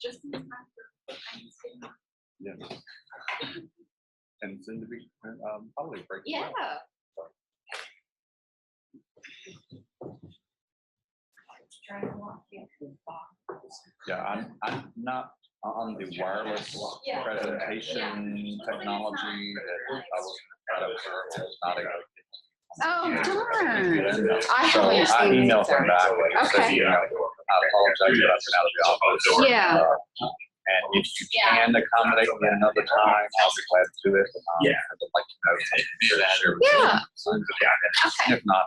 Just in time for Thanksgiving. Yeah. And soon to be holiday break. Yeah. Yeah, I'm not on the wireless presentation technology that I was not a Oh, darn. I So haven't I seen emailed it. them back. Okay. I apologize that I've been out of the office. Yeah. And if you can accommodate me another time, I'll be glad to do it. Yeah. I'd like to know. Yeah. Okay. If not,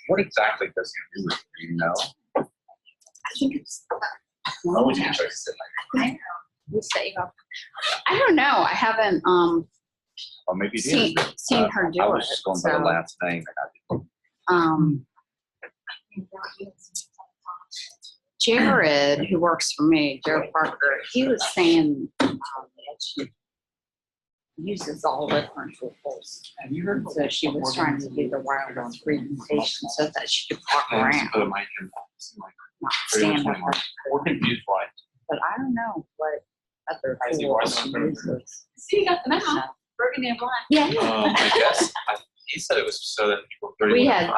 what exactly does he do? Do you know? I think it's. Oh, would you try to sit like I know. I don't know. I haven't Or maybe seen her do I it. was just going by the last name. Jared, who works for me, Jared Parker, he was saying that she uses all different tools. Have you heard? So she was trying to do the wireless presentation so that she could walk around, not stand up. We're confused why. But I don't know what other I see tools why she some- uses. See, you got them out. Burgundy and black. Yeah. I guess he said it was so that people. We had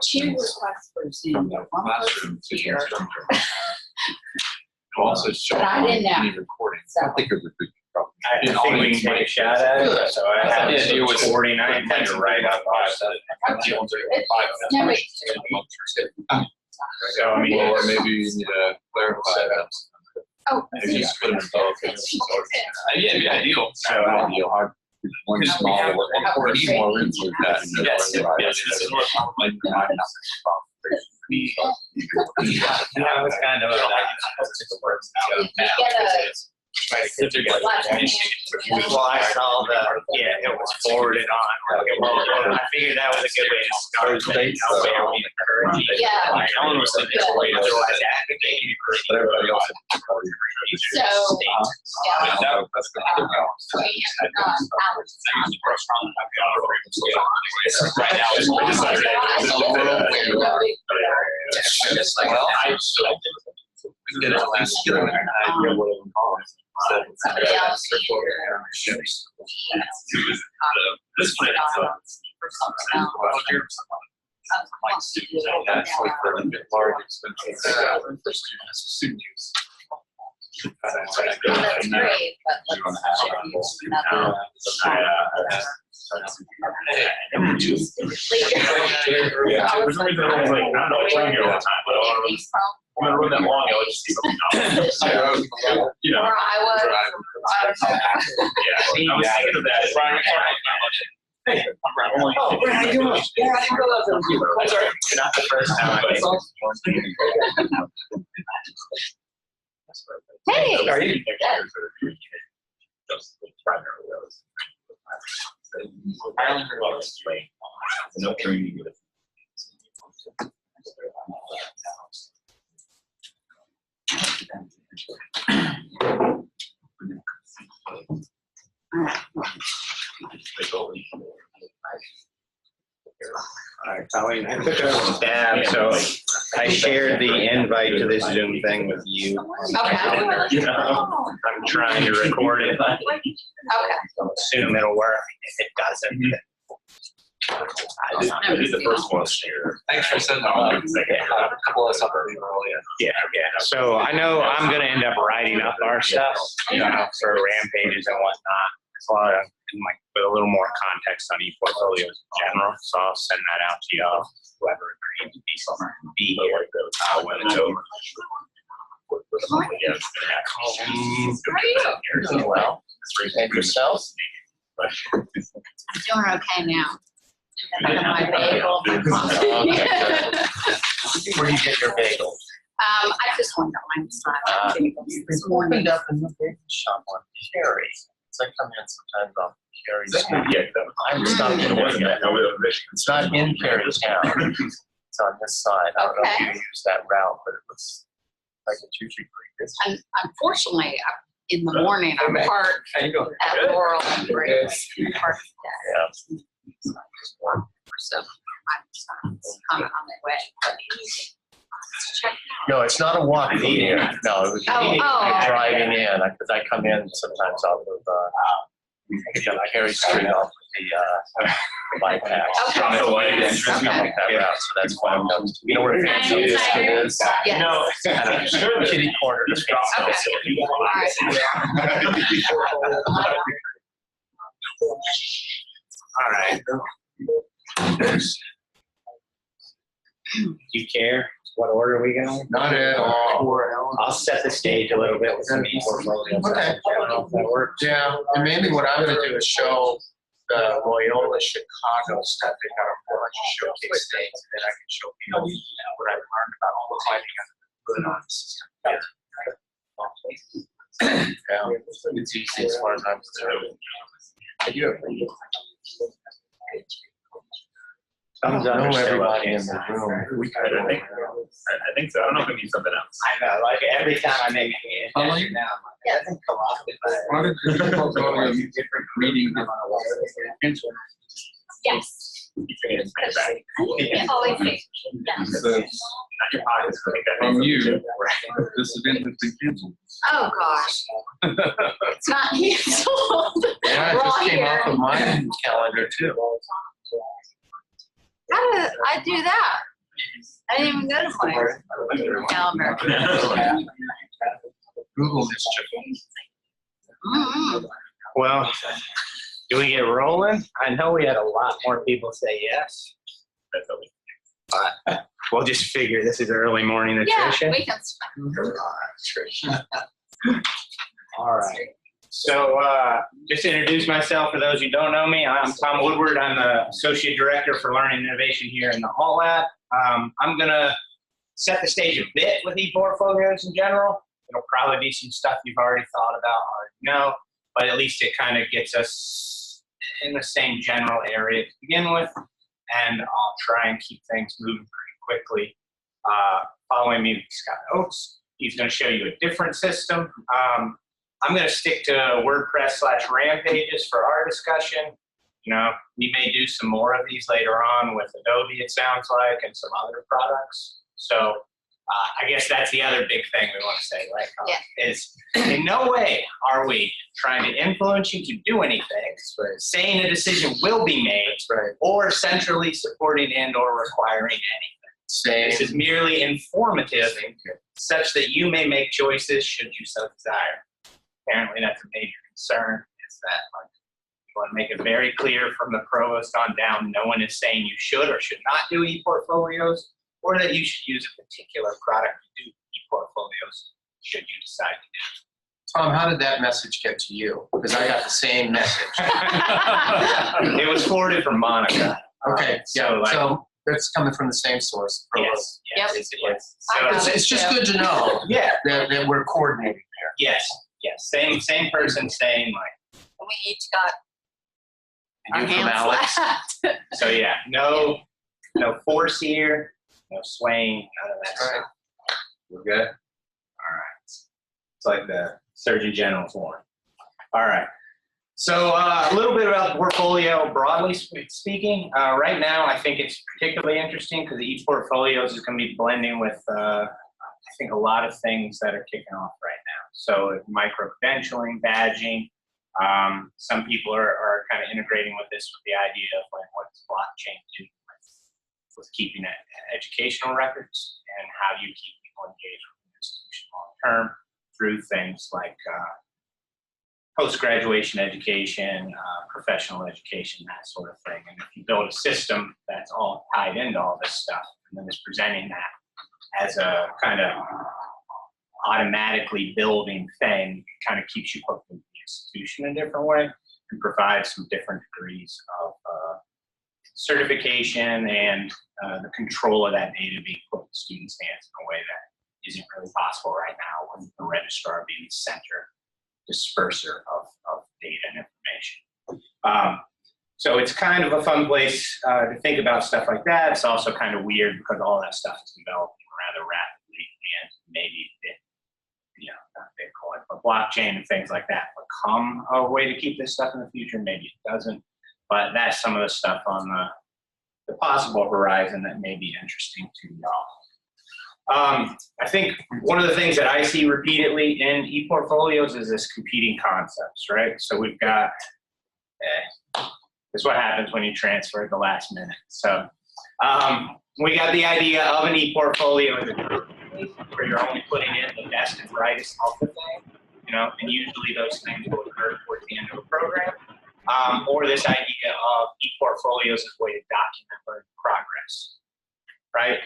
Two two requests for Zoom. From the One classroom person to the here. instructor. Also show But I didn't know. any recording. I think it would be probably. I think we can take a shot at it. So I had Yeah, to it do was 49 like to write up. No, wait. So I mean, Or maybe you need to clarify that. Oh, If you just put them in both. Yeah, it'd be ideal. so One small, or even more info. Yes, yes, this is what I'm like. that was kind of a well, I saw it was forwarded on. Well, I figured that was a good way to start. That we encourage you. Yeah. Ellen was thinking it's a way to advocate for But everybody else. So, yeah. That's good. We have, Alex. Right now, it's Well, I did it last year. Somebody else This plan. for something else. That's like for a bit large expenses. For student use. That's great, but let's should be another. I'm gonna run that long, I'll just keep them. You know. Or I was. Yeah, I was thinking of that. Hey, I'm Brian. Oh, Brian, how you doing? Yeah, I didn't realize that was you. I'm sorry. Not the first time I Hey. How are you? I only heard about this way. No training. All right, Colleen, I took a stab, so I shared the invite to this Zoom thing with you. Okay. You know, I'm trying to record it. Okay. Assume it'll work. If it doesn't, I did the first one here. Thanks for sending all the a couple of something earlier. yeah. So I know I'm gonna end up writing up our stuff, you know, for rampages and whatnot. So like with a little more context on e-portfolios in general. So I'll send that out to y'all, whoever agrees to be here when it's over. Well, and yourself? I'm doing okay now. My bagel. Where do you get your bagel? I just went on my this morning. Opened up a new bagel shop on Perry. It's like coming in sometimes on Perry. I'm stuck in it. It's not in Perry town. It's on this side. I don't know if you use that route, but it looks like a 2-3 And unfortunately, in the morning, I'm parked How you doing? at Laurel and Grace. Parked Yeah. So I'm coming on my way. But No, it's not a walk from here. No, it was driving in, because I come in sometimes off of, Carey Street off of the bypass. Okay. From the white entrance. Come up that route, so that's why I'm coming. You know where Fancy Biscuit is? Yes. No. Kitty corner to Fancy Biscuit. All right. Do you care what order we go? Not at all. I'll set the stage a little bit with some portfolios. Okay. I don't know if that works. Yeah, and mainly what I'm gonna do is show the Loyola Chicago stuff. They got a whole bunch of showcase things, and then I can show people what I've learned about all the fighting I've put on the system. Yeah, it's easy as far as I'm concerned. I do have. Thumbs I up. know or still everybody up. in the room. I think so. I don't know if it needs something else. I know, like every time I make a gesture now, I'm like, it doesn't come off if I. What did people go to different reading? Yes. You can get it back. Yeah, always say, yes. It says, Not your pockets, but like that. from you, this event has been canceled. Oh, gosh. It's not canceled. Yeah, it We're just all came off here. of my calendar too. How did I do that? I didn't even go to my calendar. Google mischief. Mm-mm. Well, do we get rolling? I know we had a lot more people say yes. That's okay. But we'll just figure this is early morning Yeah, nutrition. we can. All right. So just to introduce myself for those who don't know me, I'm Tom Woodward. I'm the Associate Director for Learning and Innovation here in the Hall Lab. I'm going to set the stage a bit with e-portfolios in general. It'll probably be some stuff you've already thought about or know, but at least it kind of gets us in the same general area to begin with. And I'll try and keep things moving pretty quickly. Following me, Scott Oakes. He's going to show you a different system. I'm going to stick to WordPress/RAM pages for our discussion. You know, we may do some more of these later on with Adobe, it sounds like, and some other products. So I guess that's the other big thing we want to say, right? Yeah. Is in no way are we trying to influence you to do anything, saying a decision will be made, or centrally supporting and or requiring anything. This is merely informative, such that you may make choices should you so desire. Apparently, that's a major concern. Is that like, we want to make it very clear from the provost on down, no one is saying you should or should not do e-portfolios, or that you should use a particular product to do e-portfolios should you decide to do. Tom, how did that message get to you? Because I got the same message. It was forwarded from Monica. Okay, So, like, so that's coming from the same source. yes, Yep. yes. I So, got it. It's just good to know yeah, that we're coordinating there. yes. Same person saying like, We each got our And you from hands Alex? slapped. so yeah, no force here, no swaying, none of that stuff. We're good? All right. It's like the Surgeon General's warning. All right. So a little bit about the portfolio, broadly speaking. Right now, I think it's particularly interesting because each portfolio is going to be blending with, I think, a lot of things that are kicking off right now. So micro-credentialing, badging. Some people are kind of integrating with this with the idea of like what's blockchain do with keeping educational records and how do you keep people engaged with the institution long term through things like post-graduation education, professional education, that sort of thing. And if you build a system that's all tied into all this stuff and then is presenting that as a kind of automatically building thing, it kind of keeps you hooked into the institution in a different way and provides some different degrees of certification and the control of that data being put in students' hands in a way that isn't really possible right now with the registrar being the center disperser of data and information. So it's kind of a fun place to think about stuff like that. It's also kind of weird because all that stuff is developing rather rapidly and maybe not Bitcoin, but blockchain and things like that become a way to keep this stuff in the future. Maybe it doesn't, but that's some of the stuff on the possible horizon that may be interesting to y'all. I think one of the things that I see repeatedly in e-portfolios is this competing concepts, right? So we've got, this is what happens when you transfer at the last minute. So we got the idea of an e-portfolio as a group where you're only putting in the best and brightest of the thing, you know, and usually those things will occur towards the end of a program. Or this idea of e-portfolios as a way to document learning progress, right?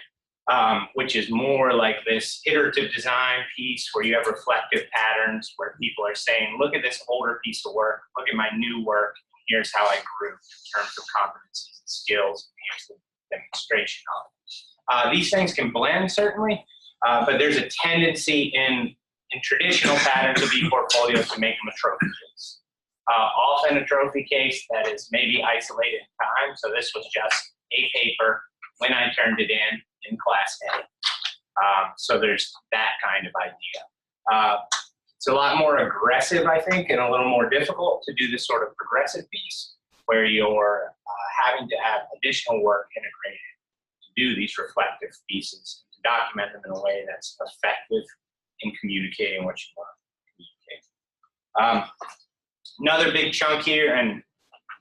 Which is more like this iterative design piece where you have reflective patterns where people are saying, look at this older piece of work, look at my new work, here's how I grew in terms of competencies and skills, and here's the demonstration of it. These things can blend, certainly, but there's a tendency in traditional patterns of e-portfolios to make them a trophy case. Often a trophy case that is maybe isolated in time, so this was just a paper when I turned it in class A. So there's that kind of idea. It's a lot more aggressive, I think, and a little more difficult to do this sort of progressive piece where you're having to have additional work integrated to do these reflective pieces, to document them in a way that's effective in communicating what you want to communicate. Another big chunk here, and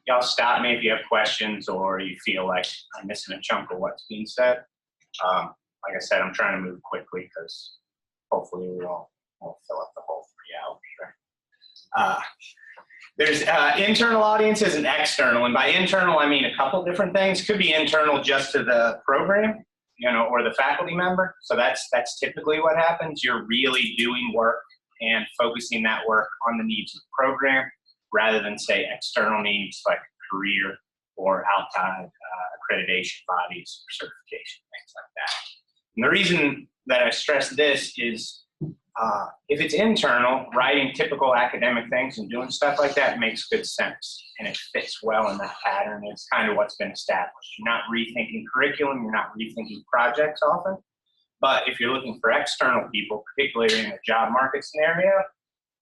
y'all stop me if you have questions or you feel like I'm missing a chunk of what's being said. Like I said, I'm trying to move quickly because hopefully we won't fill up the whole 3 hours. There's internal audiences and external, and by internal I mean a couple different things. Could be internal just to the program, you know, or the faculty member. So that's typically what happens. You're really doing work and focusing that work on the needs of the program rather than, say, external needs like career or outside accreditation bodies or certification, things like that. And the reason that I stress this is if it's internal, writing typical academic things and doing stuff like that makes good sense, and it fits well in that pattern. It's kind of what's been established. You're not rethinking curriculum, you're not rethinking projects often, but if you're looking for external people, particularly in a job market scenario,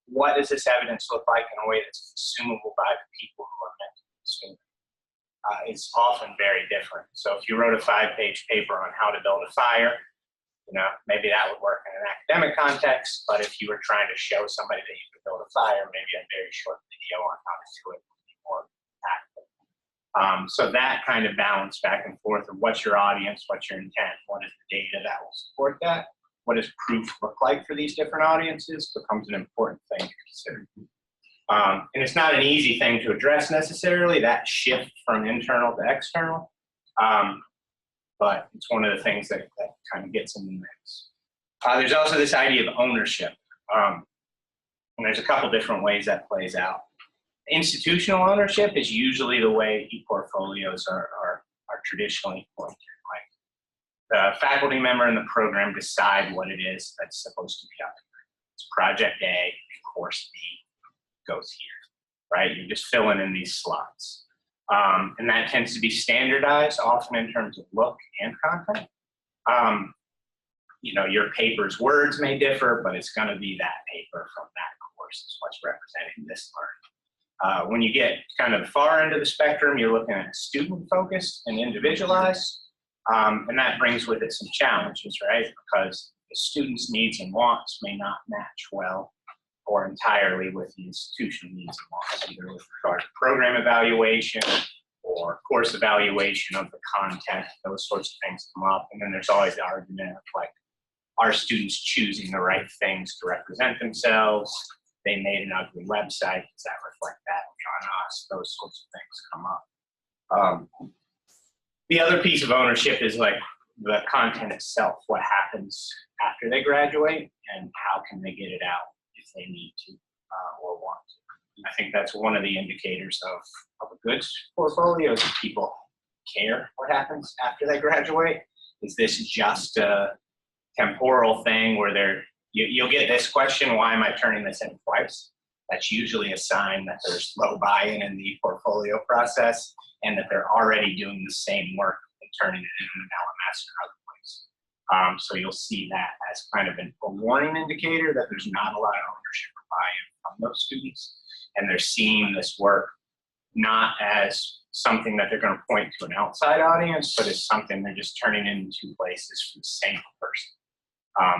what does this evidence look like in a way that's consumable by the people who are meant to consume it? It's often very different. So if you wrote a 5-page paper on how to build a fire, you know, maybe that would work in an academic context, but if you were trying to show somebody that you could build a fire, maybe a very short video on how to do it would be more impactful. So that kind of balance back and forth of what's your audience, what's your intent, what is the data that will support that, what does proof look like for these different audiences becomes an important thing to consider. And it's not an easy thing to address necessarily, that shift from internal to external. But it's one of the things that kind of gets in the mix. There's also this idea of ownership. And there's a couple different ways that plays out. Institutional ownership is usually the way e-portfolios are traditionally pointed. Like the faculty member in the program decide what it is that's supposed to be up. It's project A and course B goes here, right? You're just filling in these slots. And that tends to be standardized, often in terms of look and content. You know, your paper's words may differ, but it's going to be that paper from that course is what's representing this learning. When you get kind of the far end of the spectrum, you're looking at student-focused and individualized, and that brings with it some challenges, right? Because the student's needs and wants may not match well or entirely with the institutional needs and wants, either with regard to program evaluation or course evaluation of the content. Those sorts of things come up. And then there's always the argument of like, are students choosing the right things to represent themselves? They made an ugly website. Does that reflect that on us? Those sorts of things come up. The other piece of ownership is like the content itself, what happens after they graduate and how can they get it out if they need to or want to. And I think that's one of the indicators of a good portfolio is that people care what happens after they graduate. Is this just a temporal thing where you'll get this question, why am I turning this in twice? That's usually a sign that there's low buy-in in the portfolio process and that they're already doing the same work and turning it in an LMS or other place. So you'll see that as kind of a warning indicator that there's not a lot of ownership or buy-in from those students. And they're seeing this work not as something that they're going to point to an outside audience, but as something they're just turning into places for the same person.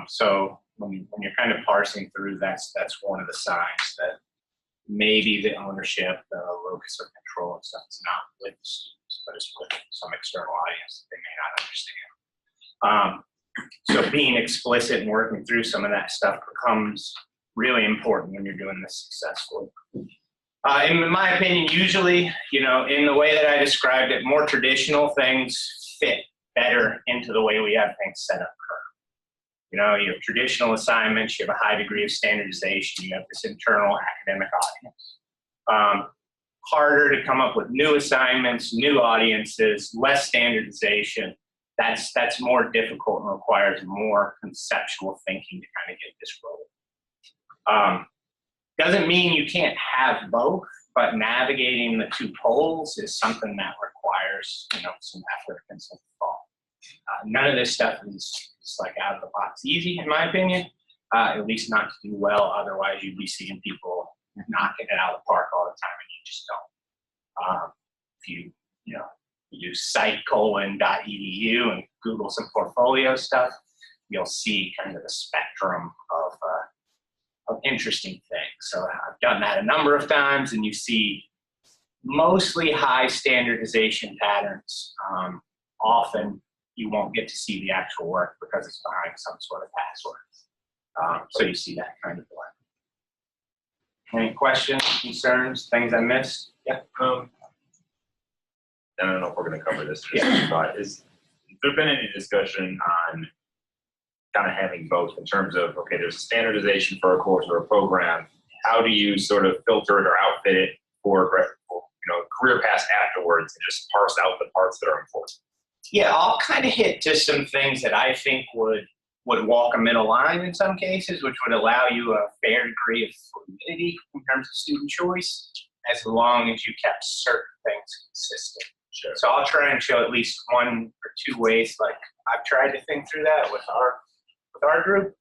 So when you're kind of parsing through, that's one of the signs that maybe the ownership, the locus of control and stuff is not with the students, but it's with some external audience that they may not understand. So being explicit and working through some of that stuff becomes really important when you're doing this successfully. In my opinion, usually, in the way that I described it, more traditional things fit better into the way we have things set up currently. You have traditional assignments, you have a high degree of standardization, you have this internal academic audience. Harder to come up with new assignments, new audiences, less standardization. That's more difficult and requires more conceptual thinking to kind of get this rolling. Doesn't mean you can't have both, but navigating the two poles is something that requires, some effort and some thought. None of this stuff is like out of the box easy, in my opinion, at least not to do well. Otherwise, you'd be seeing people knocking it out of the park all the time, and you just don't. If you use site:/.edu and Google some portfolio stuff, you'll see kind of the spectrum of interesting things. So I've done that a number of times, and you see mostly high standardization patterns. Often you won't get to see the actual work because it's behind some sort of password. So you see that kind of blend. Any questions, concerns, things I missed? Yeah. I don't know if we're going to cover this, but has there been any discussion on kind of having both in terms of, okay, there's a standardization for a course or a program. How do you sort of filter it or outfit it for career paths afterwards and just parse out the parts that are important? Yeah, I'll kind of hit just some things that I think would walk a middle line in some cases, which would allow you a fair degree of fluidity in terms of student choice, as long as you kept certain things consistent. Sure. So I'll try and show at least one or two ways, like I've tried to think through that with our group.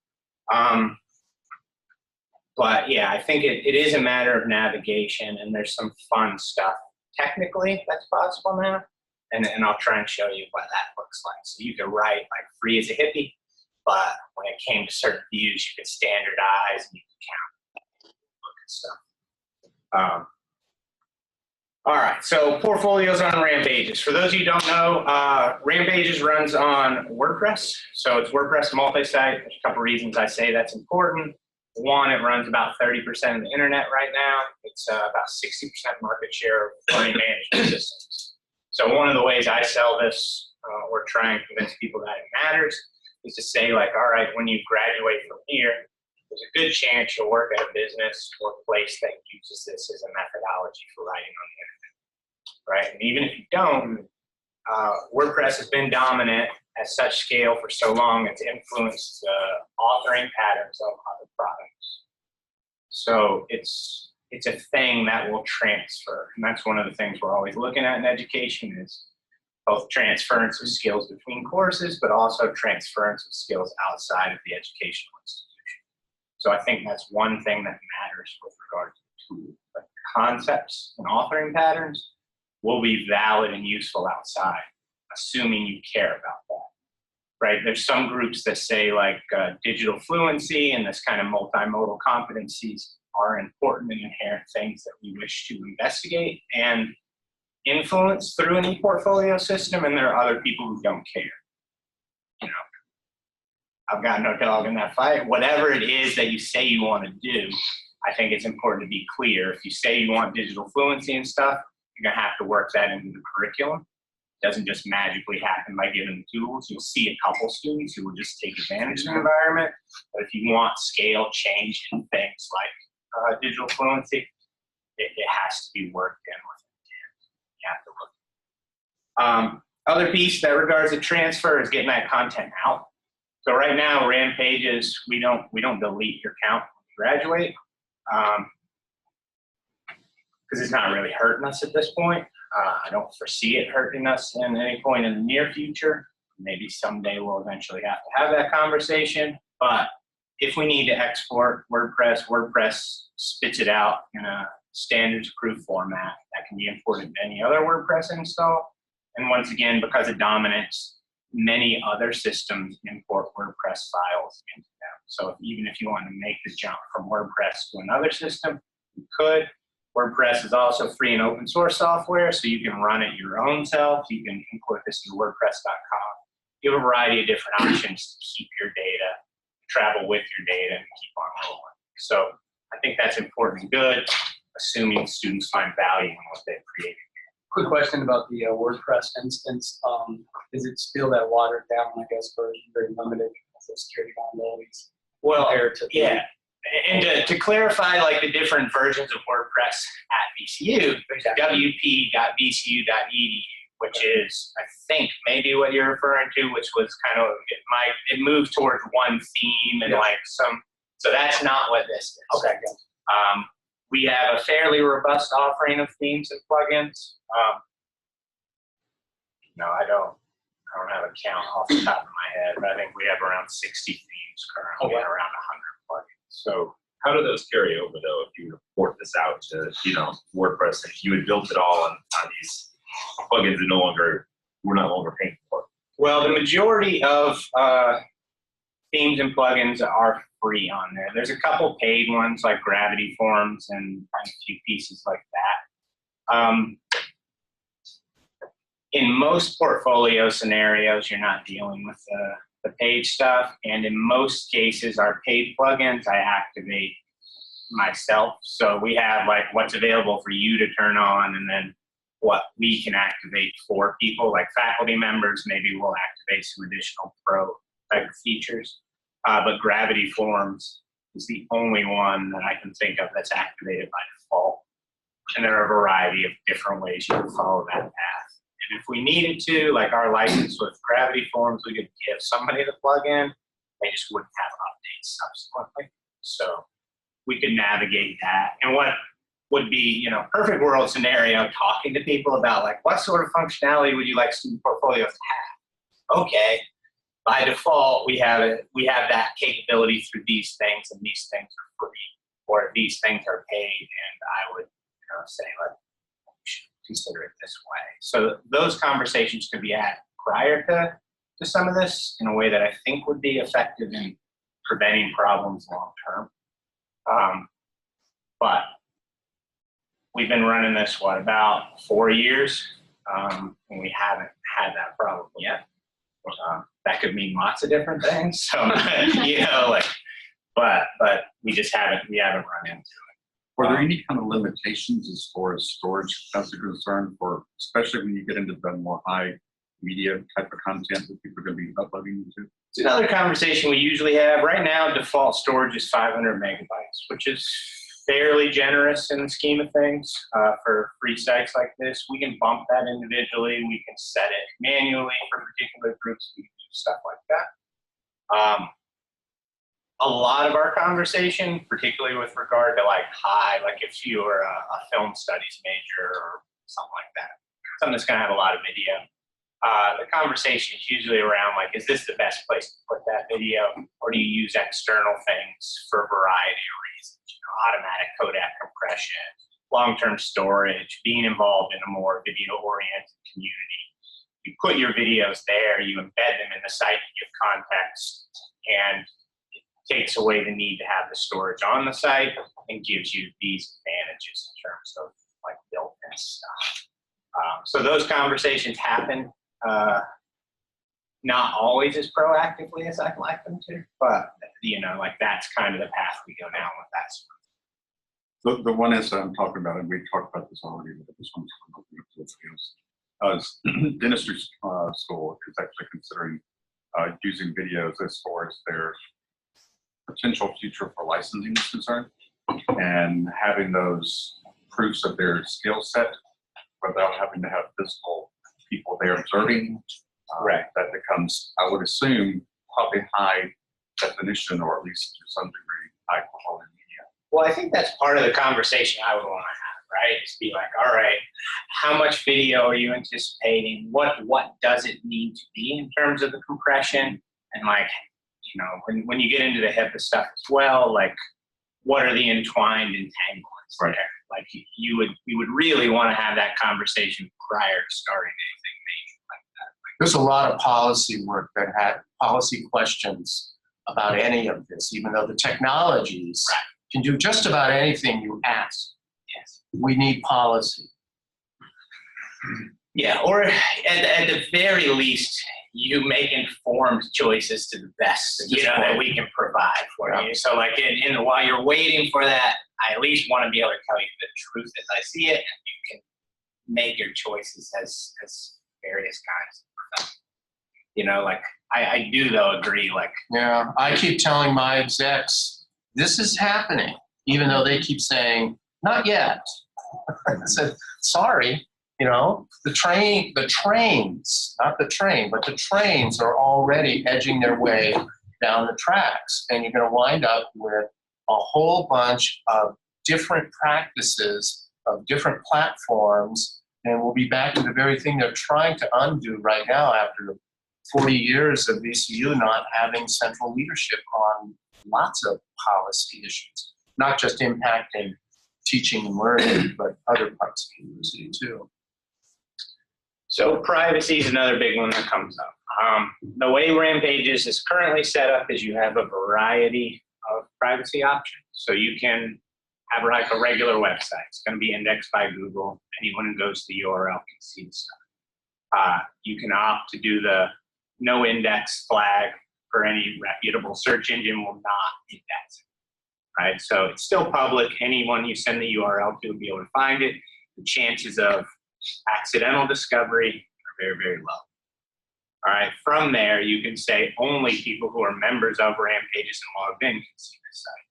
But yeah, I think it is a matter of navigation, and there's some fun stuff technically that's possible now. And I'll try and show you what that looks like. So you could write like free as a hippie, but when it came to certain views, you could standardize and you could count, look at stuff. All right, so portfolios on Rampages. For those of you who don't know, Rampages runs on WordPress. So it's WordPress multi-site. There's a couple reasons I say that's important. One, it runs about 30% of the internet right now. It's about 60% market share of learning management systems. So one of the ways I sell this, or try and convince people that it matters, is to say like, all right, when you graduate from here, there's a good chance you'll work at a business or place that uses this as a methodology for writing on the internet, right? And even if you don't, WordPress has been dominant at such scale for so long, it's influenced the authoring patterns of other products. So it's a thing that will transfer. And that's one of the things we're always looking at in education is both transference of skills between courses, but also transference of skills outside of the educational institution. So I think that's one thing that matters with regard to tools. But concepts and authoring patterns will be valid and useful outside, assuming you care about that. Right? There's some groups that say like digital fluency and this kind of multimodal competencies are important and inherent things that we wish to investigate and influence through an e-portfolio system, and there are other people who don't care. I've got no dog in that fight. Whatever it is that you say you want to do, I think it's important to be clear. If you say you want digital fluency and stuff, you're going to have to work that into the curriculum. It doesn't just magically happen by giving the tools. You'll see a couple students who will just take advantage of the environment. But if you want scale change in things like digital fluency, it has to be worked in with intent. You have to look. Other piece that regards to transfer is getting that content out. So right now, Rampages, we don't delete your account when you graduate, because it's not really hurting us at this point. I don't foresee it hurting us in any point in the near future. Maybe someday we'll eventually have to have that conversation. But if we need to export WordPress spits it out in a standards approved format that can be imported to any other WordPress install. And once again, because of dominance, many other systems import WordPress files into them. So even if you want to make the jump from WordPress to another system, you could. WordPress is also free and open source software, so you can run it your own self. You can import this into WordPress.com. You have a variety of different options to keep your data, travel with your data, and keep on rolling. So I think that's important and good, assuming students find value in what they've created. Quick question about the WordPress instance. Is it still that watered down, I guess, version, very limited security vulnerabilities? Well, compared to the- yeah. And to clarify, like the different versions of WordPress at VCU, there's wp.vcu.edu, which is, I think, maybe what you're referring to, which was kind of, it moved towards one theme and like some, so that's not what this is. Okay, good. We have a fairly robust offering of themes and plugins. No, I don't have a count off the top of my head, but I think we have around 60 themes currently and around 100 plugins. So how do those carry over though, if you port this out to, WordPress, if you had built it all on these plugins that we're no longer paying for? Well, the majority of themes and plugins are free on there. There's a couple paid ones like Gravity Forms and a few pieces like that. In most portfolio scenarios, you're not dealing with the paid stuff, and in most cases, our paid plugins I activate myself. So we have like what's available for you to turn on, and then what we can activate for people, like faculty members. Maybe we'll activate some additional pro type of features. But Gravity Forms is the only one that I can think of that's activated by default. And there are a variety of different ways you can follow that path. And if we needed to, like our license with Gravity Forms, we could give somebody the plugin. They just wouldn't have updates subsequently. So we could navigate that. And what would be, perfect world scenario, talking to people about like, what sort of functionality would you like student portfolios to have? Okay. By default, we have that capability through these things, and these things are free, or these things are paid, and I would say, like, we should consider it this way. So those conversations could be had prior to some of this in a way that I think would be effective in preventing problems long term. But we've been running this, about 4 years, and we haven't had that problem yet. That could mean lots of different things. So, but we just haven't run into it. Were there any kind of limitations as far as storage is concerned, especially when you get into the more high media type of content that people are going to be uploading into? It's another conversation we usually have. Right now, default storage is 500 megabytes, which is fairly generous in the scheme of things for free sites like this. We can bump that individually. We can set it manually for particular groups. We can do stuff like that. A lot of our conversation, particularly with regard to like if you were a film studies major or something like that, something that's going to have a lot of video, the conversation is usually around like, is this the best place to put that video, or do you use external things for a variety of reasons? Automatic codec compression, long-term storage, being involved in a more video-oriented community. You put your videos there, you embed them in the site, you give context, and it takes away the need to have the storage on the site and gives you these advantages in terms of like built-in stuff. So those conversations happen, not always as proactively as I'd like them to, but like that's kind of the path we go down with that stuff. The one incident I'm talking about, and we talked about this already, but this one's dentistry school is actually considering using videos as far as their potential future for licensing is concerned, and having those proofs of their skill set without having to have physical people there observing. Right. That becomes, I would assume, probably high definition, or at least to some degree high quality media. Well, I think that's part of the conversation I would want to have, right? Is be like, all right, how much video are you anticipating? What does it need to be in terms of the compression? And like, when you get into the HIPAA stuff as well, like, what are the entwined entanglements there? Like, you would really want to have that conversation prior to starting anything major like that. There's a lot of policy work that had policy questions about any of this, even though the technologies can do just about anything you ask. Yes. We need policy. Yeah, or at the very least, you make informed choices to the best, that we can provide for you. So like while you're waiting for that, I at least want to be able to tell you the truth as I see it, and you can make your choices as various kinds of them. Like I do though agree, like. Yeah, I keep telling my execs, this is happening, even though they keep saying, not yet. I said, sorry. The trains, not the train, but the trains are already edging their way down the tracks. And you're going to wind up with a whole bunch of different practices of different platforms. And we'll be back to the very thing they're trying to undo right now after 40 years of VCU not having central leadership on lots of policy issues, not just impacting teaching and learning, but other parts of the university too. So privacy is another big one that comes up. The way Rampages is currently set up is you have a variety of privacy options. So you can have like a regular website. It's going to be indexed by Google. Anyone who goes to the URL can see the stuff. You can opt to do the no index flag for any reputable search engine will not index it, right? So it's still public. Anyone you send the URL to will be able to find it. The chances of accidental discovery are very, very low. All right, from there, you can say only people who are members of Rampages and logged in can see this site.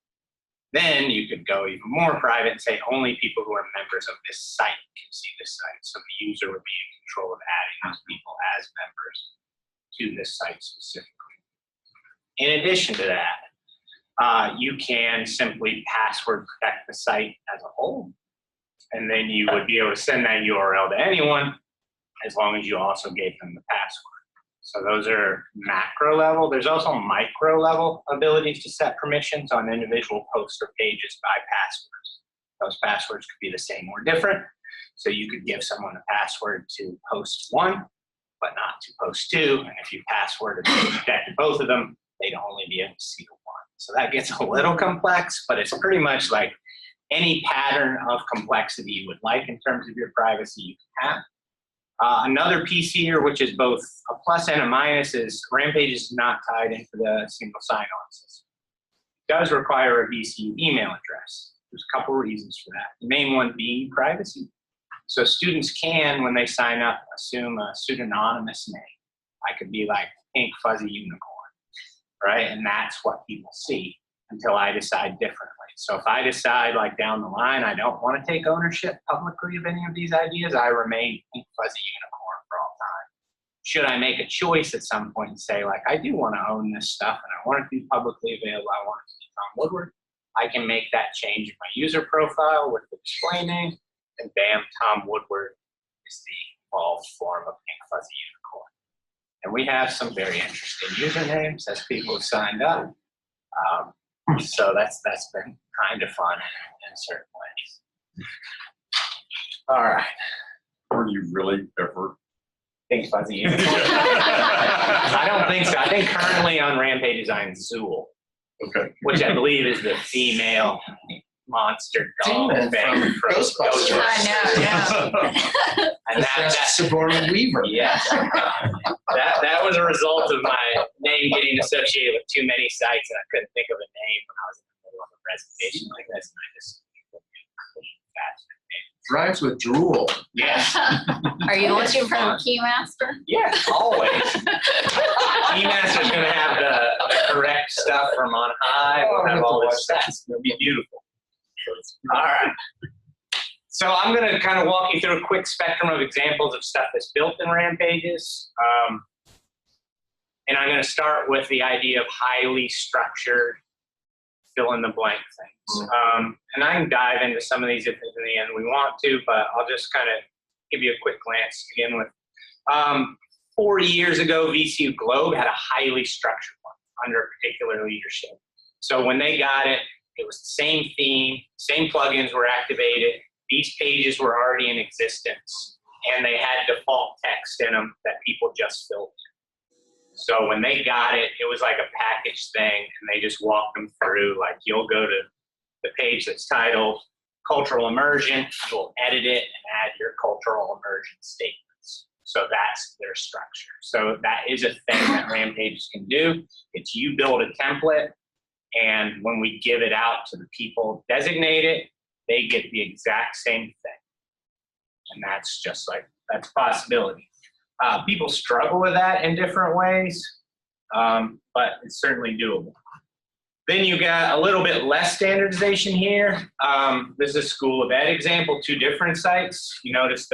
Then you could go even more private and say only people who are members of this site can see this site. So the user would be in control of adding those people as members to this site specifically. In addition to that, you can simply password protect the site as a whole. And then you would be able to send that URL to anyone as long as you also gave them the password. So those are macro level. There's also micro level abilities to set permissions on individual posts or pages by passwords. Those passwords could be the same or different. So you could give someone a password to post 1, but not to post 2. And if you password or protect both of them, they'd only be able to see the 1. So that gets a little complex, but it's pretty much like any pattern of complexity you would like in terms of your privacy you can have. Another piece here, which is both a plus and a minus, is Rampage is not tied into the single sign-on system. It does require a VCU email address. There's a couple reasons for that. The main one being privacy. So students can, when they sign up, assume a pseudonymous name. I could be like Pink Fuzzy Unicorn, right? And that's what people see until I decide differently. So if I decide like down the line, I don't want to take ownership publicly of any of these ideas, I remain Pink Fuzzy Unicorn for all time. Should I make a choice at some point and say like, I do want to own this stuff and I want it to be publicly available, I want it to be Tom Woodward, I can make that change in my user profile with the display name, and bam, Tom Woodward is the evolved form of Pink Fuzzy Unicorn. And we have some very interesting usernames as people have signed up. So that's been kind of fun in certain ways. All right. Were you really ever? Pink Fuzzy Unicorn? I don't think so. I think currently on Rampages I'm Zool. Okay. Which I believe is the female monster doll Demon thing from Ghostbusters. I know, And That's Sigourney Weaver. yes. That was a result of my name getting associated with too many sites, and I couldn't think of a name when I was in the middle of a presentation like this, and I just Drives with drool. yes, Are you looking for the Keymaster? yes, always. Keymaster's gonna have the correct stuff from on high. We'll have all this stats. It'll be beautiful. All right. So I'm going to kind of walk you through a quick spectrum of examples of stuff that's built in Rampages. And I'm going to start with the idea of highly structured fill in the blank things. And I can dive into some of these if in the end we want to, but I'll just kind of give you a quick glance to begin with. 40 years ago, VCU Globe had a highly structured one under particular leadership. So when they got it, it was the same theme, same plugins were activated, these pages were already in existence. and they had default text in them that people just filled in. So when they got it, it was like a package thing, and they just walked them through. Like, you'll go to the page that's titled Cultural Immersion, you'll edit it and add your cultural immersion statements. So that's their structure. So that is a thing that Rampages can do. It's you build a template, and when we give it out to the people designated, they get the exact same thing. And that's just like, that's a possibility. People struggle with that in different ways, but it's certainly doable. Then you got a little bit less standardization here. This is a School of Ed example, 2 different sites. You notice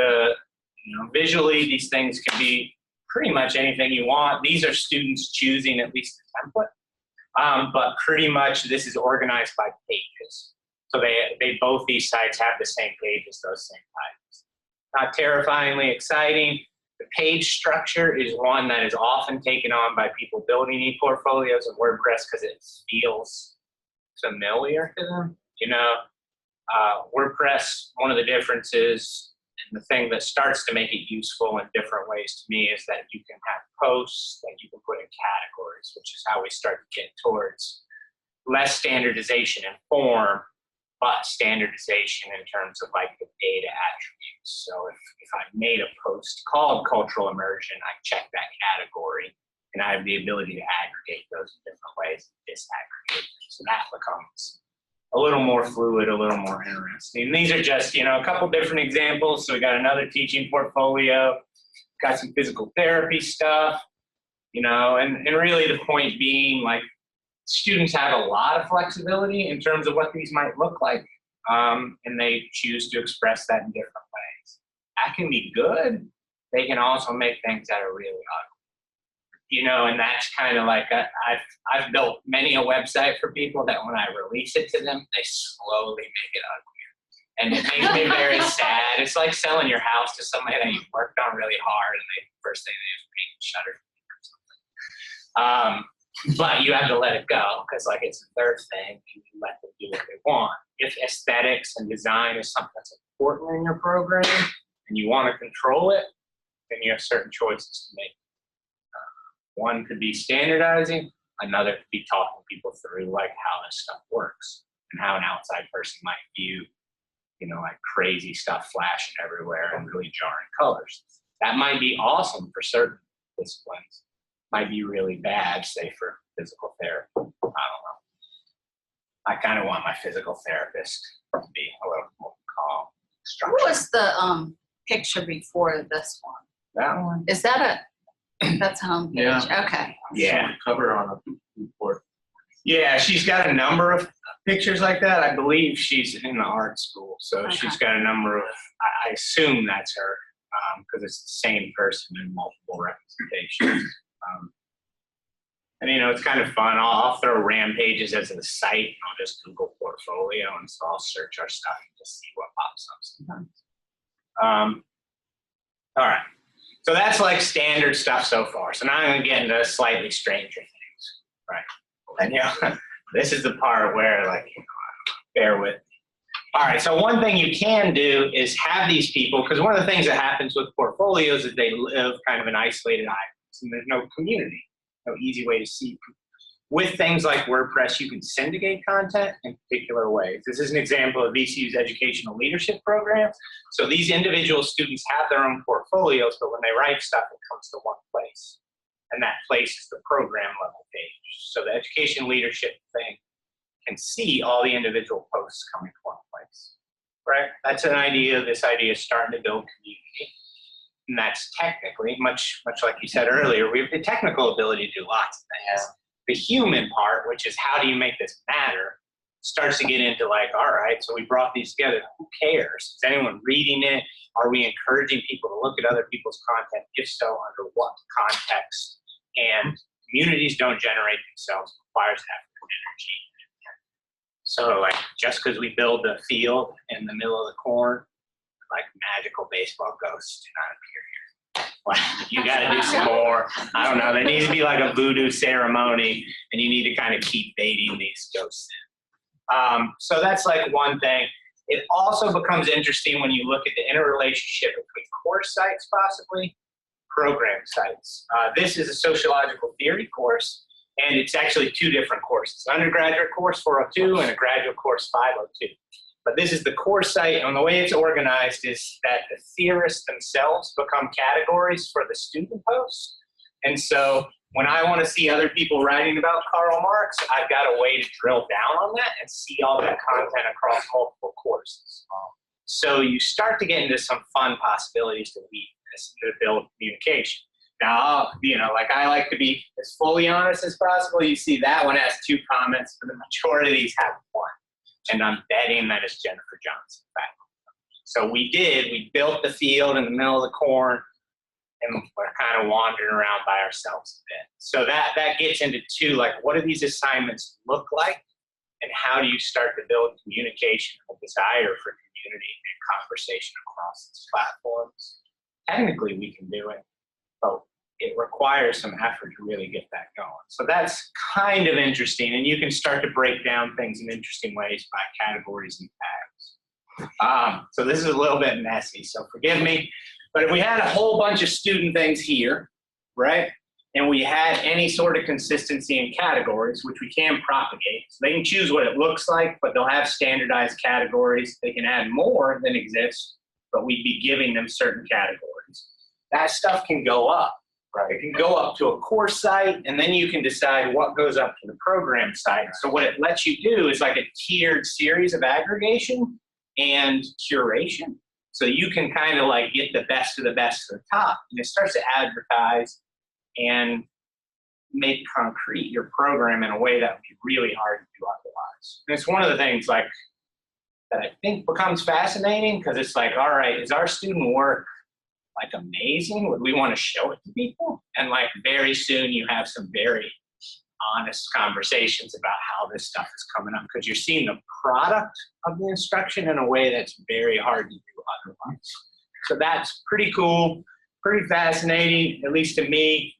visually these things can be pretty much anything you want. These are students choosing at least a template, but pretty much this is organized by pages. So both these sites have the same pages, those same titles. Not terrifyingly exciting. The page structure is one that is often taken on by people building e-portfolios in WordPress because it feels familiar to them. WordPress, one of the differences and the thing that starts to make it useful in different ways to me is that you can have posts that you can put in categories, which is how we start to get towards less standardization in form, but standardization in terms of like the data attributes. So if I made a post called cultural immersion, I check that category, and I have the ability to aggregate those in different ways, disaggregate them. So that becomes a little more fluid, a little more interesting. And these are just, a couple different examples. So we got another teaching portfolio, got some physical therapy stuff, and really the point being, like, students have a lot of flexibility in terms of what these might look like, and they choose to express that in different ways. That can be good. They can also make things that are really ugly, and that's kind of like, I've built many a website for people that when I release it to them, they slowly make it uglier. And it makes me very sad. It's like selling your house to somebody that you worked on really hard, and first thing they do is paint shutters or something. But you have to let it go, because it's their thing, and you let them do what they want. If aesthetics and design is something that's important in your program and you want to control it, then you have certain choices to make. One could be standardizing, another could be talking people through how this stuff works and how an outside person might view, crazy stuff flashing everywhere and really jarring colors. That might be awesome for certain disciplines. Might be really bad, say, for physical therapy. I don't know. I kind of want my physical therapist to be a little more calm, structured. What was the picture before this one? That one? Is that that's homepage? Yeah. Okay. Yeah. Cover on a report. Yeah, she's got a number of pictures like that. I believe she's in the art school, so Okay. she's got a number of, I assume that's her, because it's the same person in multiple representations. And it's kind of fun. I'll throw Rampages as a site, and I'll just Google portfolio, and so I'll search our stuff and just see what pops up sometimes. All right, so that's like standard stuff so far. So now I'm going to get into slightly stranger things, right? And this is the part where bear with me. All right, so one thing you can do is have these people, because one of the things that happens with portfolios is they live kind of in isolated islands, and there's no community. No easy way to see. With things like WordPress, you can syndicate content in particular ways. This is an example of VCU's educational leadership program. So these individual students have their own portfolios, but when they write stuff, it comes to one place. And that place is the program level page. So the education leadership thing can see all the individual posts coming to one place, right? That's an idea. This idea is starting to build community. And that's technically, much like you said earlier, we have the technical ability to do lots of things. The human part, which is how do you make this matter, starts to get into all right, so we brought these together. Who cares? Is anyone reading it? Are we encouraging people to look at other people's content? If so, under what context? And communities don't generate themselves. It requires effort and energy. So just because we build a field in the middle of the corn, magical baseball ghosts do not appear here. You got to do some more. I don't know. There needs to be a voodoo ceremony, and you need to kind of keep baiting these ghosts in. So that's one thing. It also becomes interesting when you look at the interrelationship between course sites, possibly, program sites. This is a sociological theory course, and it's actually two different courses, undergraduate course 402 and a graduate course 502. But this is the course site, and the way it's organized is that the theorists themselves become categories for the student posts. And so when I want to see other people writing about Karl Marx, I've got a way to drill down on that and see all that content across multiple courses. So you start to get into some fun possibilities to weave this, to build communication. Now, like I like to be as fully honest as possible. You see that one has 2 comments, but the majority of these have 1. And I'm betting that it's Jennifer Johnson. So we built the field in the middle of the corn, and we're kind of wandering around by ourselves a bit. So that gets into 2, like, what do these assignments look like, and how do you start to build communication, a desire for community and conversation across these platforms? Technically, we can do it, but it requires some effort to really get that going. So that's kind of interesting, and you can start to break down things in interesting ways by categories and tags. So this is a little bit messy, so forgive me. But if we had a whole bunch of student things here, right, and we had any sort of consistency in categories, which we can propagate, so they can choose what it looks like, but they'll have standardized categories. They can add more than exists, but we'd be giving them certain categories. That stuff can go up. Right. It can go up to a course site, and then you can decide what goes up to the program site. So what it lets you do is like a tiered series of aggregation and curation. So you can kind of like get the best of the best to the top, and it starts to advertise and make concrete your program in a way that would be really hard to do otherwise. And it's one of the things like that I think becomes fascinating, because it's like, all right, is our student work like amazing? Would we want to show it to people? And like very soon you have some very honest conversations about how this stuff is coming up, because you're seeing the product of the instruction in a way that's very hard to do otherwise. So that's pretty cool, pretty fascinating, at least to me.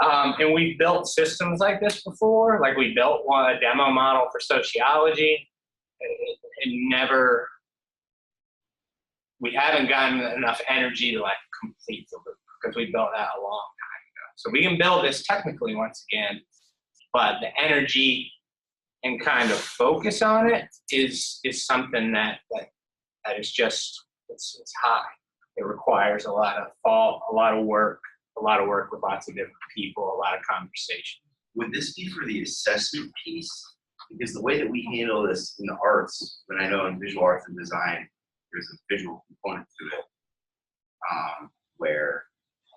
And we've built systems like this before. Like we built a demo model for sociology, and we haven't gotten enough energy to like complete the loop, because we built that a long time ago. So we can build this technically once again, but the energy and kind of focus on it is something that is just, it's high. It requires a lot of thought, a lot of work with lots of different people, a lot of conversation. Would this be for the assessment piece? Because the way that we handle this in the arts, when I know in visual arts and design, there's a visual component to it, where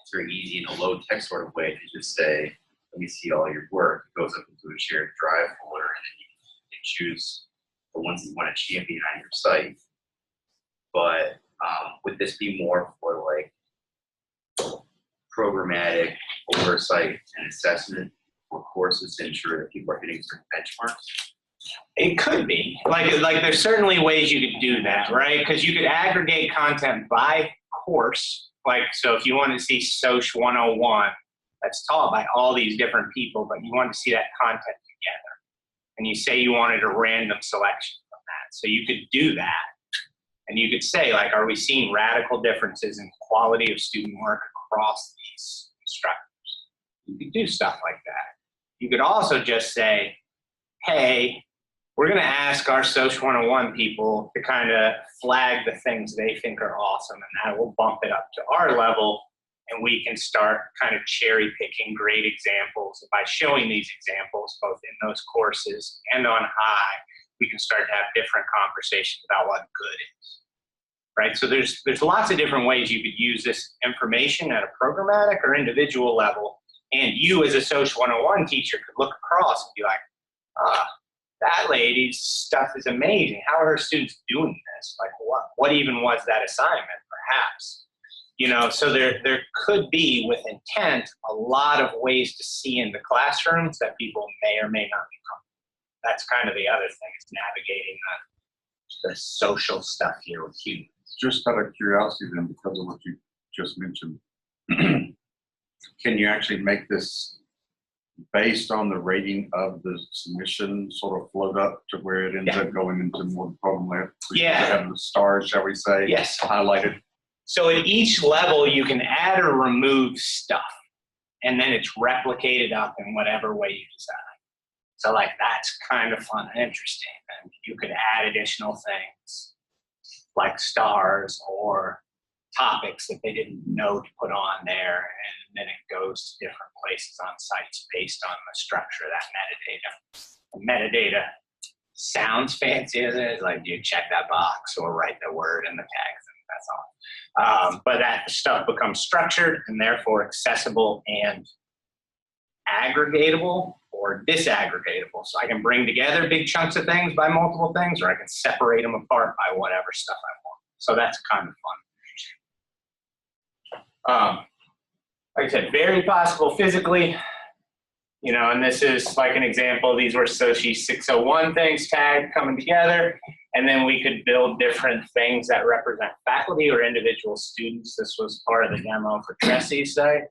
it's very easy in a low tech sort of way to just say, let me see all your work. It goes up into a shared drive folder, and then you can choose the ones that you want to champion on your site. But would this be more for like programmatic oversight and assessment for courses to ensure that people are hitting certain benchmarks? It could be. Like there's certainly ways you could do that, right? Because you could aggregate content by course. Like, so if you want to see Soc 101, that's taught by all these different people, but you want to see that content together. And you say you wanted a random selection of that. So you could do that. And you could say, like, are we seeing radical differences in quality of student work across these instructors? You could do stuff like that. You could also just say, hey, we're going to ask our Soc 101 people to kind of flag the things they think are awesome, and that will bump it up to our level, and we can start kind of cherry picking great examples. By showing these examples, both in those courses and on high, we can start to have different conversations about what good is, right? So there's lots of different ways you could use this information at a programmatic or individual level, and you as a Soc 101 teacher could look across and be like, that lady's stuff is amazing. How are her students doing this? Like, what even was that assignment, perhaps? You know, so there could be, with intent, a lot of ways to see into classrooms that people may or may not be comfortable. That's kind of the other thing, is navigating the social stuff here with humans. Just out of curiosity then, because of what you just mentioned, can you actually make this based on the rating of the submission, sort of float up to where it ends up going into more program. Yeah. Have the stars, shall we say? Yes. Highlighted. So at each level, you can add or remove stuff, and then it's replicated up in whatever way you design. So like that's kind of fun and interesting. And you could add additional things like stars or topics that they didn't know to put on there, and then it goes to different places on sites based on the structure of that metadata. The metadata sounds fancy, isn't it? It's like you check that box or write the word in the tags, and that's all. But that stuff becomes structured and therefore accessible and aggregatable or disaggregatable. So I can bring together big chunks of things by multiple things, or I can separate them apart by whatever stuff I want. So that's kind of fun. Like I said, very possible physically, you know, and this is like an example. These were Sochi 601 things tagged coming together, and then we could build different things that represent faculty or individual students. This was part of the demo for Tressy's site.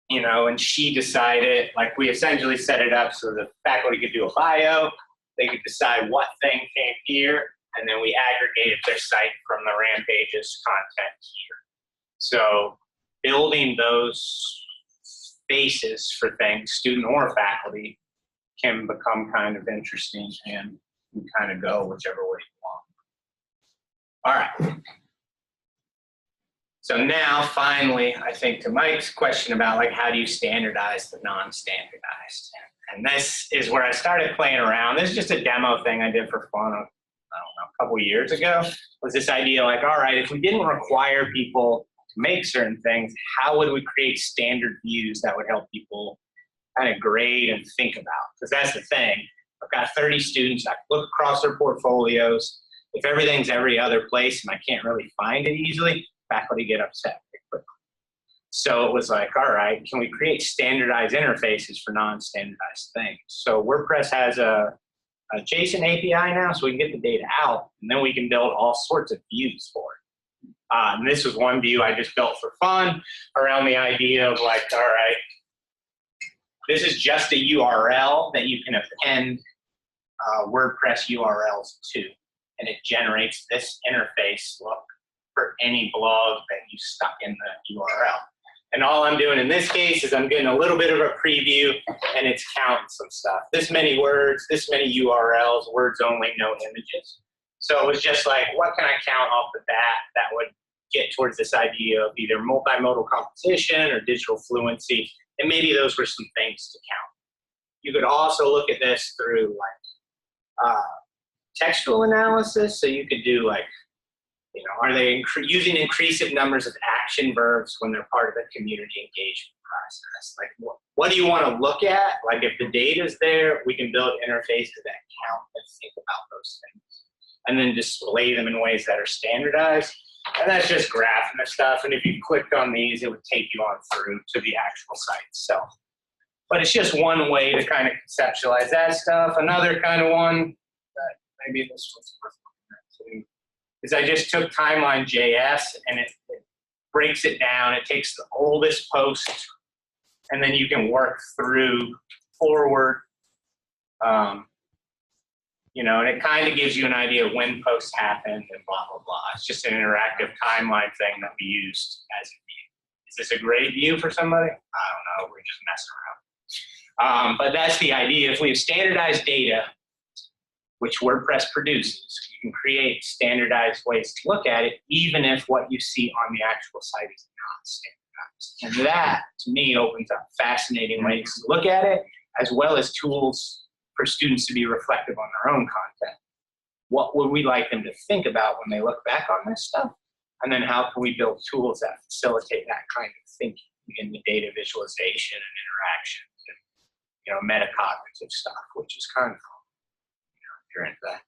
You know, and she decided, like we essentially set it up so the faculty could do a bio, they could decide what thing came here, and then we aggregated their site from the Rampage's content here. So building those spaces for things, student or faculty, can become kind of interesting and you kind of go whichever way you want. All right. So now finally, I think to Mike's question about like, how do you standardize the non-standardized? And this is where I started playing around. This is just a demo thing I did for fun, I don't know, a couple of years ago, was this idea like, all right, if we didn't require people to make certain things, how would we create standard views that would help people kind of grade and think about? Because that's the thing. I've got 30 students, I can look across their portfolios. If everything's every other place and I can't really find it easily, faculty get upset pretty quickly. So it was like, all right, can we create standardized interfaces for non-standardized things? So WordPress has a JSON API now, so we can get the data out, and then we can build all sorts of views for it. And this was one view I just built for fun around the idea of like, all right, this is just a URL that you can append WordPress URLs to, and it generates this interface look for any blog that you stuck in the URL. And all I'm doing in this case is I'm getting a little bit of a preview, and it's counting some stuff. This many words, this many URLs, words only, no images. So it was just like, what can I count off the bat that would get towards this idea of either multimodal composition or digital fluency, and maybe those were some things to count. You could also look at this through like textual analysis, so you could do like, you know, are they using increasive numbers of action verbs when they're part of the community engagement process? Like, what do you want to look at? Like, if the data is there, we can build interfaces that count and think about those things, and then display them in ways that are standardized. And that's just graphing the stuff. And if you clicked on these, it would take you on through to the actual site itself. But it's just one way to kind of conceptualize that stuff. Another kind of one that maybe this one's worth looking at too, is I just took timeline.js and it breaks it down. It takes the oldest post, and then you can work through forward, you know, and it kind of gives you an idea of when posts happened and blah, blah, blah. It's just an interactive timeline thing that we used as a view. Is this a great view for somebody? I don't know. We're just messing around. But that's the idea. If we have standardized data, which WordPress produces, you can create standardized ways to look at it, even if what you see on the actual site is not standardized. And that, to me, opens up fascinating ways to look at it, as well as tools for students to be reflective on their own content. What would we like them to think about when they look back on this stuff? And then how can we build tools that facilitate that kind of thinking in the data visualization and interactions and, you know, metacognitive stuff, which is kind of fun, you know, if you're into that.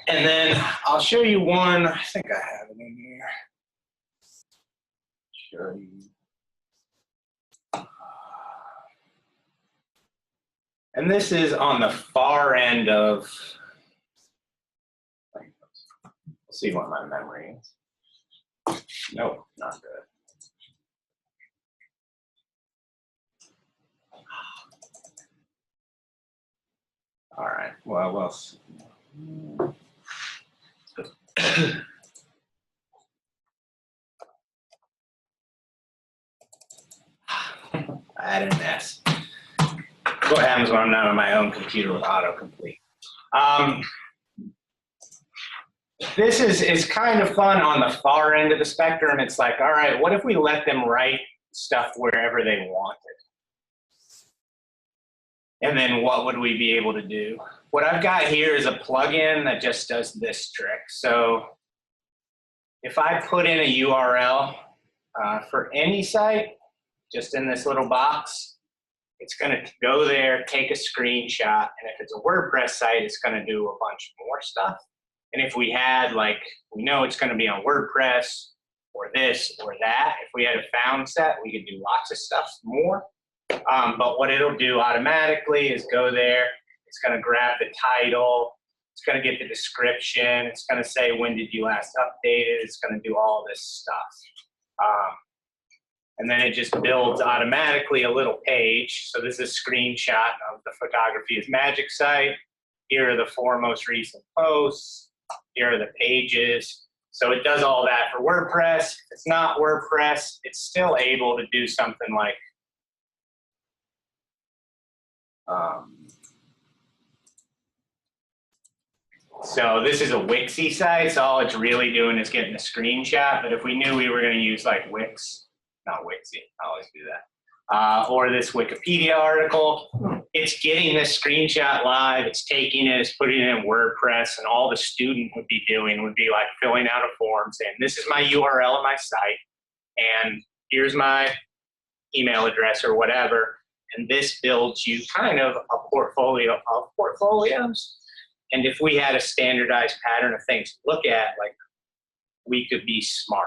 And then I'll show you one, I think I have it in here. Show you. And this is on the far end of, let's see what my memory is. Nope, not good. All right, well, I had a mess. What happens when I'm not on my own computer with autocomplete? This is kind of fun on the far end of the spectrum. It's like, all right, what if we let them write stuff wherever they wanted? And then what would we be able to do? What I've got here is a plugin that just does this trick. So if I put in a URL for any site, just in this little box, it's going to go there, take a screenshot, and if it's a WordPress site, it's going to do a bunch more stuff. And if we had, like, we know it's going to be on WordPress or this or that, if we had a found set, we could do lots of stuff more. But what it'll do automatically is go there, it's going to grab the title, it's going to get the description, it's going to say when did you last update it, it's going to do all this stuff. And then it just builds automatically a little page. So this is a screenshot of the Photography is Magic site. Here are the 4 most recent posts. Here are the pages. So it does all that for WordPress. If it's not WordPress, it's still able to do something like so this is a Wixie site, so all it's really doing is getting a screenshot. But if we knew we were going to use like Wix, not Wixie, I always do that, or this Wikipedia article, it's getting this screenshot live, it's taking it, it's putting it in WordPress, and all the student would be doing would be like filling out a form saying, this is my URL of my site, and here's my email address or whatever, and this builds you kind of a portfolio of portfolios. And if we had a standardized pattern of things to look at, like, we could be smart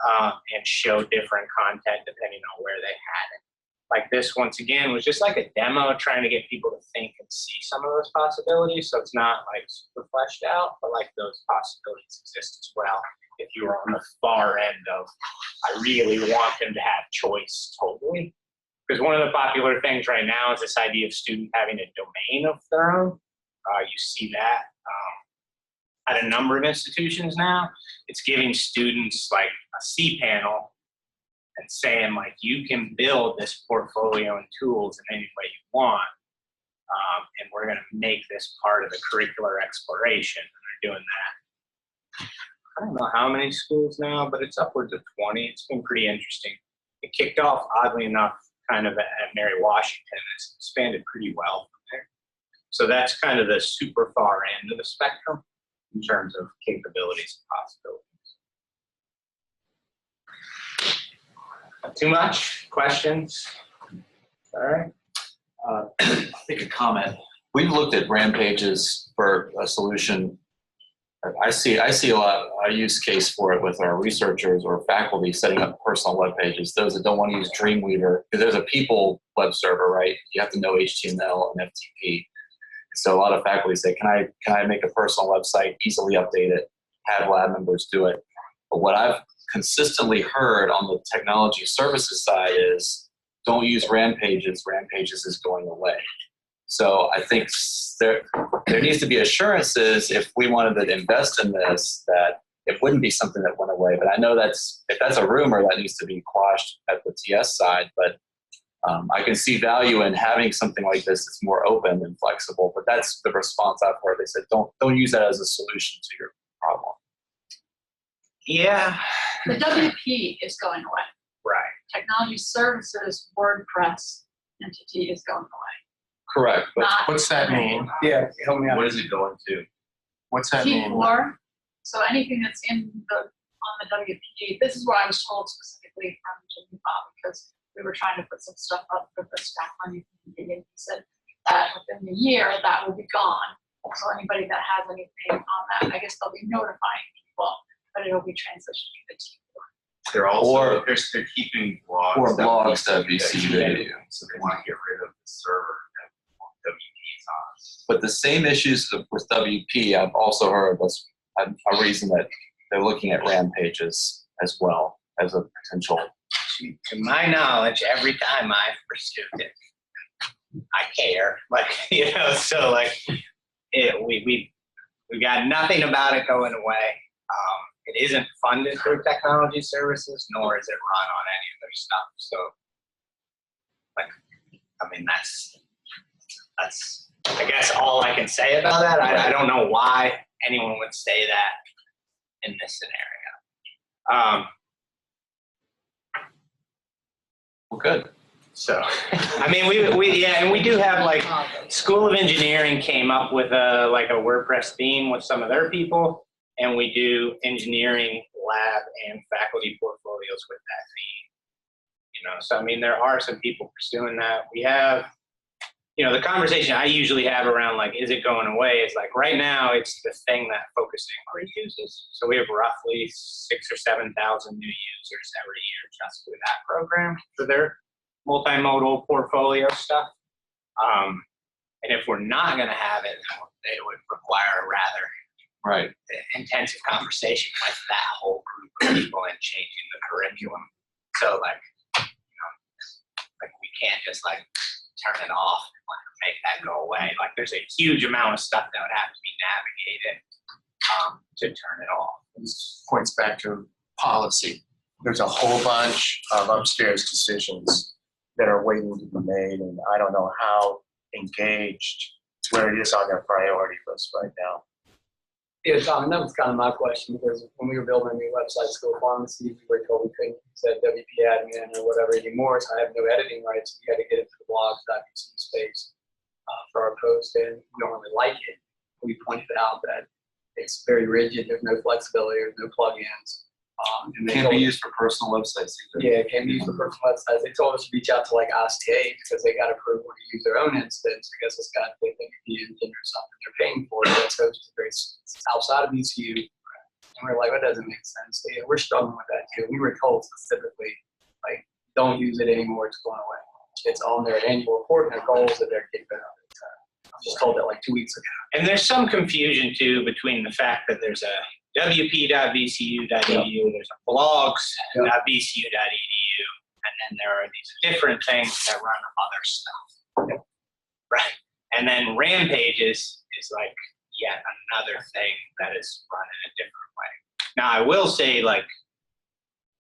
and show different content depending on where they had it. Like this, once again, was just like a demo trying to get people to think and see some of those possibilities. So it's not like super fleshed out, but like those possibilities exist as well. If you were on the far end of, I really want them to have choice totally. Because one of the popular things right now is this idea of students having a domain of their own. You see that at a number of institutions now. It's giving students like a cPanel and saying, like, you can build this portfolio and tools in any way you want, and we're going to make this part of the curricular exploration. And they're doing that. I don't know how many schools now, but it's upwards of 20. It's been pretty interesting. It kicked off, oddly enough, kind of at Mary Washington. It's expanded pretty well from there. So that's kind of the super far end of the spectrum in terms of capabilities and possibilities. Not too much? Questions? All right. I think a comment. We've looked at Rampages for a solution. I see a lot a use case for it with our researchers or faculty setting up personal web pages. Those that don't want to use Dreamweaver, because there's a people web server, right? You have to know HTML and FTP. So a lot of faculty say, can I make a personal website, easily update it, have lab members do it? But what I've consistently heard on the technology services side is, don't use Rampages. Rampages is going away. So I think there needs to be assurances if we wanted to invest in this, that it wouldn't be something that went away. But I know if that's a rumor, that needs to be quashed at the TS side. But I can see value in having something like this that's more open and flexible, but that's the response I've heard. They said, don't use that as a solution to your problem. Yeah. The WP is going away. Right. Technology services WordPress entity is going away. Correct. But What's that mean? Yeah, help me out. What is it going to? What's that mean? T4, so anything that's on the WP, this is what I was told specifically from Jimmy Bob, because we were trying to put some stuff up for the staff on and he said that within the year that will be gone. So anybody that has anything on that, I guess they'll be notifying people, but it'll be transitioning to T4. They're also, they're keeping blogs. Or blogs that VCU. So they want to get rid of the server that WP is on. But the same issues with WP, I've also heard that's a reason that they're looking at Rampages as well as a potential. To my knowledge, every time I've pursued it, I care, like, you know, so like, we've got nothing about it going away. It isn't funded through technology services, nor is it run on any of their stuff. So, like, I mean, that's I guess all I can say about that. I don't know why anyone would say that in this scenario. Well, good. So, I mean, yeah, and we do have, like, School of Engineering came up with a WordPress theme with some of their people, and we do engineering lab and faculty portfolios with that theme. You know, so I mean, there are some people pursuing that. We have, you know, the conversation I usually have around, like, is it going away? Is like, right now it's the thing that Focus Inquiry uses. So we have roughly 6,000 or 7,000 new users every year just through that program for their multimodal portfolio stuff. And if we're not going to have it, it would require a rather intensive conversation with that whole group of people and changing the curriculum. So, like, you know, like, we can't just, like, turn it off and, like, make that go away. Like, there's a huge amount of stuff that would have to be navigated to turn it off. This points back to policy. There's a whole bunch of upstairs decisions that are waiting to be made, and I don't know how engaged, where it is on their priority list right now. Yeah, Tom, and that was kind of my question, because when we were building a new website, School of Pharmacy, we were told we couldn't use that WP admin or whatever anymore, so I have no editing rights. We had to get into the blogs.vcu space for our post, and we don't really like it. We pointed out that it's very rigid, there's no flexibility, there's no plugins. And they Can't be told- used for personal websites either. Yeah, it can't be used for personal websites. They told us to reach out to, like, ICA because they got approval to use their own instance. I guess it's got the WP engine or something they're paying for. That's hosted very outside of VCU. And we're like, that doesn't make sense. So, yeah, we're struggling with that too. We were told specifically, like, don't use it anymore. It's going away. It's on their annual report and their goals that they're keeping up. I was just told that like 2 weeks ago. And there's some confusion too between the fact that there's a wp.vcu.edu, there's a blogs.vcu.edu, and then there are these different things that run other stuff. Right. And then Rampages is like yet another thing that is run in a different way. Now, I will say, like,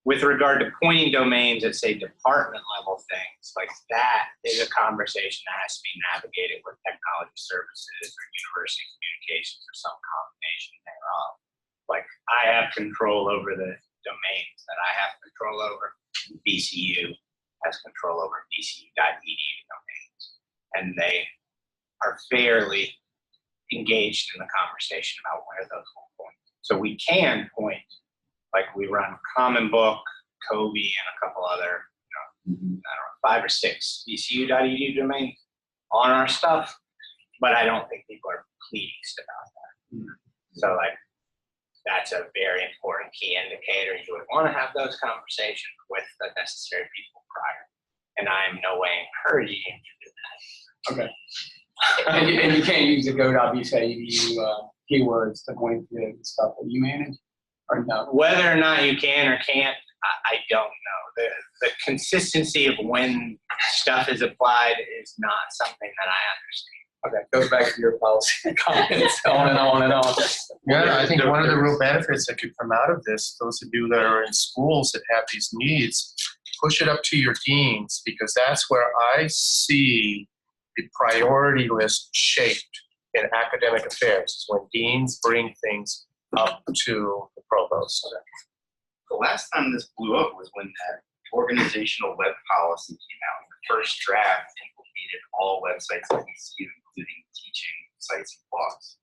with regard to pointing domains at, say, department level things, like, that is a conversation that has to be navigated with technology services or university communications or some combination thereof. Like, I have control over the domains that I have control over. VCU has control over VCU.edu domains. And they are fairly engaged in the conversation about where those will point. So we can point, like, we run Common Book, Kobe, and a couple other, you know, I don't know, 5 or 6 VCU.edu domains on our stuff, but I don't think people are pleased about that. So, like, that's a very important key indicator. You would want to have those conversations with the necessary people prior. And I am in no way encouraging you to do that. Okay. And you can't use the go.vcu keywords to point to the stuff that you manage, or no? Whether or not you can or can't, I don't know. The consistency of when stuff is applied is not something that I understand. Okay, goes back to your policy comments, on and on and on. Yeah, I think one of the real benefits that could come out of this, those of you that are in schools that have these needs, push it up to your deans, because that's where I see the priority list shaped in academic affairs, is when deans bring things up to the provost. The last time this blew up was when that organizational web policy came out. The first draft implicated all websites at VCU, including teaching sites and blogs.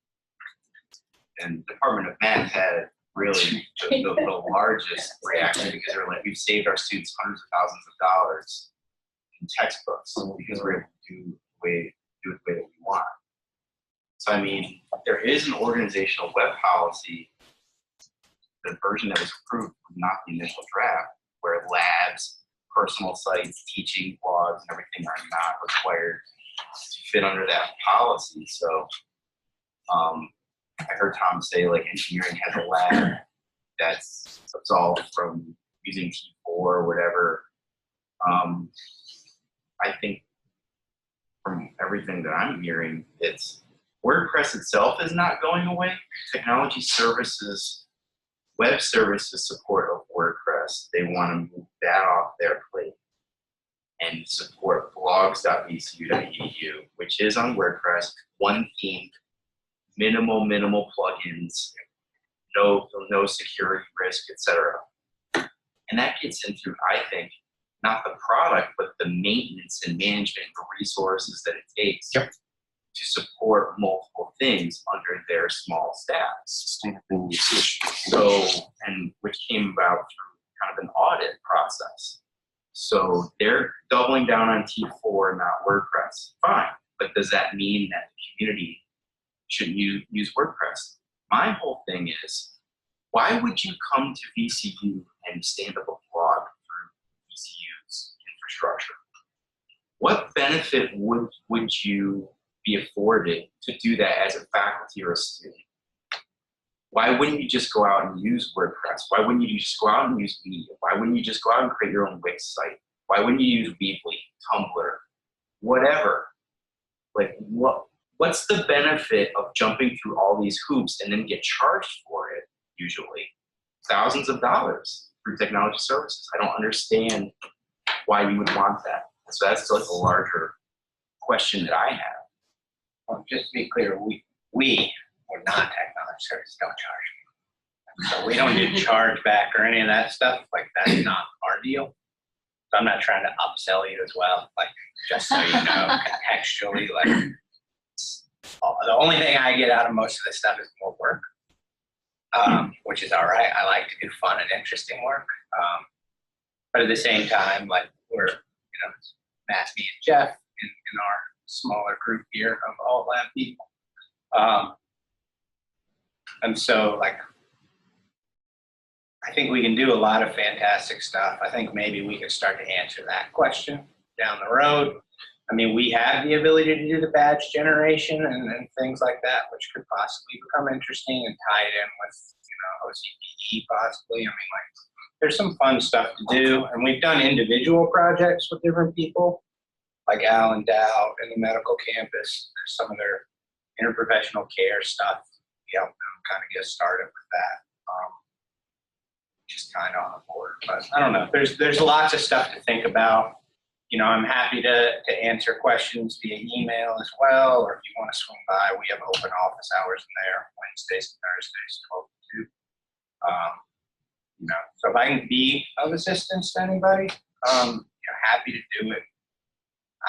And the Department of Math had really the largest reaction, because they were like, we've saved our students hundreds of thousands of dollars in textbooks because we're able to do it the way that we want. So, I mean, there is an organizational web policy. The version that was approved was not the initial draft, where labs, personal sites, teaching, blogs, and everything are not required to fit under that policy. So I heard Tom say, like, engineering has a lab that's absolved from using T4 or whatever. I think from everything that I'm hearing, it's WordPress itself is not going away. Technology services, web services support of WordPress, they want to move that off their plate and support blogs.vcu.edu, which is on WordPress, one theme, minimal plugins, no security risk, etc. And that gets into, I think, not the product, but the maintenance and management, the resources that it takes to support multiple things under their small staffs. So, and which came about through kind of an audit process. So they're doubling down on T4, not WordPress. Fine, but does that mean that the community shouldn't use WordPress? My whole thing is, why would you come to VCU and stand up a blog through VCU's infrastructure? What benefit would you be afforded to do that as a faculty or a student? Why wouldn't you just go out and use WordPress? Why wouldn't you just go out and use Media? Why wouldn't you just go out and create your own Wix site? Why wouldn't you use Weebly, Tumblr, whatever? Like, what's the benefit of jumping through all these hoops and then get charged for it, usually? Thousands of dollars through technology services. I don't understand why you would want that. So that's like a larger question that I have. Well, just to be clear, we are not technology services, don't charge. So we don't do charge back or any of that stuff. Like, that's not our deal. So I'm not trying to upsell you as well. Like, just so you know, contextually, like, the only thing I get out of most of this stuff is more work, which is all right. I like to do fun and interesting work. But at the same time, like, we're, it's Matt, me, and Jeff in our smaller group here of all lab people. And so, like, I think we can do a lot of fantastic stuff. I think maybe we could start to answer that question down the road. I mean, we have the ability to do the badge generation and things like that, which could possibly become interesting and tie it in with, OCPE possibly. I mean, like, there's some fun stuff to do. And we've done individual projects with different people, like Al and Dow in the medical campus. There's some of their interprofessional care stuff. We help them kind of get started with that. Just kind of on board. But I don't know. There's lots of stuff to think about. I'm happy to answer questions via email as well, or if you want to swing by, we have open office hours in there, Wednesdays and Thursdays, 12 to 2. So if I can be of assistance to anybody, happy to do it.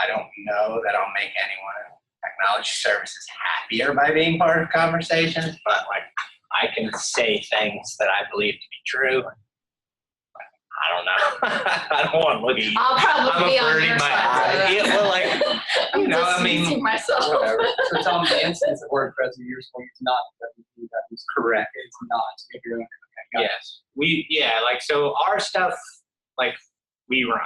I don't know that I'll make anyone in technology services happier by being part of conversations, but like, I can say things that I believe to be true. I don't know. I don't want to look at you. I'll probably be on averting your my side. eye. Yeah, well, like, I'm I mean, distancing myself. Whatever. So tell me the instance of WordPress of yours where it's not WP, that is correct. It's not. If you're okay, Yes. Like, so our stuff, like, we run.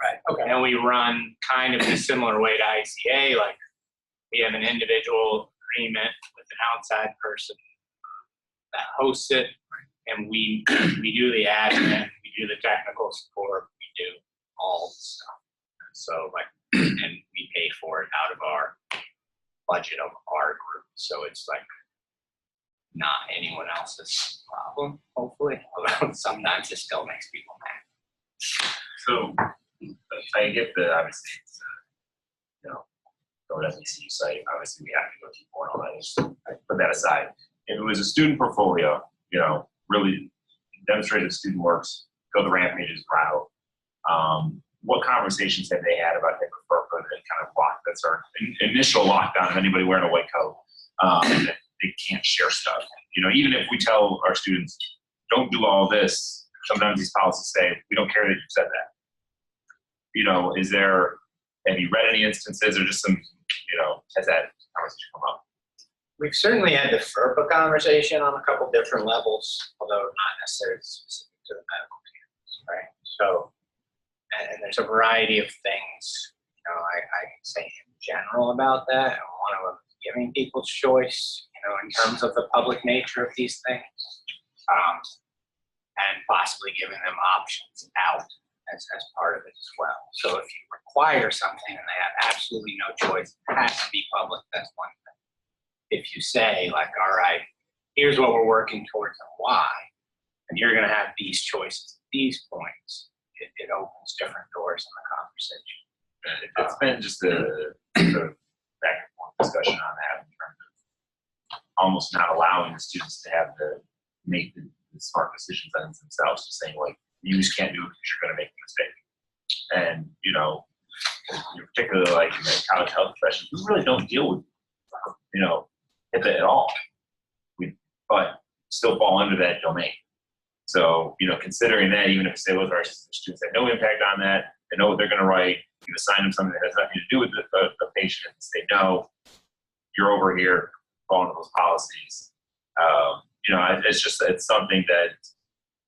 right. Okay. And we run kind of in a similar way to ICA. Like, we have an individual agreement with an outside person that hosts it, and we do the admin, we do the technical support, we do all the stuff. So, like, and we pay for it out of our budget of our group. So it's like not anyone else's problem, hopefully. Although sometimes it still makes people mad. So I get that obviously it's, go to the VCU site, obviously we have to go to T4 and all that. Just put that aside. If it was a student portfolio, really demonstrated student works, go the Rampage's route, what conversations have they had about HIPAA and kind of that's our initial lockdown of anybody wearing a white coat, that they can't share stuff. Even if we tell our students, don't do all this, sometimes these policies say, we don't care that you said that. Have you read any instances or just some, has that conversation come up? We've certainly had the FERPA conversation on a couple different levels, although not necessarily specific to the medical campus, right? So, and there's a variety of things, I can say in general about that. And one of them is giving people choice, in terms of the public nature of these things, and possibly giving them options out as part of it as well. So if you require something and they have absolutely no choice, it has to be public, that's one thing. If you say like, all right, here's what we're working towards and why, and you're gonna have these choices at these points, it opens different doors in the conversation. It's been just a sort of back and forth discussion on that in terms of almost not allowing the students to have to make the smart decisions on themselves, just saying like, you just can't do it because you're going to make a mistake. And, you know, particularly like in the college health profession, we really don't deal with, you know, HIPAA at all. But still fall under that domain. So, you know, considering that, even if say with our students have no impact on that, they know what they're going to write, you assign them something that has nothing to do with the patient, and say, no, you're over here following those policies. You know, it's something that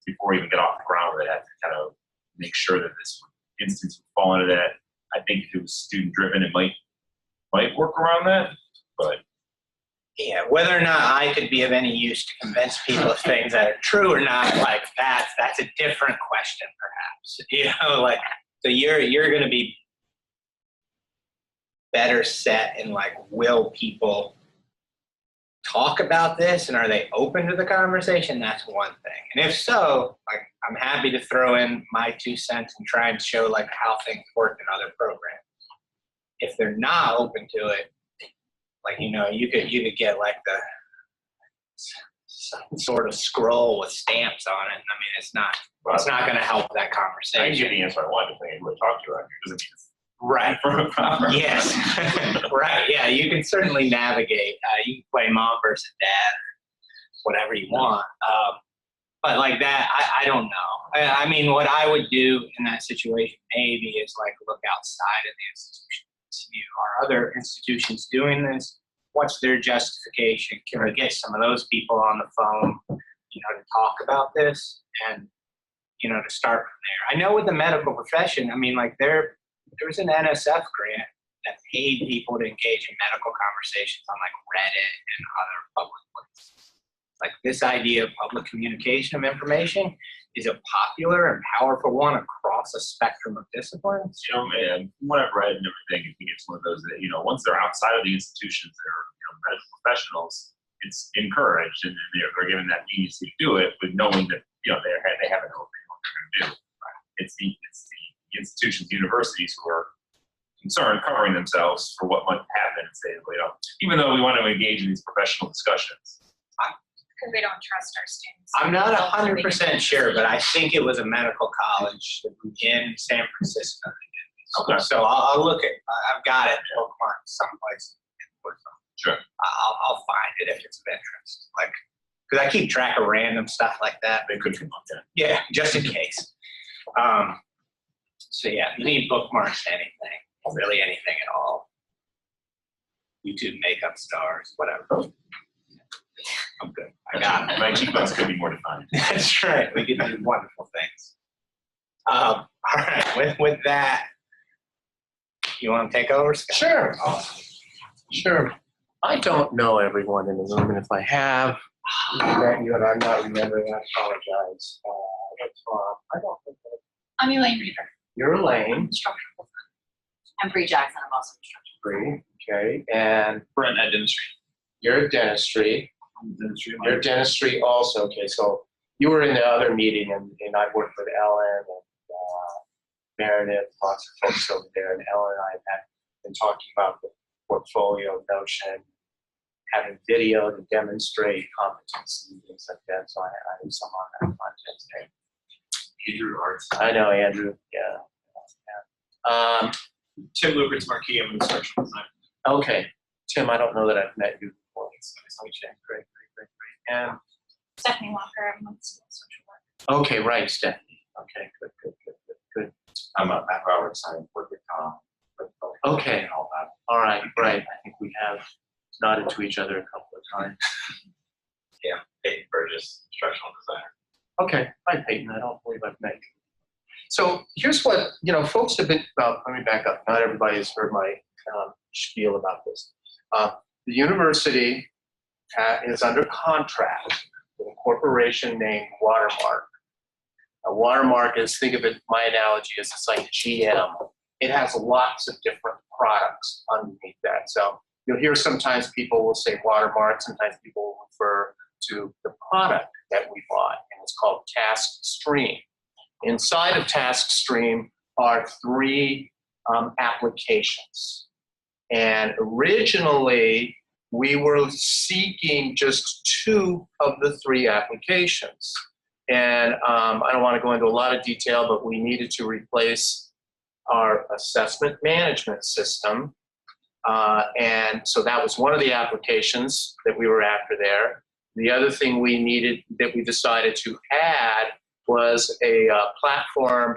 before we even get off the ground, they have to kind of make sure that this instance would fall into that. I think if it was student driven, it might work around that, but. Yeah, whether or not I could be of any use to convince people of things that are true or not, like that's a different question, perhaps. You know, like, so you're going to be better set in like, will people talk about this and are they open to the conversation? That's one thing. And if so, like, I'm happy to throw in my 2 cents and try and show like how things work in other programs. If they're not open to it, like, you know, you could get like some sort of scroll with stamps on it. I mean, it's not going to help that conversation. I can give the answer I want, depending on who I talk to. Doesn't mean it's right. Yes. Right. Yeah. You can certainly navigate. You can play mom versus dad, whatever you want. But like that, I don't know. I mean, what I would do in that situation maybe is like look outside of the institution. Are other institutions doing this? What's their justification? Can we get some of those people on the phone, you know, to talk about this and, you know, to start from there? I know with the medical profession, I mean, like there was an NSF grant that paid people to engage in medical conversations on like Reddit and other public places. Like this idea of public communication of information is a popular and powerful one across a spectrum of disciplines. You know, and from what I've read and everything, I think it's one of those that, you know, once they're outside of the institutions, they're, you know, medical professionals, it's encouraged and they're given that leniency to do it, with knowing that, you know, they have an opening what they're going to do. It's the institutions, universities who are concerned covering themselves for what might happen and say, you know, even though we want to engage in these professional discussions. Because we don't trust our students. I'm not 100% sure, but I think it was a medical college in San Francisco. Okay. So I'll look at. I've got it bookmarked someplace. Sure. I'll find it if it's of interest. Like, because I keep track of random stuff like that. They could come up there. Yeah, just in case. So yeah, if you need bookmarks to anything, really anything at all. YouTube makeup stars, whatever. I'm good. I got it. My cheekbones could be more defined. That's right. We can do wonderful things. All right. With that, you want to take over, Scott? Sure. Sure. I don't know everyone in the room, and if I have met you and I'm not remembering, I apologize. That's I don't think that. I'm Elaine Reader. You're Elaine. Instructional. I'm Bree Jackson. I'm also instructional. Bree. Okay. And Brent at dentistry. you're dentistry. You're dentistry also. Okay. So you were in the other meeting, and I worked with Ellen and Meredith, lots of folks over there, and Ellen and I have been talking about the portfolio notion, having video to demonstrate competency and things like that. So I have some on that content today. Andrew Arts. I know Andrew. Yeah. Tim Lugert's Marquis. I'm an instructional designer. Okay, Tim. I don't know that I've met you before. Okay, great. And Stephanie Walker. I'm with school social work. okay, right, Stephanie. Okay, good. I'm a background science work with Tom. Okay. And all that. All right, great. I think we have nodded to each other a couple of times. Yeah, Peyton Burgess, instructional designer. Okay, hi Peyton. I don't believe I've met you. So here's what, folks have been, let me back up. Not everybody has heard my spiel about this. The university is under contract with a corporation named Watermark A watermark is, think of it, my analogy is it's like GM. It has lots of different products underneath that. So you'll hear sometimes people will say watermark, sometimes people will refer to the product that we bought, and it's called Task Stream. Inside of Task Stream are 3 applications. And originally, we were seeking just 2 of the 3 applications. And I don't want to go into a lot of detail, but we needed to replace our assessment management system. And so that was one of the applications that we were after there. The other thing we needed, that we decided to add, was a platform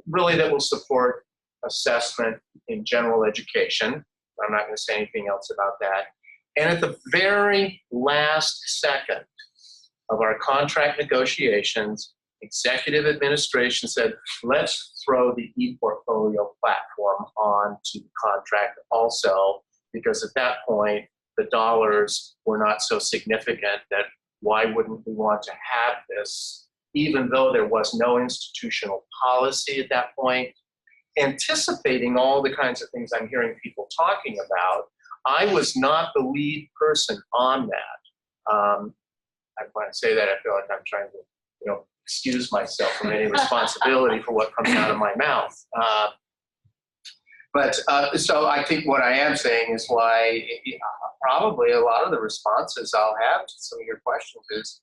really that will support assessment in general education. I'm not going to say anything else about that. And at the very last second of our contract negotiations, executive administration said, let's throw the ePortfolio platform onto the contract also, because at that point, the dollars were not so significant that why wouldn't we want to have this, even though there was no institutional policy at that point. Anticipating all the kinds of things I'm hearing people talking about, I was not the lead person on that. When I say that, I feel like I'm trying to, excuse myself from any responsibility for what comes out of my mouth. So I think what I am saying is why probably a lot of the responses I'll have to some of your questions is,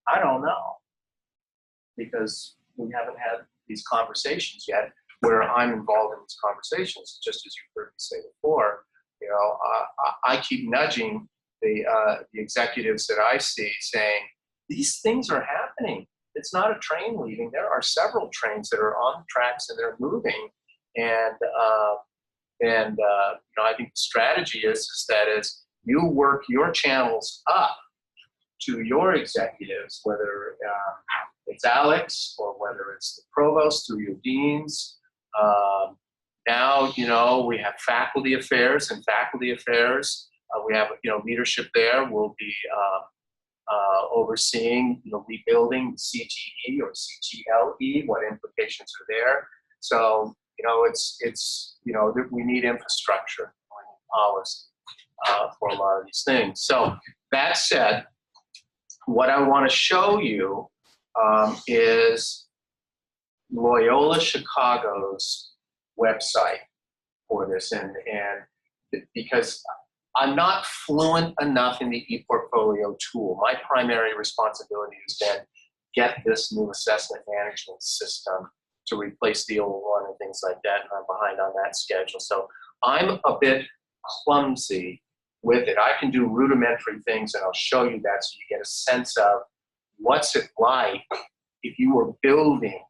I don't know, because we haven't had these conversations yet where I'm involved in these conversations, just as you heard me say before. I keep nudging the executives that I see saying, these things are happening. It's not a train leaving. There are several trains that are on the tracks and they're moving. And I think the strategy is that as you work your channels up to your executives, whether it's Alex or whether it's the provost through your deans. Now, we have faculty affairs, and faculty affairs, we have, leadership there will be overseeing, rebuilding CTE or CTLE, what implications are there. So, we need infrastructure, we need policy for a lot of these things. So that said, what I want to show you is Loyola Chicago's website for this, and because I'm not fluent enough in the ePortfolio tool. My primary responsibility has been get this new assessment management system to replace the old one and things like that, and I'm behind on that schedule. So I'm a bit clumsy with it. I can do rudimentary things, and I'll show you that so you get a sense of what's it like if you were building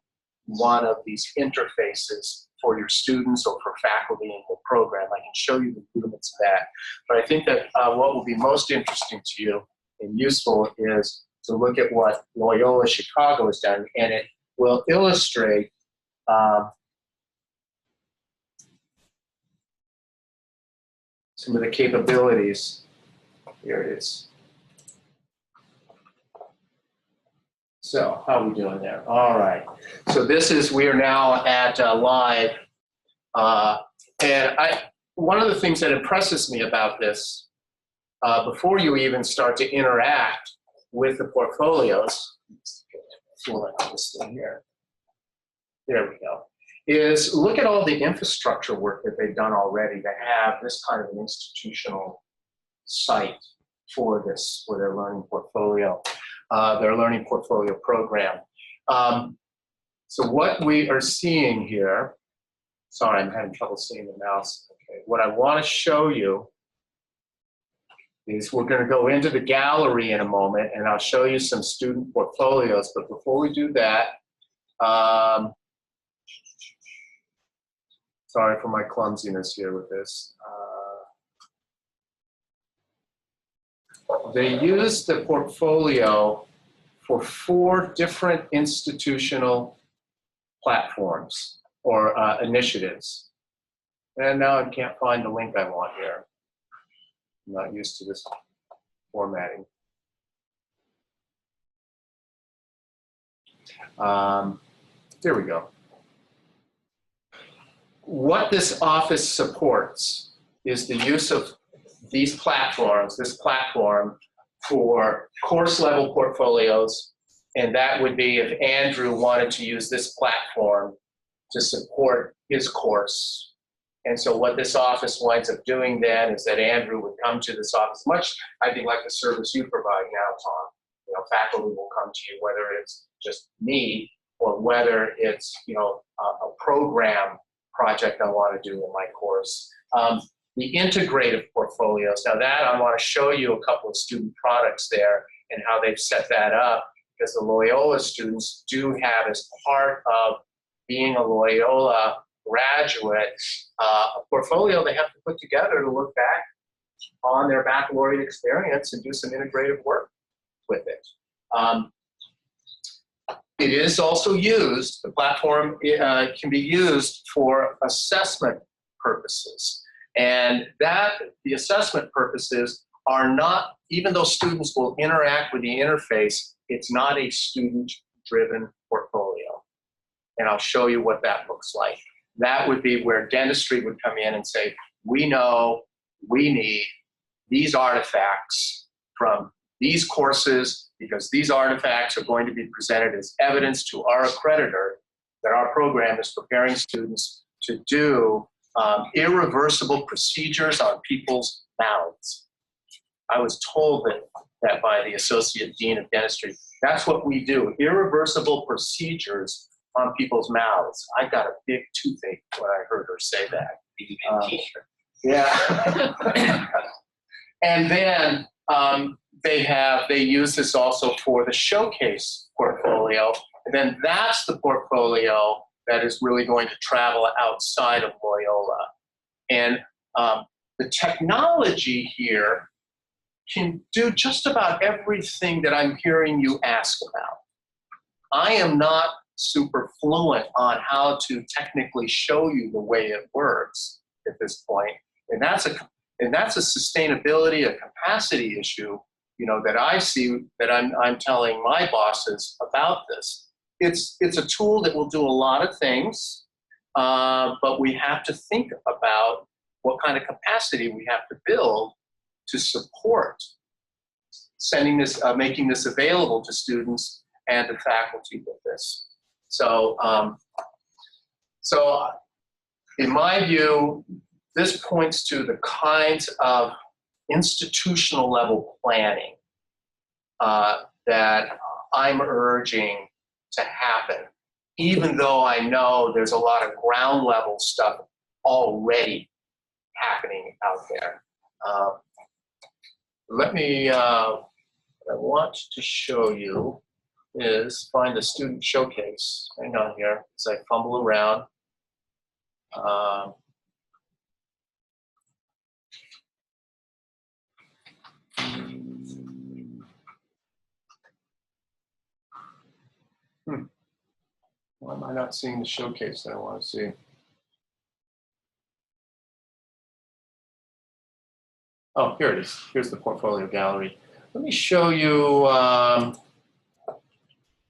one of these interfaces for your students or for faculty in the program. I can show you the rudiments of that. But I think that what will be most interesting to you and useful is to look at what Loyola Chicago has done, and it will illustrate some of the capabilities. Here it is. So how are we doing there? All right. So we are now at live. And one of the things that impresses me about this, before you even start to interact with the portfolios, this thing here. There we go. Is look at all the infrastructure work that they've done already to have this kind of an institutional site for their learning portfolio. Their learning portfolio program. So what we are seeing here, sorry, I'm having trouble seeing the mouse. Okay. What I want to show you is we're going to go into the gallery in a moment, and I'll show you some student portfolios. But before we do that, sorry for my clumsiness here with this. They use the portfolio for 4 different institutional platforms or initiatives. And now I can't find the link I want here. I'm not used to this formatting. There we go. What this office supports is the use of these platforms, this platform for course level portfolios. And that would be if Andrew wanted to use this platform to support his course. And so what this office winds up doing then is that Andrew would come to this office, much I think like the service you provide now, Tom. You know, faculty will come to you, whether it's just me or whether it's, you know, a program project I want to do in my course. The integrative portfolios, now that I want to show you a couple of student products there and how they've set that up, because the Loyola students do have, as part of being a Loyola graduate, a portfolio they have to put together to look back on their baccalaureate experience and do some integrative work with it. It is also used, the platform can be used for assessment purposes. And that, the assessment purposes are not, even though students will interact with the interface, it's not a student-driven portfolio. And I'll show you what that looks like. That would be where dentistry would come in and say, we know we need these artifacts from these courses because these artifacts are going to be presented as evidence to our accreditor that our program is preparing students to do irreversible procedures on people's mouths. I was told that by the Associate Dean of Dentistry. That's what we do, irreversible procedures on people's mouths. I got a big toothache when I heard her say that. Yeah. And then they use this also for the showcase portfolio. And then that's the portfolio that is really going to travel outside of Loyola. And the technology here can do just about everything that I'm hearing you ask about. I am not super fluent on how to technically show you the way it works at this point. And that's a sustainability, a capacity issue, you know, that I see that I'm telling my bosses about this. It's a tool that will do a lot of things, but we have to think about what kind of capacity we have to build to support sending this, making this available to students and the faculty with this. So, so in my view, this points to the kinds of institutional level planning that I'm urging to happen, even though I know there's a lot of ground level stuff already happening out there. Let me, what I want to show you is find the student showcase. Hang on here as I fumble around. Why am I not seeing the showcase that I want to see? Oh, here it is. Here's the portfolio gallery. Let me show you,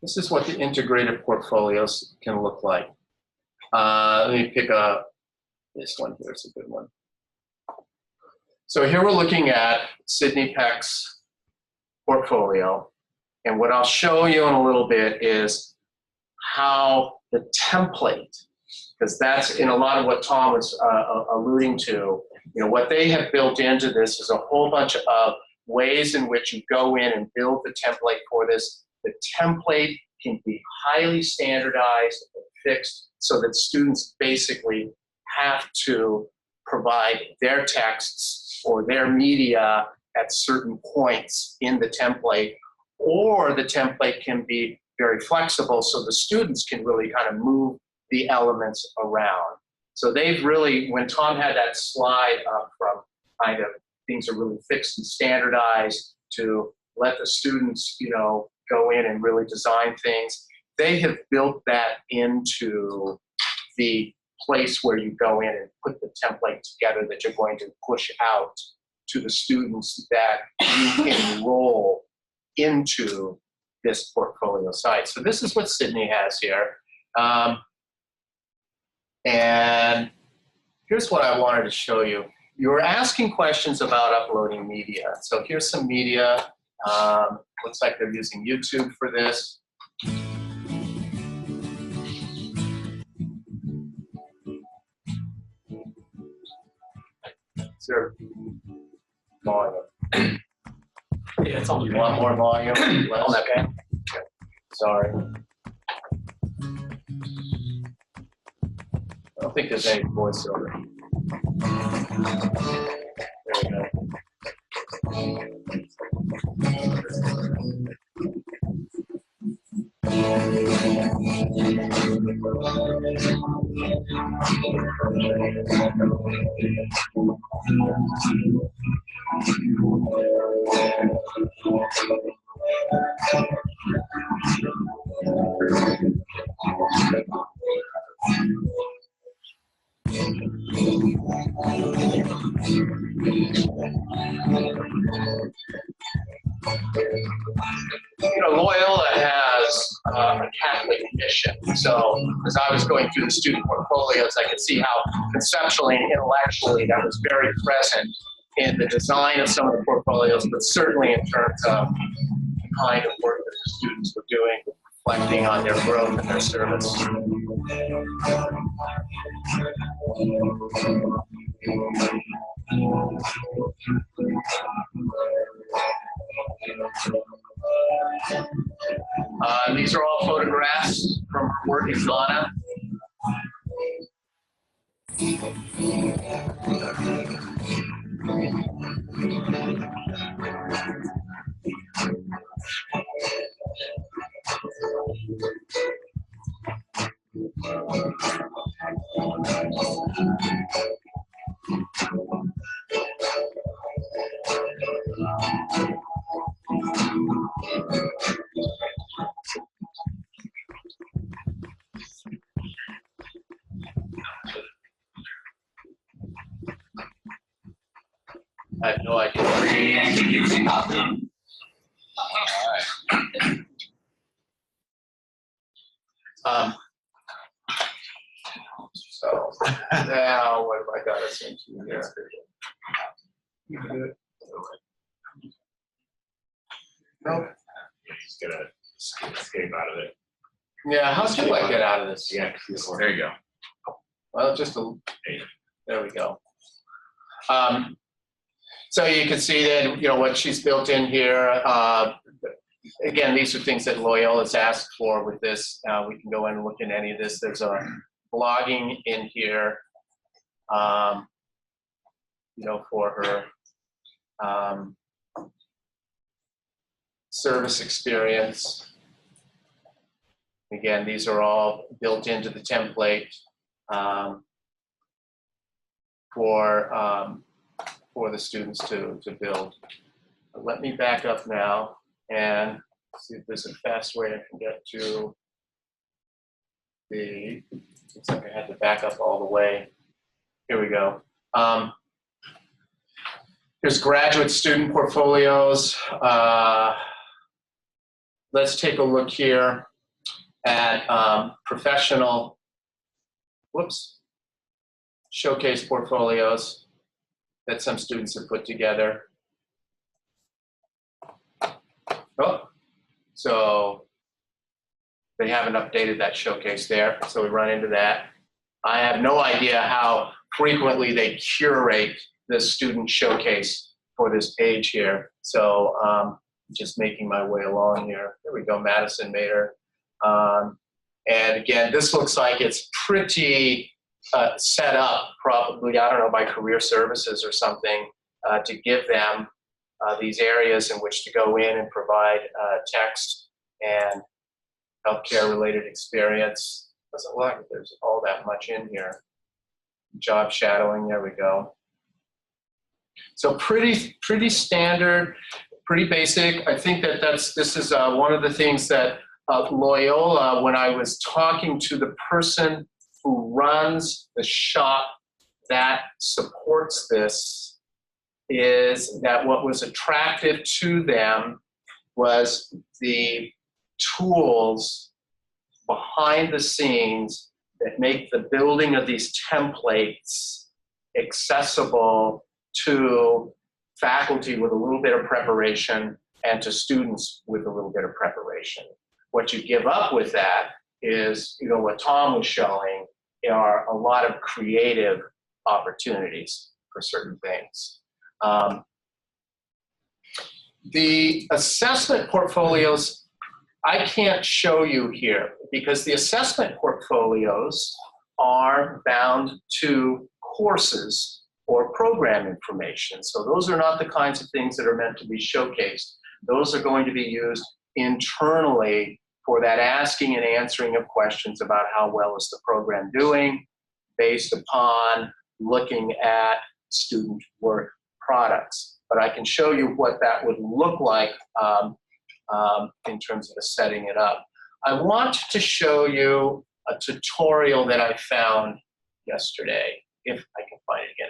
this is what the integrated portfolios can look like. Let me pick up this one here. It's a good one. So here we're looking at Sydney Peck's portfolio. And what I'll show you in a little bit is how the template, because that's in a lot of what Tom was alluding to, you know, what they have built into this is a whole bunch of ways in which you go in and build the template for this. The template can be highly standardized and fixed so that students basically have to provide their texts or their media at certain points in the template, or the template can be very flexible so the students can really kind of move the elements around. So they've really, when Tom had that slide up from kind of things are really fixed and standardized to let the students, you know, go in and really design things, they have built that into the place where you go in and put the template together that you're going to push out to the students that you can enroll into this portfolio site. So this is what Sydney has here. And here's what I wanted to show you. You were asking questions about uploading media. So here's some media. Looks like they're using YouTube for this. Is there volume? Yeah, it's on You the want more volume? Less? On that pan. Okay. Sorry. I don't think there's any voiceover. There we go. You know, Loyola has a Catholic mission. So as I was going through the student portfolios, I could see how conceptually and intellectually that was very present in the design of some of the portfolios, but certainly in terms of the kind of work that the students were doing, reflecting on their growth and their service. These are all photographs from her work in Ghana. I have no idea. So now what have I got us into here? You can do it. Nope. Just gotta escape out of it. Yeah, how do I get out of this? Yeah, there you go. Well, just a, there we go. So you can see that, you know, what she's built in here. Again, these are things that Loyola's asked for with this. We can go in and look in any of this. There's a blogging in here, you know, for her service experience. Again, these are all built into the template for the students to build. But let me back up now and see if there's a fast way I can get to the, looks like I had to back up all the way. Here we go. Here's graduate student portfolios. Let's take a look here at professional, showcase portfolios that some students have put together. Oh, so they haven't updated that showcase there, so we run into that. I have no idea how frequently they curate this student showcase for this page here. So just making my way along here. There we go, Madison Mater. And again, this looks like it's pretty set up, probably, I don't know, by career services or something, to give them these areas in which to go in and provide text and healthcare related experience. Doesn't look like there's all that much in here. Job shadowing, there we go. So pretty standard, pretty basic. I think that this is one of the things that Loyola, when I was talking to the person who runs the shop that supports this, is that what was attractive to them was the tools behind the scenes that make the building of these templates accessible to faculty with a little bit of preparation and to students with a little bit of preparation. What you give up with that is, you know, what Tom was showing are a lot of creative opportunities for certain things. The assessment portfolios, I can't show you here because the assessment portfolios are bound to courses or program information. So those are not the kinds of things that are meant to be showcased. Those are going to be used internally for that asking and answering of questions about how well is the program doing based upon looking at student work products. But I can show you what that would look like in terms of setting it up. I want to show you a tutorial that I found yesterday, if I can find it again.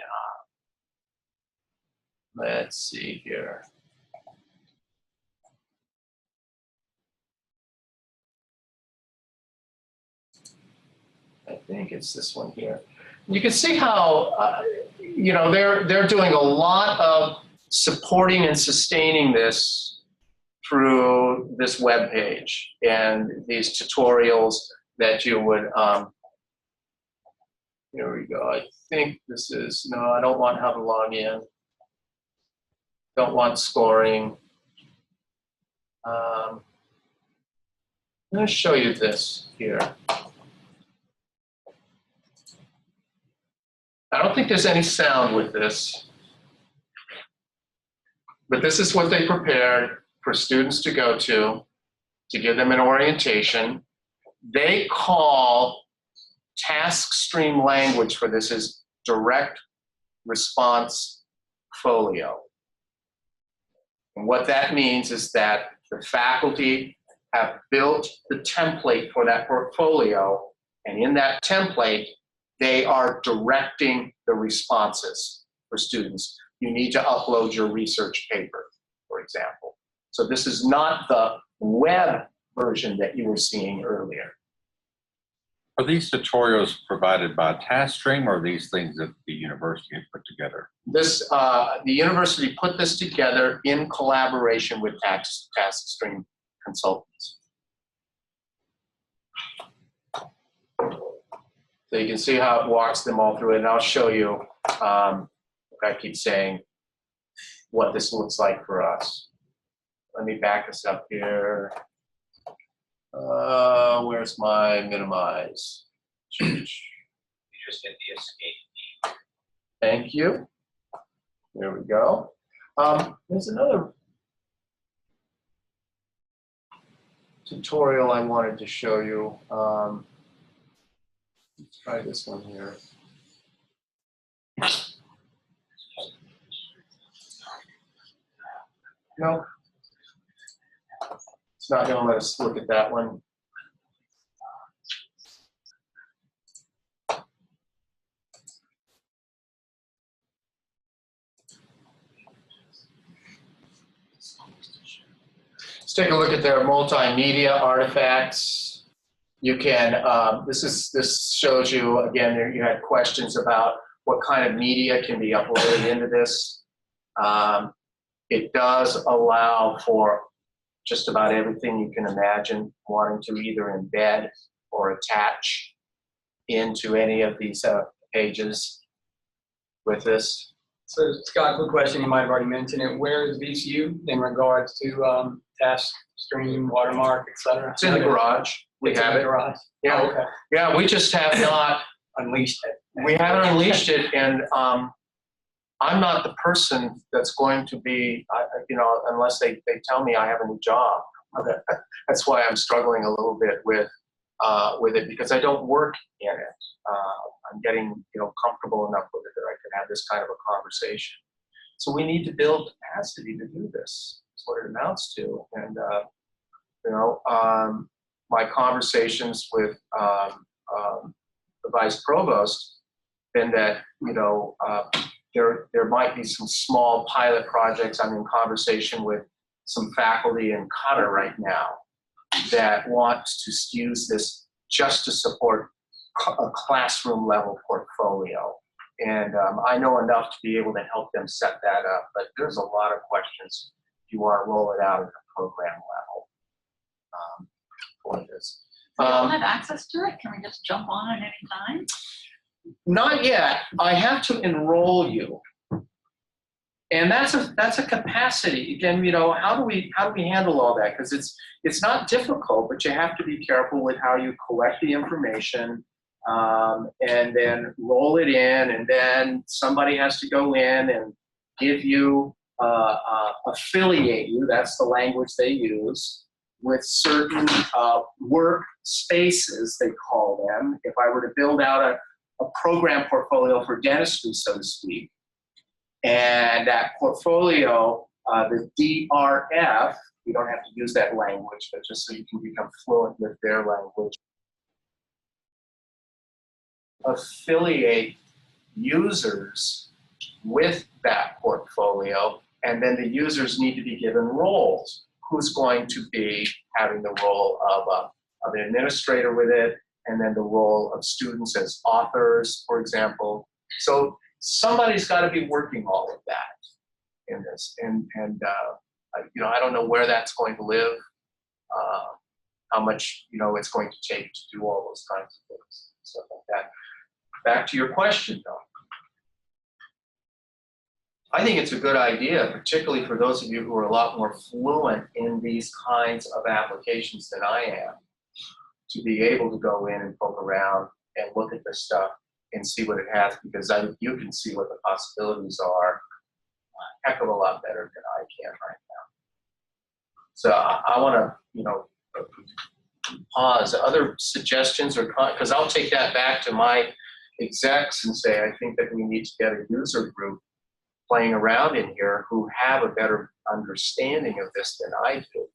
Let's see here. I think it's this one here. You can see how, you know, they're doing a lot of supporting and sustaining this through this web page and these tutorials that you would, here we go. I think this is, no, I don't want how to log in. Don't want scoring. I'm going to show you this here. I don't think there's any sound with this, but this is what they prepared for students to go to give them an orientation. They call task stream language for this is direct response folio. And what that means is that the faculty have built the template for that portfolio, and in that template, they are directing the responses for students. You need to upload your research paper, for example. So this is not the web version that you were seeing earlier. Are these tutorials provided by TaskStream, or are these things that the university has put together? This, the university put this together in collaboration with TaskStream consultants. So you can see how it walks them all through it, and I'll show you, I keep saying, what this looks like for us. Let me back this up here. Where's my minimize? You just hit the escape key. Thank you. There we go. There's another tutorial I wanted to show you. Let's try this one here. No, it's not going to let us look at that one. Let's take a look at their multimedia artifacts. You can, this shows you, again, there you had questions about what kind of media can be uploaded into this. It does allow for just about everything you can imagine wanting to either embed or attach into any of these pages with this. So Scott, quick question, you might have already mentioned it. Where is VCU in regards to task stream, watermark, et cetera? It's in the garage. We have it. Garage. Yeah, Oh, okay. yeah, we just have not Unleashed it. We haven't unleashed it, and I'm not the person that's going to be, you know, unless they tell me I have a new job. Okay. That's why I'm struggling a little bit with it, because I don't work in it. I'm getting, you know, comfortable enough with it that I can have this kind of a conversation. So we need to build capacity to do this. That's what it amounts to. And you know, my conversations with the vice provost been that, you know, there might be some small pilot projects. I'm in conversation with some faculty in Qatar right now that wants to use this just to support a classroom level portfolio. And I know enough to be able to help them set that up, but there's a lot of questions if you want to roll it out at the program level for this. We don't have access to it? Can we just jump on at any time? Not yet. I have to enroll you. And that's a capacity. Again, you know, how do we handle all that? Because it's not difficult, but you have to be careful with how you collect the information, and then roll it in, and then somebody has to go in and give you, affiliate you, that's the language they use, with certain work spaces, they call them. If I were to build out a program portfolio for dentistry, so to speak, and that portfolio, the DRF, you don't have to use that language, but just so you can become fluent with their language, affiliate users with that portfolio, and then the users need to be given roles. Who's going to be having the role of an administrator with it, and then the role of students as authors, for example. So somebody's got to be working all of that in this, and you know, I don't know where that's going to live, how much, you know, it's going to take to do all those kinds of things, stuff like that. Back to your question, though. I think it's a good idea, particularly for those of you who are a lot more fluent in these kinds of applications than I am, to be able to go in and poke around and look at this stuff and see what it has, because you can see what the possibilities are a heck of a lot better than I can right now. So I want to, you know, pause. Other suggestions, or because I'll take that back to my execs and say, I think that we need to get a user group playing around in here who have a better understanding of this than I do.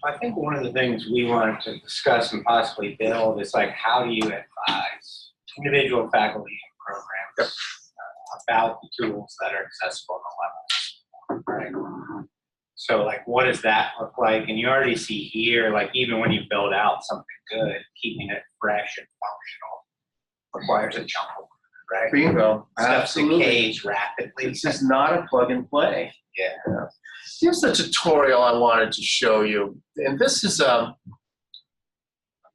I think one of the things we wanted to discuss and possibly build is like, how do you advise individual faculty and programs about the tools that are accessible on the web, right? So like, what does that look like? And you already see here, like even when you build out something good, keeping it fresh and functional requires a jump, right? Bingo. Stuff decays rapidly. This is not a plug and play. Yeah. Here's the tutorial I wanted to show you. And this is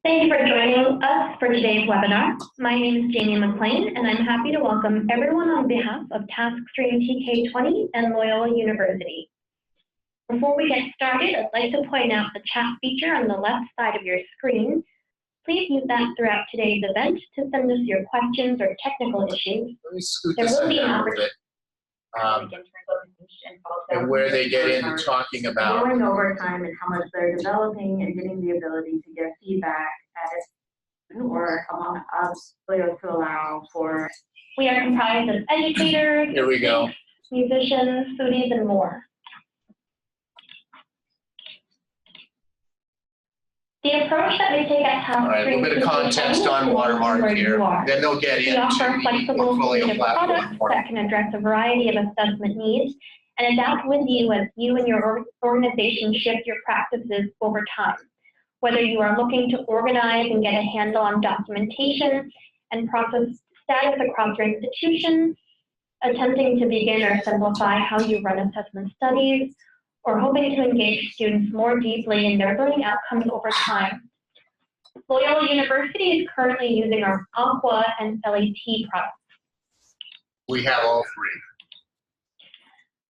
Thank you for joining us for today's webinar. My name is Jamie McLean, and I'm happy to welcome everyone on behalf of TaskStream TK20 and Loyola University. Before we get started, I'd like to point out the chat feature on the left side of your screen. Please use that throughout today's event to send us your questions or technical issues. Let me scoot There this will be an down a bit. And where they get into talking about going over time and how much they're developing and getting the ability to get feedback or among us to allow for. We are comprised of educators, Here we go. musicians, foodies, and more. The approach that we take at TaskStream. All right, a little bit of context on Watermark here. Then they'll get We into offer the flexible portfolio suite of platform. products that can address a variety of assessment needs and adapt with you as you and your organization shift your practices over time. Whether you are looking to organize and get a handle on documentation and process status across your institution, attempting to begin or simplify how you run assessment studies, or hoping to engage students more deeply in their learning outcomes over time. Loyola University is currently using our Aqua and LAT products. We have all three.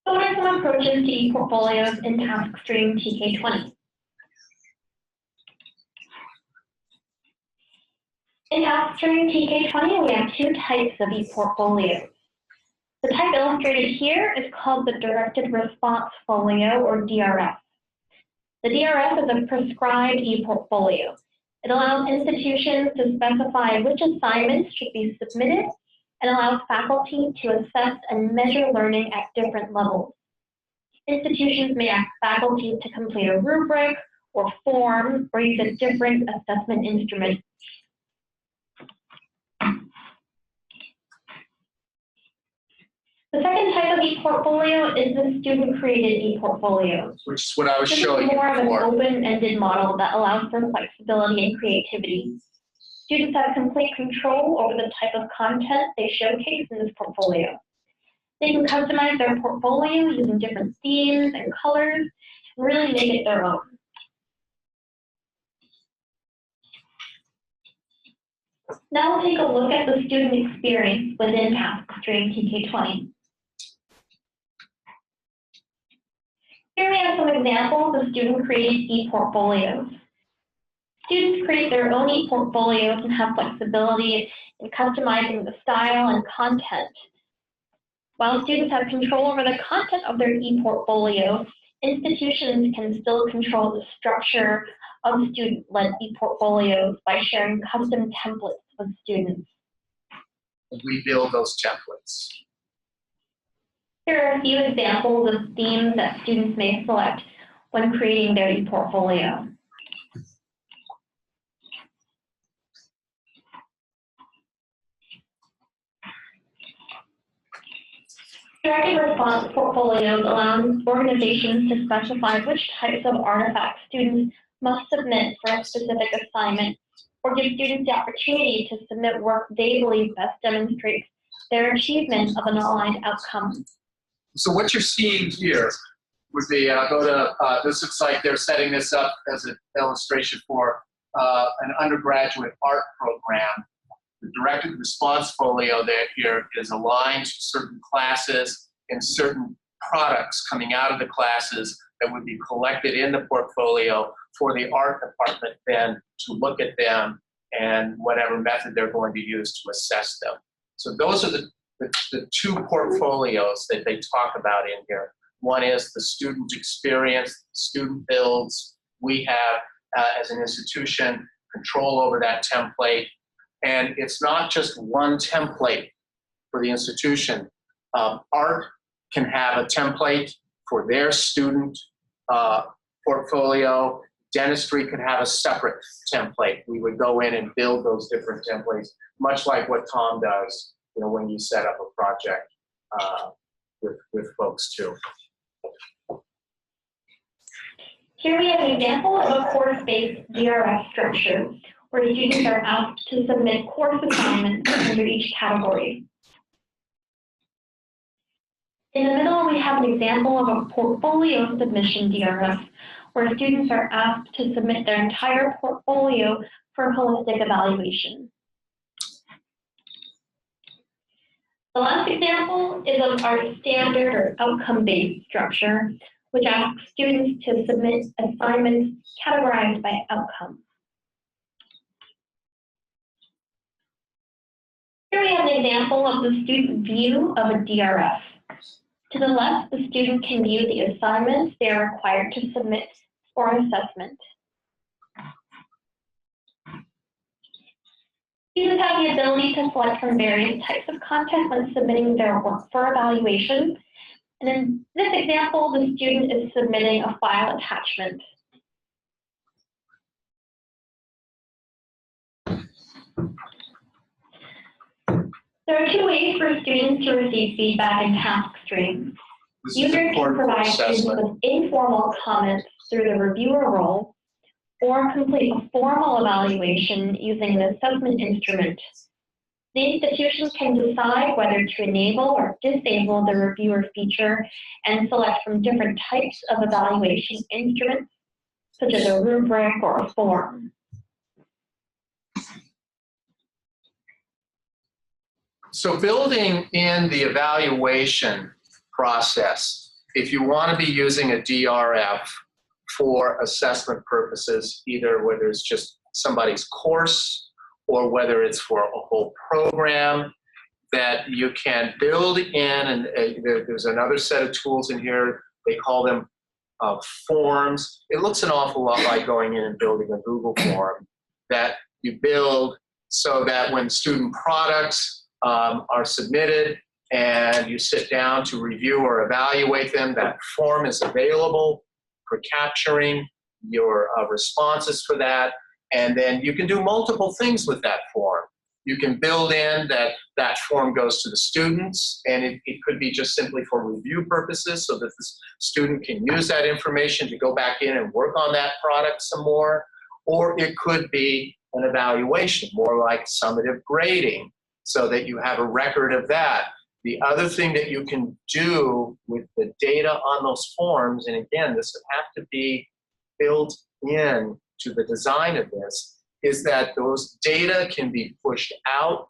So what are some approaches to e-portfolios in TaskStream TK20? In TaskStream TK20, we have two types of e-portfolios. The type illustrated here is called the Directed Response Folio, or DRF. The DRF is a prescribed e-portfolio. It allows institutions to specify which assignments should be submitted and allows faculty to assess and measure learning at different levels. Institutions may ask faculty to complete a rubric or form or use a different assessment instrument. The second type of e-portfolio is the student-created e-portfolio. Which is what I was This is showing you more of an before. open-ended model that allows for flexibility and creativity. Students have complete control over the type of content they showcase in this portfolio. They can customize their portfolio using different themes and colors and really make it their own. Now we'll take a look at the student experience within Taskstream TK20. Here we have some examples of student-created e-portfolios. Students create their own e-portfolios and have flexibility in customizing the style and content. While students have control over the content of their e-portfolio, institutions can still control the structure of student-led e-portfolios by sharing custom templates with students. We build those templates. Here are a few examples of themes that students may select when creating their e-portfolio. Directed response portfolios allow organizations to specify which types of artifacts students must submit for a specific assignment, or give students the opportunity to submit work they believe best demonstrates their achievement of an aligned outcome. So what you're seeing here would be, this looks like they're setting this up as an illustration for an undergraduate art program. The directed response folio there here is aligned to certain classes and certain products coming out of the classes that would be collected in the portfolio for the art department then to look at them and whatever method they're going to use to assess them. So those are the two portfolios that they talk about in here. One is the student experience, student builds. We have, as an institution, control over that template. And it's not just one template for the institution. Art can have a template for their student portfolio. Dentistry could have a separate template. We would go in and build those different templates, much like what Tom does, you know, when you set up a project with folks too. Here we have an example of a course-based DRF structure, where students are asked to submit course assignments under each category. In the middle, we have an example of a portfolio submission DRF, where students are asked to submit their entire portfolio for holistic evaluation. The last example is of our standard or outcome-based structure, which asks students to submit assignments categorized by outcome. Here we have an example of the student view of a DRF. To the left, the student can view the assignments they are required to submit for assessment. Students have the ability to select from various types of content when submitting their work for evaluation. And in this example, the student is submitting a file attachment. There are two ways for students to receive feedback in Taskstream. Users can provide students with informal comments through the reviewer role, or complete a formal evaluation using an assessment instrument. The institution can decide whether to enable or disable the reviewer feature and select from different types of evaluation instruments, such as a rubric or a form. So building in the evaluation process, if you want to be using a DRF for assessment purposes, either whether it's just somebody's course or whether it's for a whole program, that you can build in, and there's another set of tools in here, they call them forms. It looks an awful lot like going in and building a Google form that you build so that when student products are submitted and you sit down to review or evaluate them, that form is available for capturing your responses for that. And then you can do multiple things with that form. You can build in that that form goes to the students, and it could be just simply for review purposes so that the student can use that information to go back in and work on that product some more. Or it could be an evaluation, more like summative grading, so that you have a record of that. The other thing that you can do with the data on those forms, and again, this would have to be built in to the design of this, is that those data can be pushed out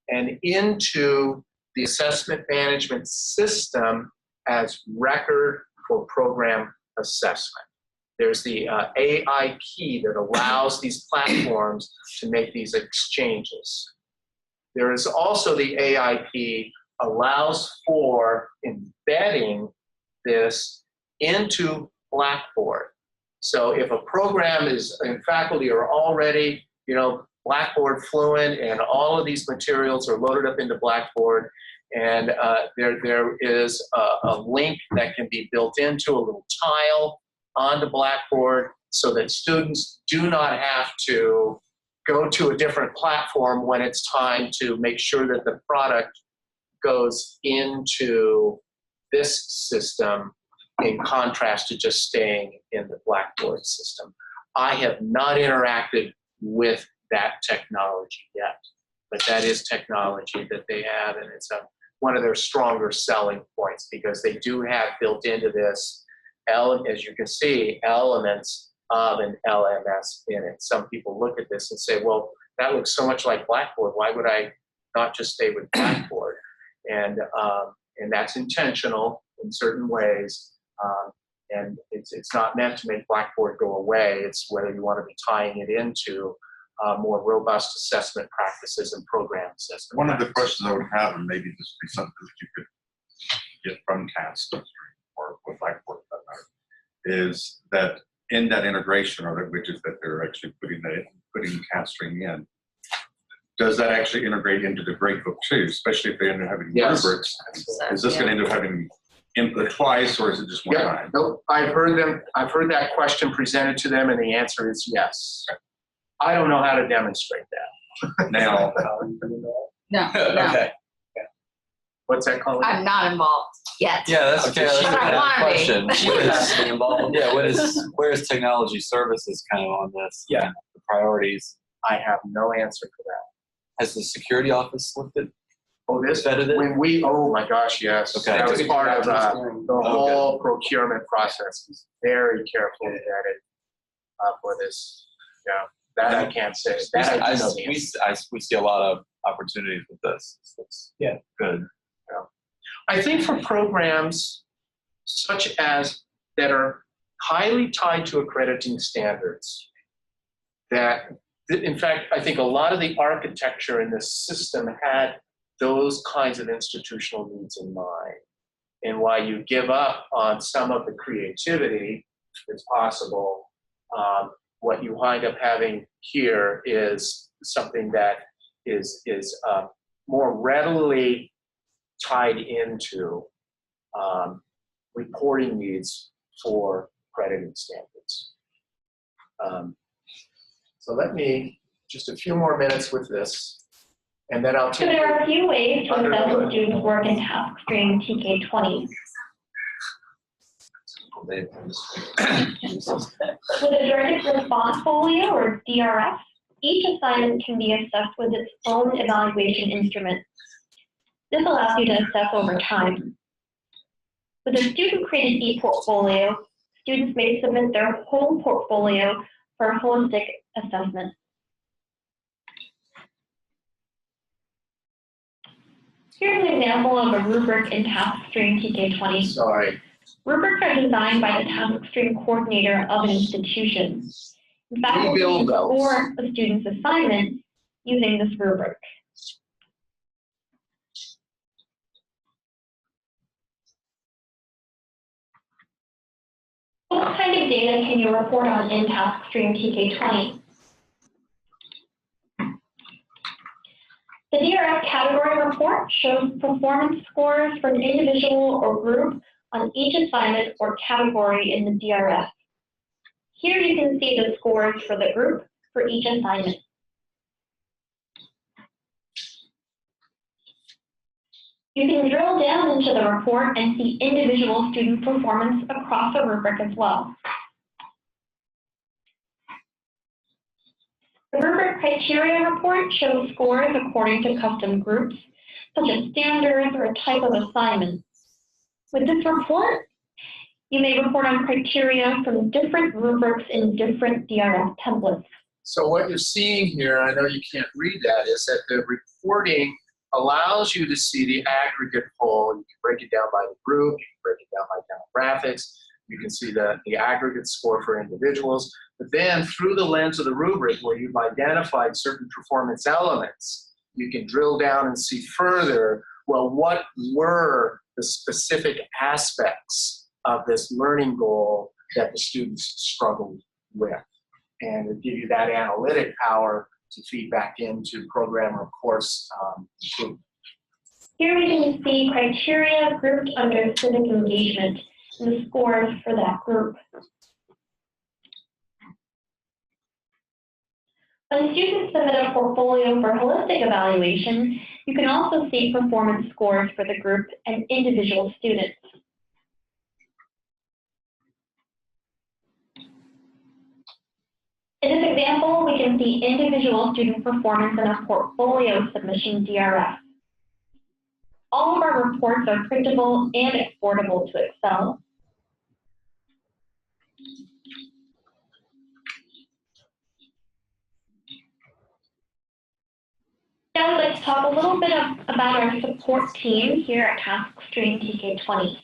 and into the assessment management system as record for program assessment. There's the AI key that allows these platforms to make these exchanges. There is also the AI key allows for embedding this into Blackboard. So if a program is, and faculty are already, Blackboard fluent, and all of these materials are loaded up into Blackboard, and there is a link that can be built into a little tile onto Blackboard so that students do not have to go to a different platform when it's time to make sure that the product goes into this system, in contrast to just staying in the Blackboard system. I have not interacted with that technology yet, but that is technology that they have, and it's one of their stronger selling points because they do have built into this, as you can see, elements of an LMS in it. Some people look at this and say, well, that looks so much like Blackboard. Why would I not just stay with Blackboard? And that's intentional in certain ways. And it's not meant to make Blackboard go away. It's whether you want to be tying it into more robust assessment practices and program assessment. One of the questions I would have, and maybe this would be something that you could get from CAST or with Blackboard, is that in that integration or that widget that they're actually putting CASTing in, does that actually integrate into the gradebook too, especially if they end up having rubrics? Is this going to end up having input twice, or is it just one time? Nope. I've heard that question presented to them, and the answer is yes. I don't know how to demonstrate that. Now, No. Okay. What's that called? I'm not involved yet. Yeah, that's Okay, kind of but I wanna be. question. Where is technology services kind of on this? Yeah. The priorities. I have no answer for that. Has the security office looked at? Oh, this, Vetted it? oh my gosh, yes. Okay. That was part of the whole procurement process. Was very carefully vetted for this. Yeah, that I can't say. That I do know the answer. We see a lot of opportunities with this. It's good. I think for programs such as that are highly tied to accrediting standards, that in fact, I think a lot of the architecture in this system had those kinds of institutional needs in mind. And while you give up on some of the creativity that's possible, what you wind up having here is something that is more readily tied into reporting needs for accrediting standards. So let me, just a few more minutes with this, and then I'll So take there are a few ways to assess a Understood. student's work in task stream TK20. With a directed response folio, or DRF, each assignment can be assessed with its own evaluation instrument. This allows you to assess over time. With a student-created e-portfolio, students may submit their whole portfolio for a holistic assessment. Here's an example of a rubric in task stream TK20. Sorry. Rubrics are designed by the task stream coordinator of an institution. Faculty build those. score a student's assignment using this rubric. What kind of data can you report on in task stream TK20? The DRF category report shows performance scores for an individual or group on each assignment or category in the DRF. Here you can see the scores for the group for each assignment. You can drill down into the report and see individual student performance across a rubric as well. The rubric criteria report shows scores according to custom groups, such as standards or a type of assignment. With this report, you may report on criteria from different rubrics in different DRF templates. So what you're seeing here, I know you can't read that, is that the reporting allows you to see the aggregate whole. You can break it down by the group, you can break it down by demographics, you can see the aggregate score for individuals. But then through the lens of the rubric where you've identified certain performance elements, you can drill down and see further, well, what were the specific aspects of this learning goal that the students struggled with? And it'll give you that analytic power to feed back into program or course improvement. Here we can see criteria grouped under civic engagement and the scores for that group. When students submit a portfolio for holistic evaluation, you can also see performance scores for the group and individual students. In this example, we can see individual student performance in a portfolio submission DRF. All of our reports are printable and exportable to Excel. Now I'd like to talk a little bit about our support team here at TaskStream TK20.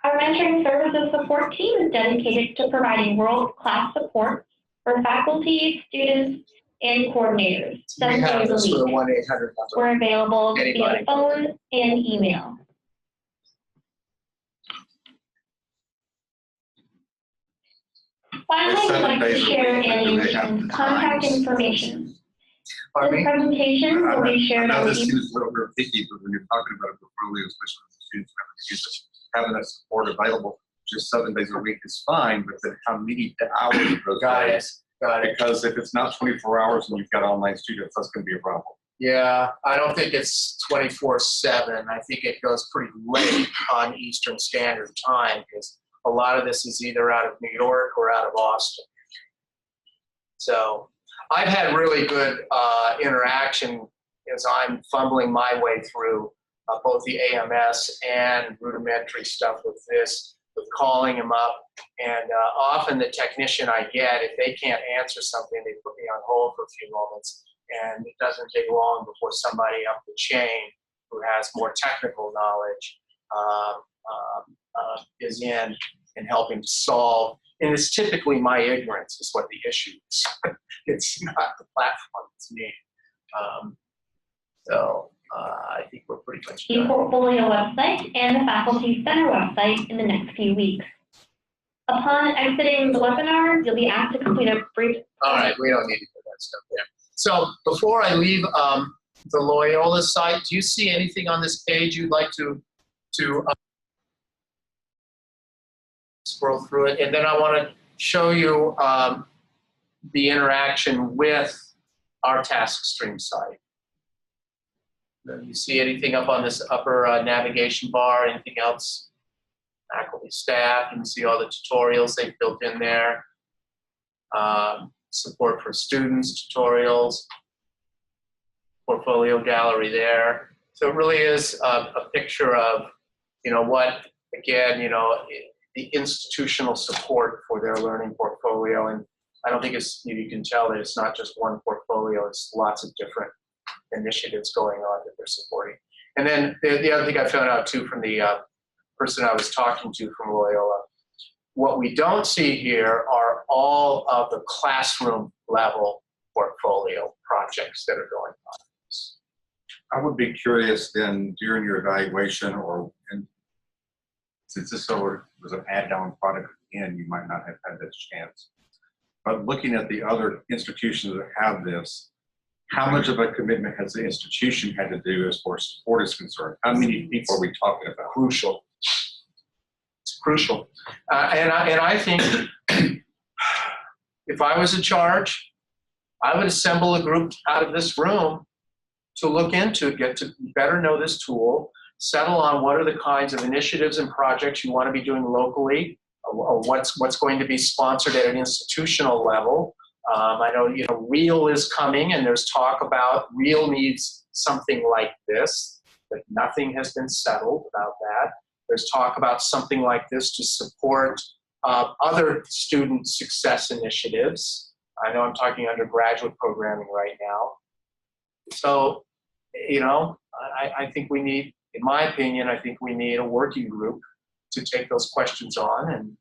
Our mentoring services support team is dedicated to providing world-class support for faculty, students, and coordinators. We have this for the 1-800 number. We're available Anybody. via phone and email. Finally, I'd like to share Annie's contact information. This presentation will be shared I on know this the seems a little bit picky, but when you're talking about a portfolio, especially with the students having that support available just 7 days a week is fine, but then how many hours of those Got it. days? Got it. Because if it's not 24 hours and you've got online students, that's going to be a problem. Yeah, I don't think it's 24/7. I think it goes pretty late on Eastern Standard Time because a lot of this is either out of New York or out of Austin. So I've had really good interaction as I'm fumbling my way through both the AMS and rudimentary stuff with this, with calling them up. And often the technician I get, if they can't answer something, they put me on hold for a few moments. And it doesn't take long before somebody up the chain who has more technical knowledge is in and helping to solve. And it's typically my ignorance is what the issue is. It's not the platform, it's me. I think we're pretty much The done. portfolio website and the Faculty Center website in the next few weeks. Upon exiting the webinar, you'll be asked to complete a brief. All right, we don't need to put that stuff there. So before I leave the Loyola site, do you see anything on this page you'd like to scroll through it? And then I want to show you the interaction with our TaskStream site. You see anything up on this upper navigation bar? Anything else? Faculty, staff, you can see all the tutorials they've built in there. Support for students, tutorials, portfolio gallery there. So it really is a picture of, what, again, the institutional support for their learning portfolio. And I don't think you can tell that it's not just one portfolio, it's lots of different initiatives going on that they're supporting. And then the other thing I found out too from the person I was talking to from Loyola, what we don't see here are all of the classroom level portfolio projects that are going on. I would be curious then during your evaluation since this was an add-on product again, you might not have had that chance. But looking at the other institutions that have this, how much of a commitment has the institution had to do as far as support is concerned? How many people are we talking about? Crucial. It's crucial. And I think if I was in charge, I would assemble a group out of this room to look into, get to better know this tool, settle on what are the kinds of initiatives and projects you want to be doing locally, or what's going to be sponsored at an institutional level. I know, REAL is coming, and there's talk about REAL needs something like this, but nothing has been settled about that. There's talk about something like this to support other student success initiatives. I know I'm talking undergraduate programming right now. So, I think we need, in my opinion, I think we need a working group to take those questions on and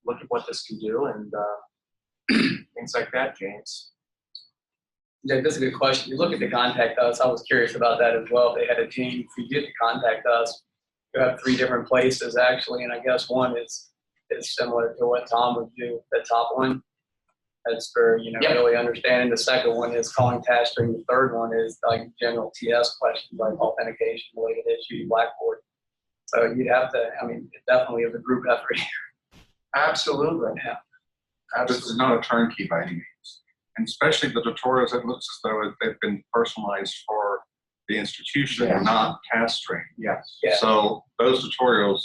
look at what this can do and things like that, James. Yeah, that's a good question. You look at the contact us. I was curious about that as well. They had a team. If you get to contact us, you have 3 different places actually, and I guess one is similar to what Tom would do. The top one, that's for really understanding. The second one is calling task string. The third one is like general TS questions like authentication related issue, Blackboard. So you'd have to. I mean, it definitely is a group effort. Absolutely. Yeah. This is not a turnkey by any means. And especially the tutorials, it looks as though they've been personalized for the institution, Yeah. not task trained. Yes. Yeah. So those tutorials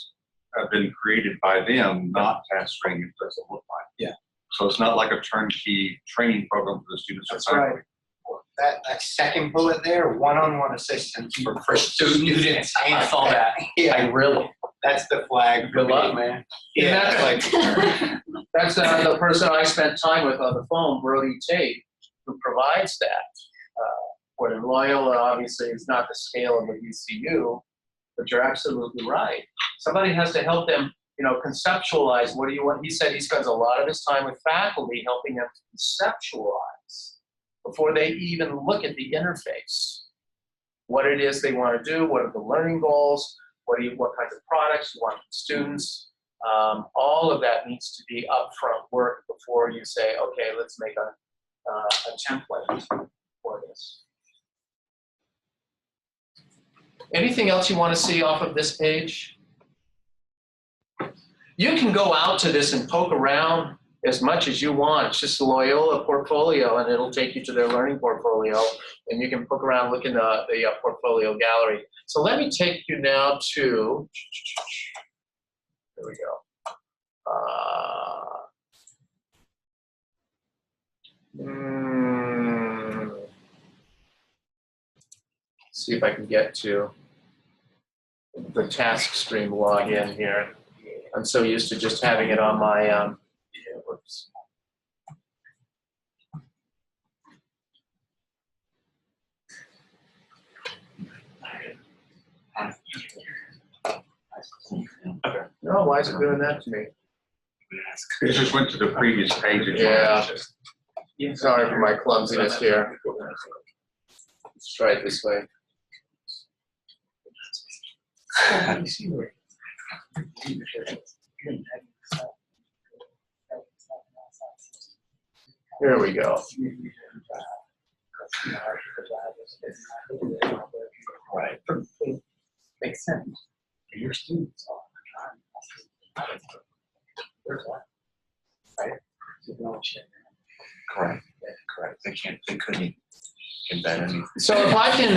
have been created by them, not task trained, it doesn't look like. Yeah. So it's not like a turnkey training program for the students. That's right. That second bullet there, one-on-one assistance for students. I saw that. Yeah, really. That's the flag. Good luck, man. Yeah, that's that's the person I spent time with on the phone, Brody Tate, who provides that. What in Loyola obviously is not the scale of a VCU, but you're absolutely right. Somebody has to help them, conceptualize what do you want. He said he spends a lot of his time with faculty helping them to conceptualize before they even look at the interface. What it is they want to do, what are the learning goals, what kinds of products you want from students. All of that needs to be upfront work before you say, okay, let's make a template for this. Anything else you want to see off of this page? You can go out to this and poke around as much as you want. It's just a Loyola portfolio, and it'll take you to their learning portfolio, and you can poke around, look in the portfolio gallery. So let me take you now to, there we go. See if I can get to the task stream login here. I'm so used to just having it on my, whoops. No, why is it doing that to me? It just went to the previous page. Yeah. Sorry for my clumsiness here. Let's try it this way. Here we go. Right. Makes sense. Your students are trying. There's one. Right? You can always share. Correct. They couldn't embed anything. So if I can,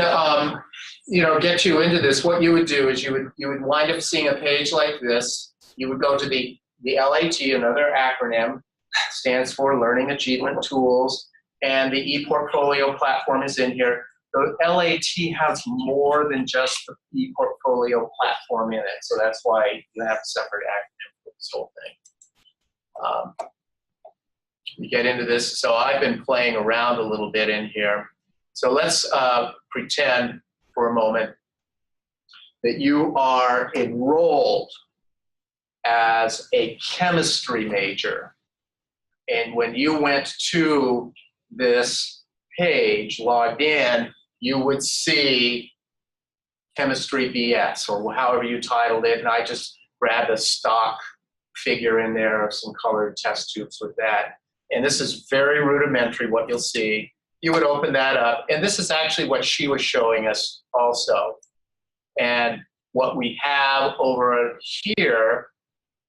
get you into this, what you would do is you would wind up seeing a page like this. You would go to the LAT, another acronym, stands for Learning Achievement Tools, and the ePortfolio platform is in here. The LAT has more than just the ePortfolio platform in it, so that's why you have a separate acronym for this whole thing. We get into this, so I've been playing around a little bit in here. So let's pretend for a moment that you are enrolled as a chemistry major. And when you went to this page, logged in, you would see Chemistry BS, or however you titled it, and I just grabbed a stock figure in there of some colored test tubes with that. And this is very rudimentary, what you'll see. You would open that up, and this is actually what she was showing us also. And what we have over here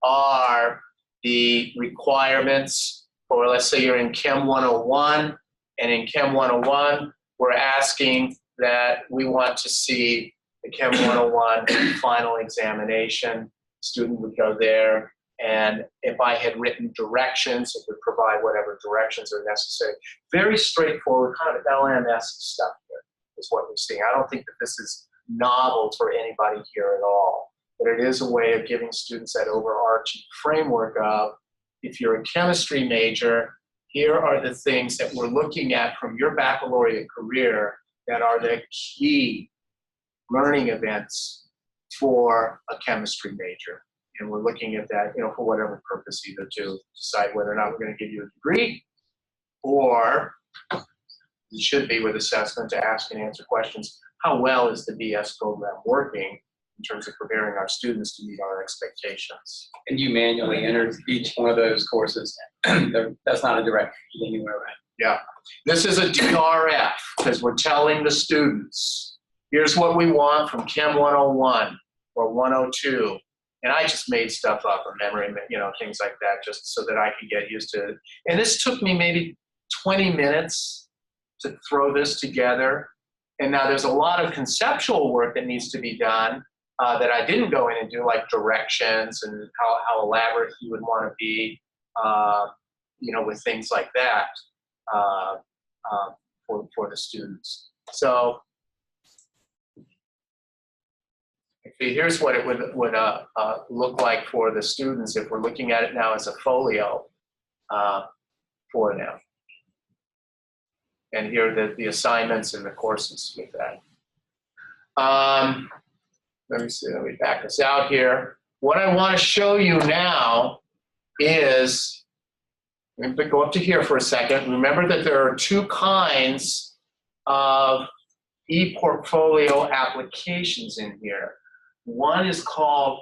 are the requirements for, let's say you're in Chem 101, and in Chem 101, we're asking that we want to see the Chem 101 final examination. Student would go there, and if I had written directions, it would provide whatever directions are necessary. Very straightforward, kind of LMS stuff here is what we're seeing. I don't think that this is novel for anybody here at all, but it is a way of giving students that overarching framework of, if you're a chemistry major, here are the things that we're looking at from your baccalaureate career that are the key learning events for a chemistry major. And we're looking at that, for whatever purpose, either to decide whether or not we're going to give you a degree, or it should be with assessment to ask and answer questions. How well is the BS program working in terms of preparing our students to meet our expectations? And you manually enter each one of those courses. That's not a direct feed anywhere, right? Yeah. This is a DRF because we're telling the students, here's what we want from Chem 101 or 102. And I just made stuff up or memory, things like that, just so that I could get used to it. And this took me maybe 20 minutes to throw this together. And now there's a lot of conceptual work that needs to be done that I didn't go in and do, like directions and how elaborate you would want to be, with things like that for the students. So okay, here's what it would look like for the students if we're looking at it now as a folio for them. And here are the assignments and the courses with that. Let me see, let me back this out here. What I want to show you now is, let me go up to here for a second. Remember that there are two kinds of e-portfolio applications in here. One is called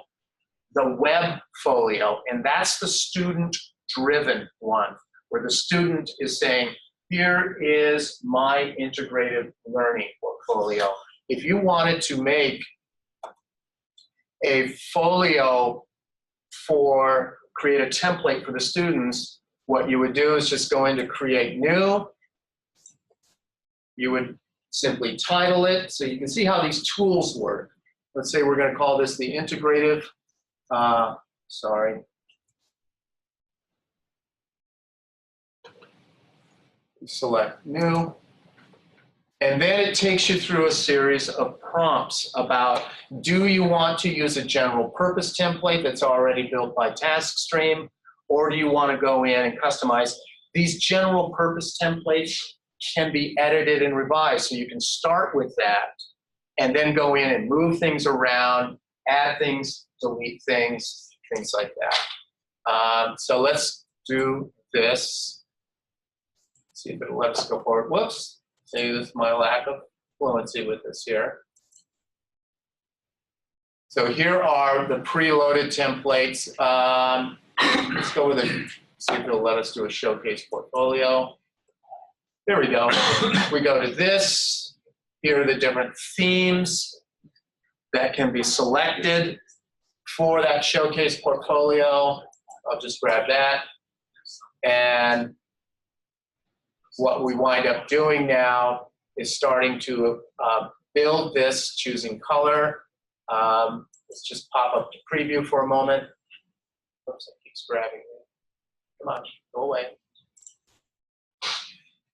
the web folio, and that's the student-driven one, where the student is saying, here is my integrated learning portfolio. If you wanted to make a folio create a template for the students, what you would do is just go into Create New. You would simply title it, so you can see how these tools work. Let's say we're going to call this the integrative, select New. And then it takes you through a series of prompts about, do you want to use a general purpose template that's already built by TaskStream, or do you want to go in and customize? These general purpose templates can be edited and revised, so you can start with that and then go in and move things around, add things, delete things, things like that. So let's do this. See if it'll let us go forward. Whoops. See, this is my lack of fluency with this here. So here are the preloaded templates. Let's go with it. See if it'll let us do a showcase portfolio. There we go. We go to this. Here are the different themes that can be selected for that showcase portfolio. I'll just grab that. And what we wind up doing now is starting to build this, choosing color. Let's just pop up to preview for a moment. Oops, it keeps grabbing me. Come on, go away.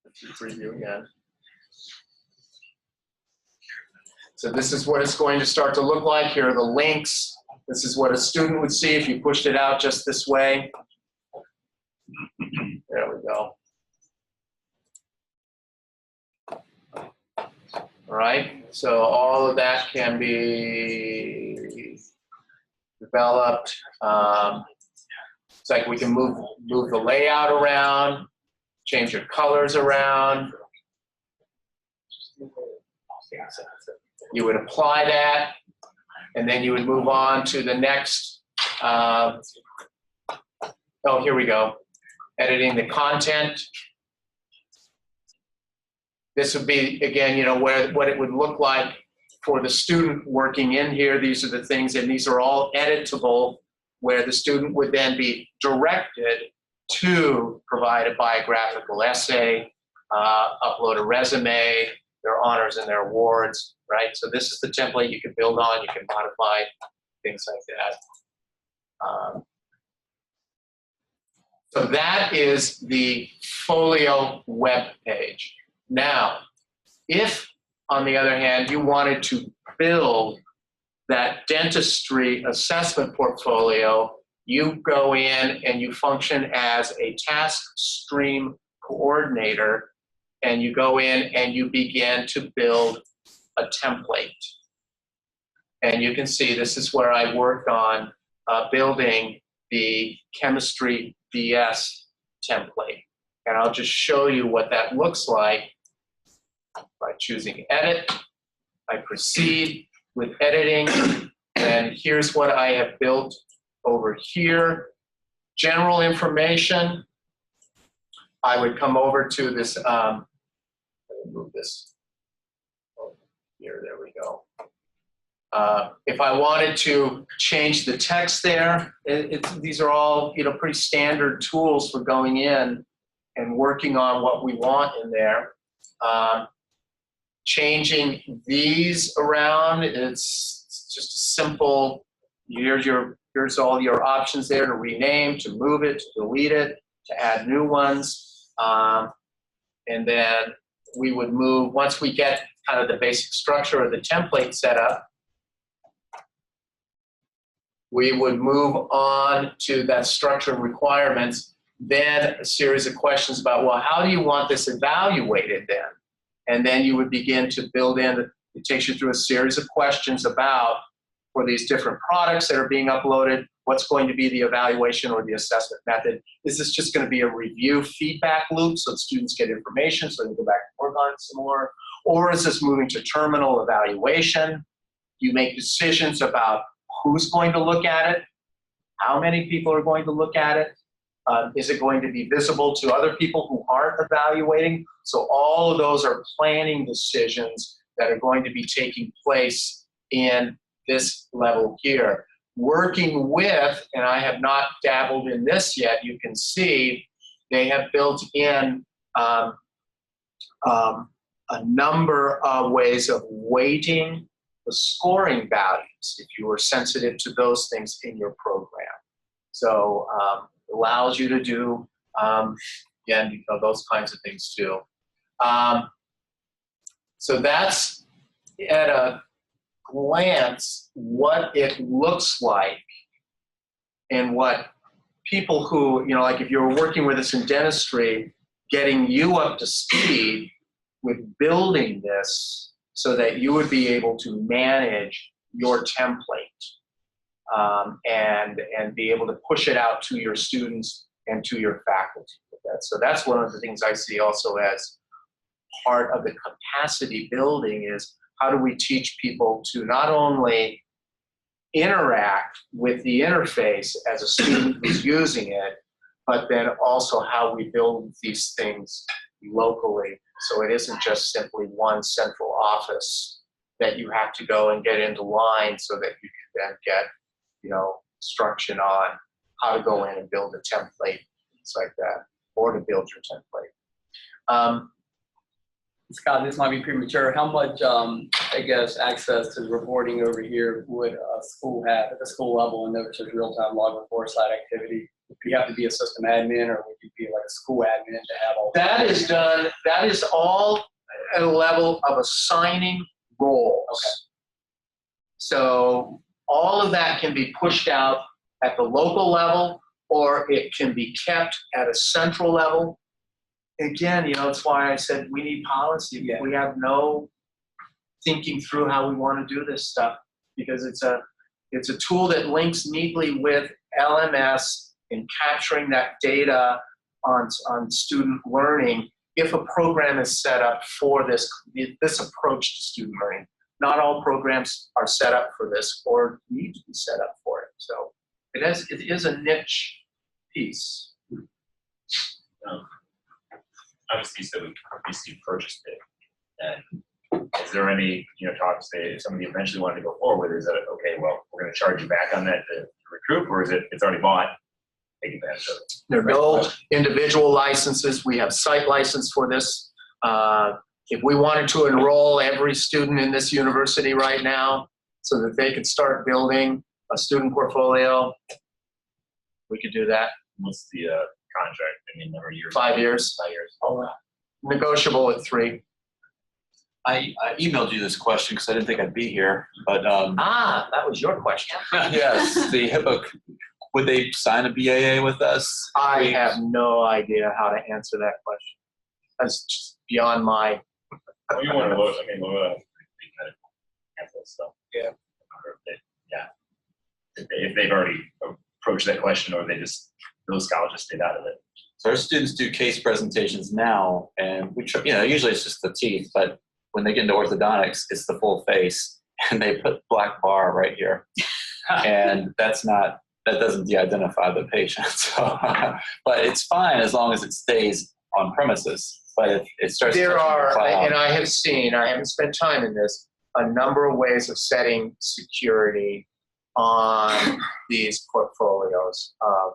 Let's do preview again. So this is what it's going to start to look like. Here are the links. This is what a student would see if you pushed it out just this way. There we go. All right, so all of that can be developed. It's like we can move the layout around, change your colors around. You would apply that, and then you would move on to the next. Oh, here we go. Editing the content. This would be, again, what it would look like for the student working in here. These are the things, and these are all editable, where the student would then be directed to provide a biographical essay, upload a resume, their honors and their awards, right? So this is the template you can build on, you can modify, things like that. So that is the Folio web page. Now, if, on the other hand, you wanted to build that dentistry assessment portfolio, you go in and you function as a task stream coordinator, and you go in and you begin to build a template. And you can see this is where I worked on building the chemistry BS template. And I'll just show you what that looks like by choosing edit. I proceed with editing, and here's what I have built over here. General information. I would come over to this, let me move this over here, there we go. If I wanted to change the text there, these are all, you know, pretty standard tools for going in and working on what we want in there. Changing these around, it's just simple. Here's all your options there to rename, to move it, to delete it, to add new ones. And then we would move, once we get kind of the basic structure of the template set up, we would move on to that structure and requirements, then a series of questions about, well, how do you want this evaluated then? And then you would begin to build in, it takes you through a series of questions about, for these different products that are being uploaded, what's going to be the evaluation or the assessment method? Is this just going to be a review feedback loop so that students get information so they can go back and work on it some more? Or is this moving to terminal evaluation? You make decisions about who's going to look at it, how many people are going to look at it, is it going to be visible to other people who aren't evaluating? So all of those are planning decisions that are going to be taking place in this level here. Working with, and I have not dabbled in this yet, you can see they have built in a number of ways of weighting the scoring values if you are sensitive to those things in your program. So allows you to do, again, you know, those kinds of things too. So that's at a glance what it looks like and what people who, you know, like if you were working with us in dentistry, getting you up to speed with building this so that you would be able to manage your template. And be able to push it out to your students and to your faculty with that. So that's one of the things I see also as part of the capacity building is how do we teach people to not only interact with the interface as a student who's using it, but then also how we build these things locally. So it isn't just simply one central office that you have to go and get into line so that you can then get, you know, instruction on how to go in and build a template, things like that, or to build your template. Scott, this might be premature. How much, I guess, access to reporting over here would a school have at the school level and notice there's real-time log report site activity? Do you have to be a system admin, or would you be like a school admin to have all that? Is done, that is all at a level of assigning roles. Okay. So all of that can be pushed out at the local level, or it can be kept at a central level. Again, you know, that's why I said we need policy. Yeah. We have no thinking through how we want to do this stuff because it's a tool that links neatly with LMS in capturing that data on student learning if a program is set up for this approach to student learning. Not all programs are set up for this or need to be set up for it. So it is a niche piece. Obviously, so VCU purchased it. And is there any, you know, talk to say if somebody eventually wanted to go forward with it, is that okay, well, we're going to charge you back on that to recruit, or is it's already bought? Take advantage of it. There are no individual licenses. We have site license for this. if we wanted to enroll every student in this university right now so that they could start building a student portfolio, we could do that. What's the contract? I mean, number of years? 5 years. 5 years. Negotiable at 3. I emailed you this question because I didn't think I'd be here, but That was your question. yes, the HIPAA, would they sign a BAA with us? I have no idea how to answer that question. That's just beyond my. Well, you want to look, I mean, answer that stuff. Yeah. If they've already approached that question, or those colleges stayed out of it. So our students do case presentations now, and we try, usually it's just the teeth, but when they get into orthodontics, it's the full face, and they put black bar right here, and that doesn't de-identify the patient. So, but it's fine as long as it stays on premises. But if it starts, There are, cloud, and I have seen, I haven't spent time in this, a number of ways of setting security on these portfolios of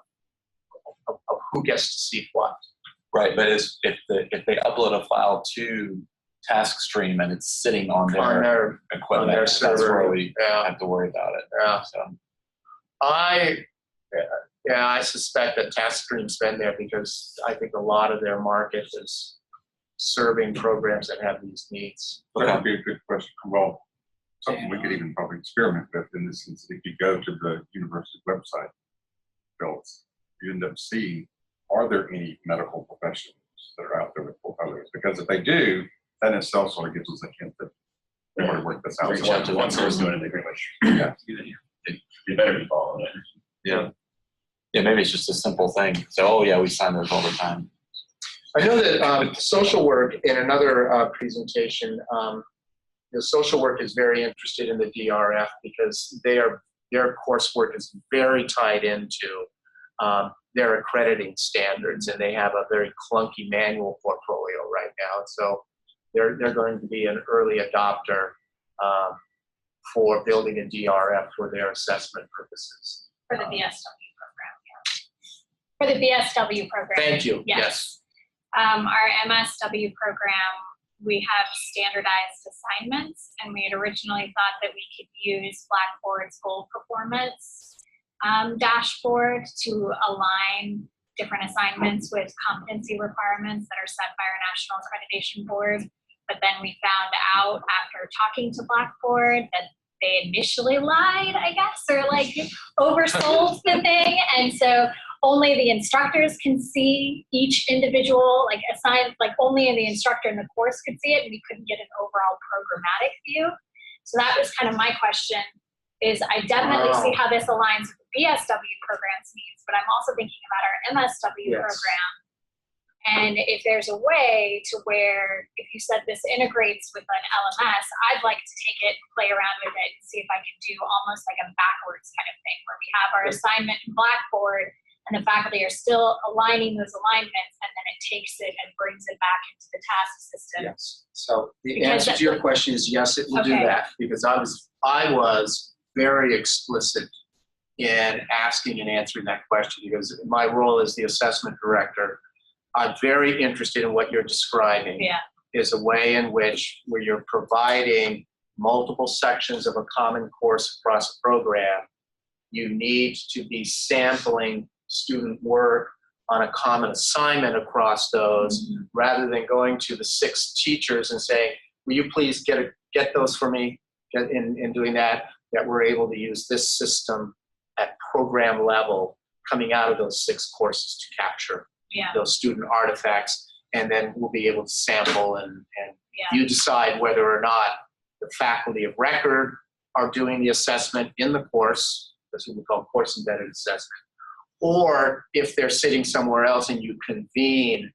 who gets to see what. right? But if they upload a file to TaskStream and it's sitting on their equipment, their that's server, where we yeah. have to worry about it. Yeah. So. I suspect that TaskStream's been there because I think a lot of their market is serving programs that have these needs. That would be a good question. Well, something we could even probably experiment with in this instance. If you go to the university website, Phillips, you end up seeing, are there any medical professionals that are out there with portfolios? Because if they do, that in itself sort of gives us a hint that they want to work this out. Reach out to one source doing it, they pretty much, Yeah. you better be following it. Yeah. Yeah, maybe it's just a simple thing. So, oh yeah, we sign those all the time. I know that social work, in another presentation, social work is very interested in the DRF because their coursework is very tied into their accrediting standards, and they have a very clunky manual portfolio right now. So they're going to be an early adopter for building a DRF for their assessment purposes. For the BSW program, yeah. For the BSW program. Thank you. Yes. Our MSW program, we have standardized assignments, and we had originally thought that we could use Blackboard's goal performance dashboard to align different assignments with competency requirements that are set by our National Accreditation Board. But then we found out after talking to Blackboard that they initially lied, I guess, or like oversold the thing. And so only the instructors can see each individual, like assigned, like only the instructor in the course could see it, and we couldn't get an overall programmatic view. So that was kind of my question, is I definitely see how this aligns with the BSW program's needs, but I'm also thinking about our MSW program. And if there's a way to where, if you said this integrates with an LMS, I'd like to take it, play around with it, and see if I can do almost like a backwards kind of thing, where we have our assignment in Blackboard, and the faculty are still aligning those alignments, and then it takes it and brings it back into the task system. Yes. So the Because answer to your question is yes, it will do Okay. that, because I was very explicit in asking and answering that question, because my role as the assessment director, I'm very interested in what you're describing. Yeah. Is a way in which, where you're providing multiple sections of a common course across a program, you need to be sampling student work on a common assignment across those, rather than going to the 6 teachers and saying, will you please get those for me, in doing that we're able to use this system at program level coming out of those 6 courses to capture those student artifacts, and then we'll be able to sample and you decide whether or not the faculty of record are doing the assessment in the course, that's what we call course embedded assessment, or if they're sitting somewhere else and you convene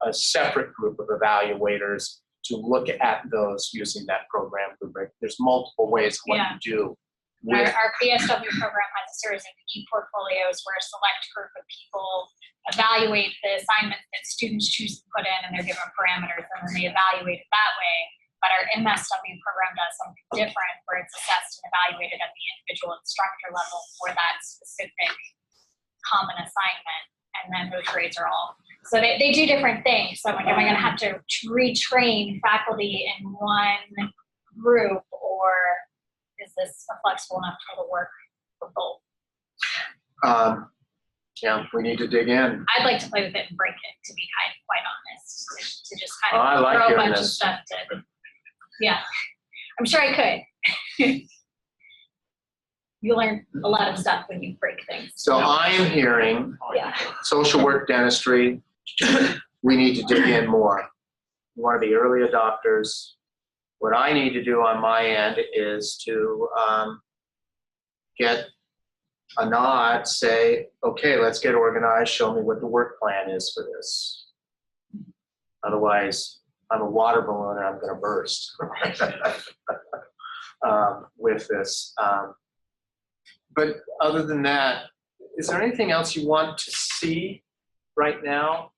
a separate group of evaluators to look at those using that program rubric. There's multiple ways of what you do. Our BSW program has a series of e-portfolios where a select group of people evaluate the assignments that students choose to put in, and they're given parameters, and then they evaluate it that way. But our MSW program does something different, where it's assessed and evaluated at the individual instructor level for that specific common assignment, and then those grades are all So they do different things. So I'm like, am I going to have to retrain faculty in one group, or is this flexible enough to work for both? Yeah, we need to dig in. I'd like to play with it and break it, to be quite honest, to just kind I of like throw a hearing bunch of this. stuff to, yeah. I'm sure I could. You learn a lot of stuff when you break things. So I am hearing Yeah. social work dentistry, we need to dig in more. We want to be early adopters. What I need to do on my end is to get a nod, say, okay, let's get organized, show me what the work plan is for this. Otherwise, I'm a water balloon and I'm going to burst with this. But other than that, is there anything else you want to see right now?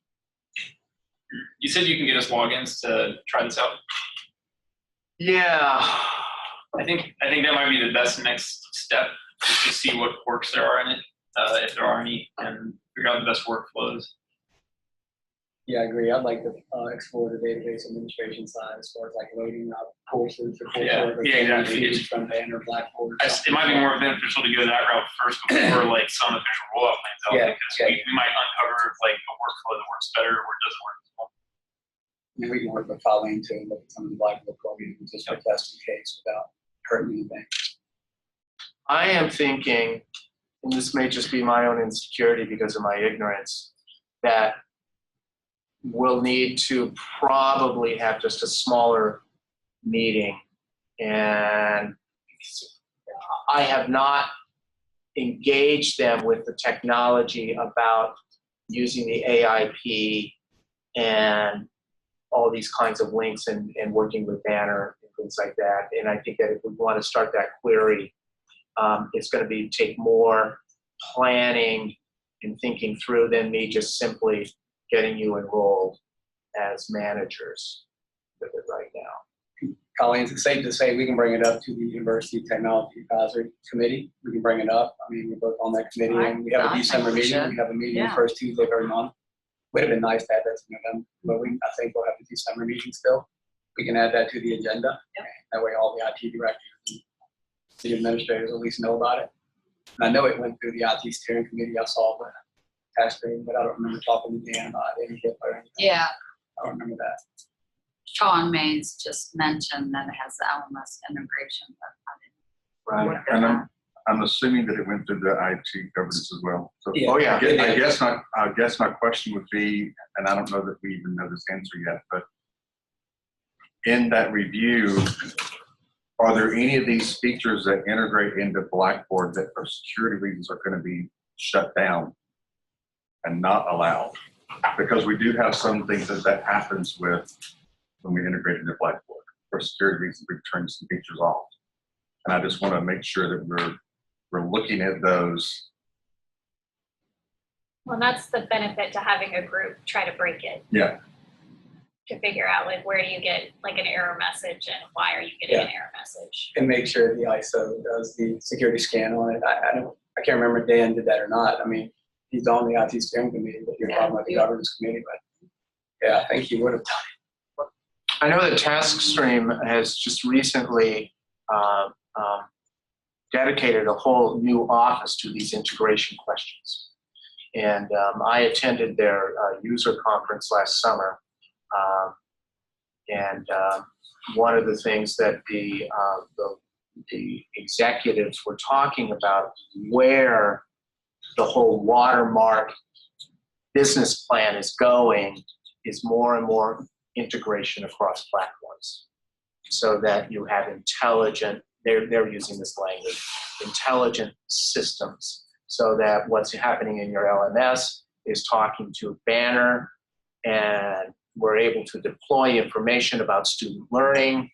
You said you can get us logins to try this out. Yeah. I think that might be the best next step, to see what quirks there are in it, if there are any, and figure out the best workflows. Yeah, I agree. I'd like to explore the database administration side as far as like loading up courses. Yeah, exactly. From Banner, Blackboard. It might be more beneficial to go that route first before like some official rollout plans out, because we might uncover like a workflow that works better or doesn't work as well. And we can work with Colleen to look at some of the Blackboard programs just for testing case without hurting anything. I am thinking, and this may just be my own insecurity because of my ignorance, that we'll need to probably have just a smaller meeting. And I have not engaged them with the technology about using the AIP and all these kinds of links and working with Banner and things like that. And I think that if we want to start that query, it's going to take more planning and thinking through than me just simply getting you enrolled as managers with it right now. Colleen, it's safe to say we can bring it up to the University Technology Advisory Committee. We can bring it up. I mean, we're both on that committee, and we have a December meeting. We have a meeting the first Tuesday of every month. Would have been nice to add that to November, but I think we'll have a December meeting still. We can add that to the agenda. That way all the IT directors and the administrators at least know about it. And I know it went through the IT steering committee. I saw the tax screen, but I don't remember talking to Dan about it. Yeah. I don't remember that. Sean Mays just mentioned that it has the LMS integration, but I didn't. Right. And I'm assuming that it went through the IT governance as well. So Oh, yeah. I guess my question would be, and I don't know that we even know this answer yet, but in that review, are there any of these features that integrate into Blackboard that for security reasons are going to be shut down and not allowed? Because we do have some things that happens with when we integrate into Blackboard. For security reasons, we turn some features off. And I just want to make sure that we're looking at those. Well, that's the benefit to having a group try to break it. Yeah. To figure out like where do you get like an error message and why are you getting an error message? And make sure the ISO does the security scan on it. I can't remember if Dan did that or not. I mean, he's on the IT steering committee, but you're talking about the governance committee. But yeah, I think he would have done it. I know that TaskStream has just recently dedicated a whole new office to these integration questions. And I attended their user conference last summer. One of the things that the executives were talking about, where the whole watermark business plan is going, is more and more integration across platforms, so that you have intelligent, they're using this language, intelligent systems, so that what's happening in your LMS is talking to Banner, and we're able to deploy information about student learning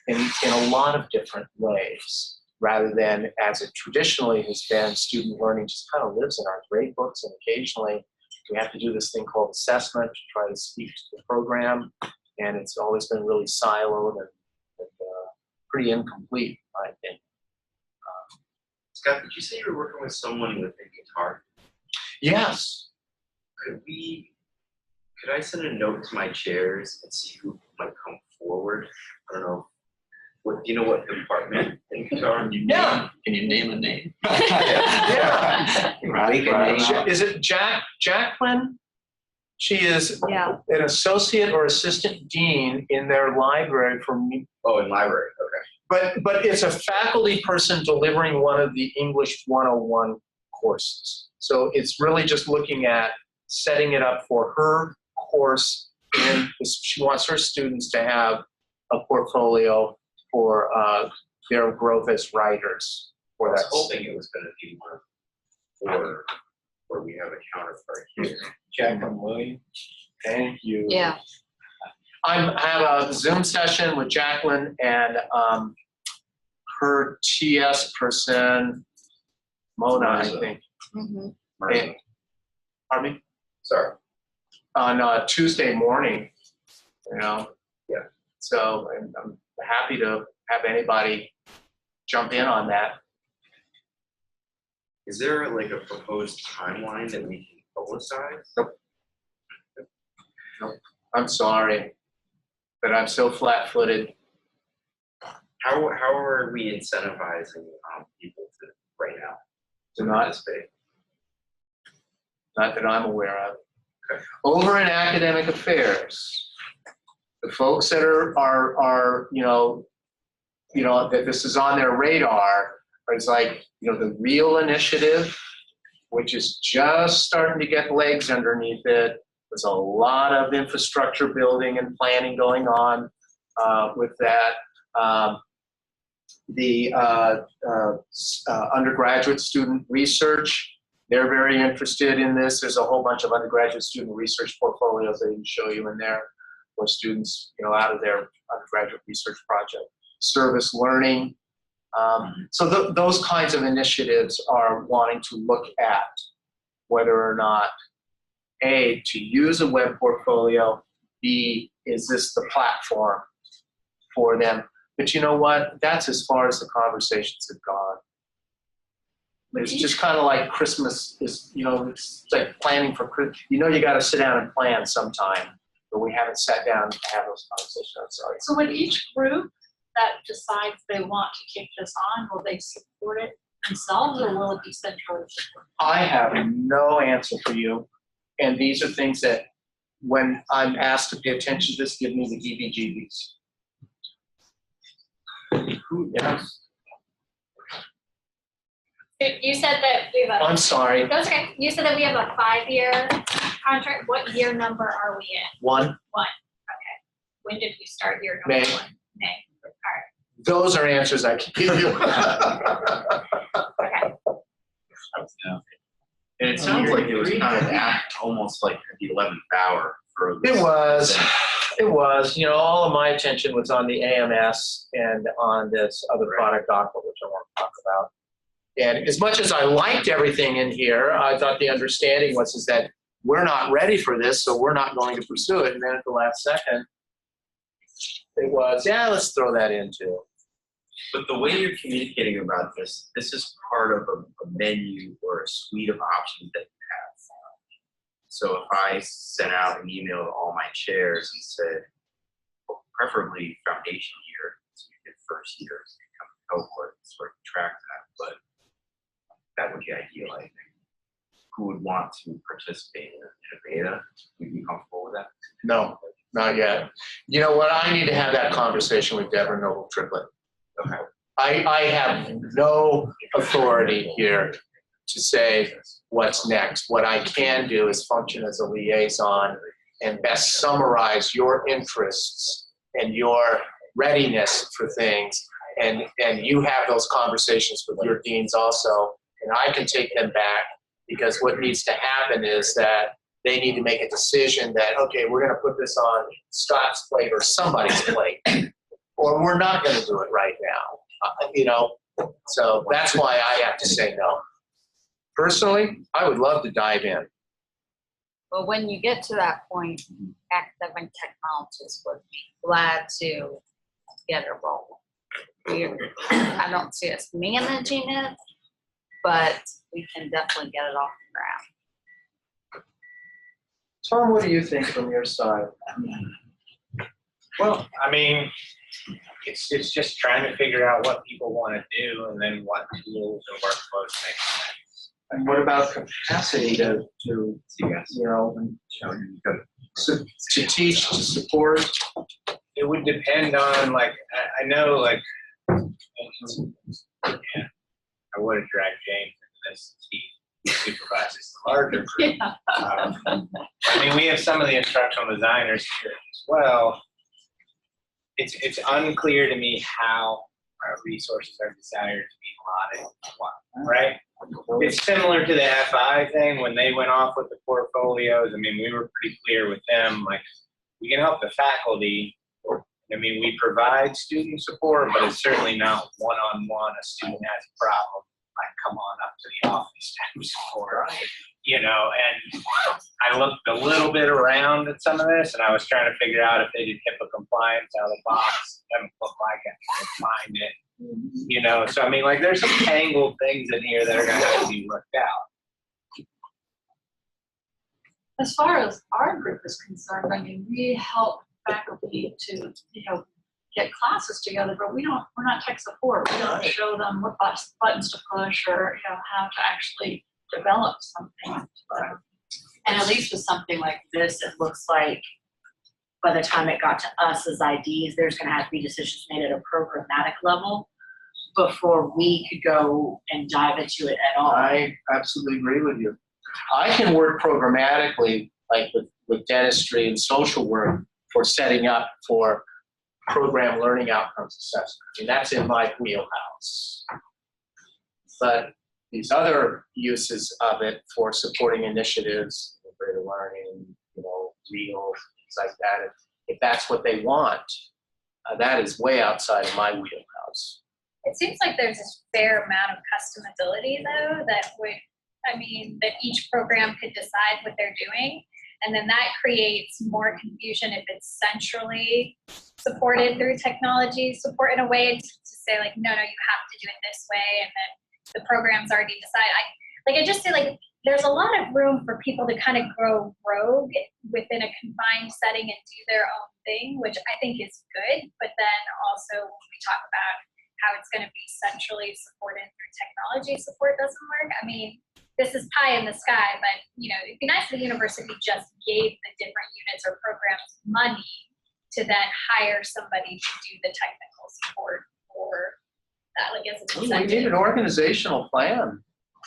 in a lot of different ways, rather than as it traditionally has been, student learning just kind of lives in our grade books, and occasionally we have to do this thing called assessment to try to speak to the program, and it's always been really siloed and pretty incomplete, I think. Scott, did you say you were working with someone with a guitar? Yes. Could we Could I send a note to my chairs and see who might come forward? I don't know. What, do you know what department things are? Yeah. Can you name a name? Yeah. Right. Is it Jacqueline? She is Yeah. an associate or assistant dean in their library for me. Oh, in library, okay. But it's a faculty person delivering one of the English 101 courses. So it's really just looking at setting it up for her course, and she wants her students to have a portfolio for their growth as writers. I For was that. hoping it was going to be one where we have a counterpart here. Jacqueline Williams, thank you. Yeah. I have a Zoom session with Jacqueline and her TS person, Mona, I think. Mm-hmm. And, pardon me? Sorry. On Tuesday morning, you know? Yeah. So I'm happy to have anybody jump in on that. Is there like a proposed timeline that we can publicize? Nope. I'm sorry, but I'm so flat-footed. How are we incentivizing people to right now Do not, participate? not that I'm aware of. Okay. Over in academic affairs, the folks that are you know that this is on their radar, it's like, you know, the real initiative, which is just starting to get legs underneath it. There's a lot of infrastructure building and planning going on with that. The undergraduate student research, they're very interested in this. There's a whole bunch of undergraduate student research portfolios they can show you in there for students, you know, out of their undergraduate research project. Service learning. So those kinds of initiatives are wanting to look at whether or not, A, to use a web portfolio, B, is this the platform for them? But you know what? That's as far as the conversations have gone. It's just kind of like Christmas is, you know, it's like planning for Christmas. You know, you got to sit down and plan sometime, but we haven't sat down to have those conversations. I'm sorry. So with each group that decides they want to kick this on, will they support it themselves or will it be centrally supported? I have no answer for you. And these are things that when I'm asked to pay attention to this, give me the heebie-jeebies. Who knows? You said that we have a. I'm sorry. That's okay. You said that we have a 5-year contract. What year number are we in? One, Okay. When did we start year number May. 1? May. All right. those are answers I can give you. Okay. And it sounds like it was kind of almost like the 11th hour for this. It was, you know, all of my attention was on the AMS and on this other product docket, which I want to talk about. And as much as I liked everything in here, I thought the understanding was that we're not ready for this, so we're not going to pursue it. And then at the last second, it was, yeah, let's throw that in too. But the way you're communicating about this is part of a menu or a suite of options that you have. So if I sent out an email to all my chairs and said, well, preferably foundation year, so you get first year, so you come to cohort and sort of track that, but that would be ideal, I think. Who would want to participate in a beta? Would you be comfortable with that? No, not yet. You know what? I need to have that conversation with Deborah Noble Triplett. Okay. I have no authority here to say what's next. What I can do is function as a liaison and best summarize your interests and your readiness for things. And you have those conversations with your deans also, and I can take them back, because what needs to happen is that they need to make a decision that, okay, we're going to put this on Scott's plate or somebody's plate, or we're not going to do it right now, you know? So that's why I have to say no. Personally, I would love to dive in. But when you get to that point, academic technologists would be glad to get it rolling. I don't see us managing it, but we can definitely get it off the ground. Tom, what do you think from your side? Well, I mean, it's just trying to figure out what people want to do and then what tools and workflows make sense. And what about capacity to you know, to teach, to support? It would depend on, like, I know, like, yeah, I would have dragged James into this since he supervises the larger group. I mean, we have some of the instructional designers here as well. It's unclear to me how our resources are desired to be allotted, right? It's similar to the FI thing when they went off with the portfolios. I mean, we were pretty clear with them, like, we can help the faculty. I mean, we provide student support, but it's certainly not one-on-one. A student has a problem, like, come on up to the office type support, you know. And I looked a little bit around at some of this, and I was trying to figure out if they did HIPAA compliance out of the box. It doesn't look like it. I can find it, you know. So I mean, like, there's some tangled things in here that are going to have to be worked out. As far as our group is concerned, I mean, we help faculty to, you know, get classes together, but we're not tech support. We don't show them what buttons to push or, you know, how to actually develop something. And at least with something like this, it looks like by the time it got to us as IDs, there's going to have to be decisions made at a programmatic level before we could go and dive into it at all. I absolutely agree with you. I can work programmatically, like with dentistry and social work, for setting up for program learning outcomes assessment. I mean, that's in my wheelhouse. But these other uses of it for supporting initiatives, greater learning, you know, real things like that, if that's what they want, that is way outside of my wheelhouse. It seems like there's a fair amount of customability, though, that each program could decide what they're doing. And then that creates more confusion if it's centrally supported through technology support in a way to say, like, no, you have to do it this way. And then the program's already decided. I just feel like there's a lot of room for people to kind of grow rogue within a confined setting and do their own thing, which I think is good. But then also when we talk about how it's going to be centrally supported through technology support doesn't work. I mean, this is pie in the sky, but, you know, it'd be nice if the university just gave the different units or programs money to then hire somebody to do the technical support for that, like, as an incentive. We need an organizational plan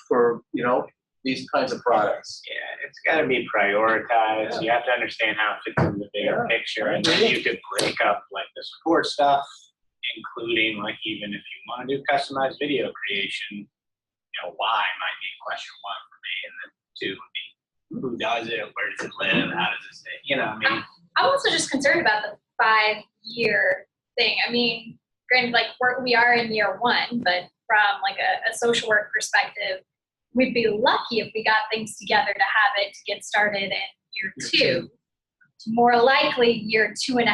for, you know, these kinds of products. Yeah, it's got to be prioritized. You have to understand how it fits in the bigger picture, and then you could break up, like, the support stuff, including, like, even if you want to do customized video creation, you know, why might be question one for me, and then two would be who does it, where does it live, how does it stay, you know, I mean. I'm also just concerned about the 5-year thing. I mean, granted, like, we are in year one, but from, like, a social work perspective, we'd be lucky if we got things together to have it to get started in year 2. More likely year 2.5,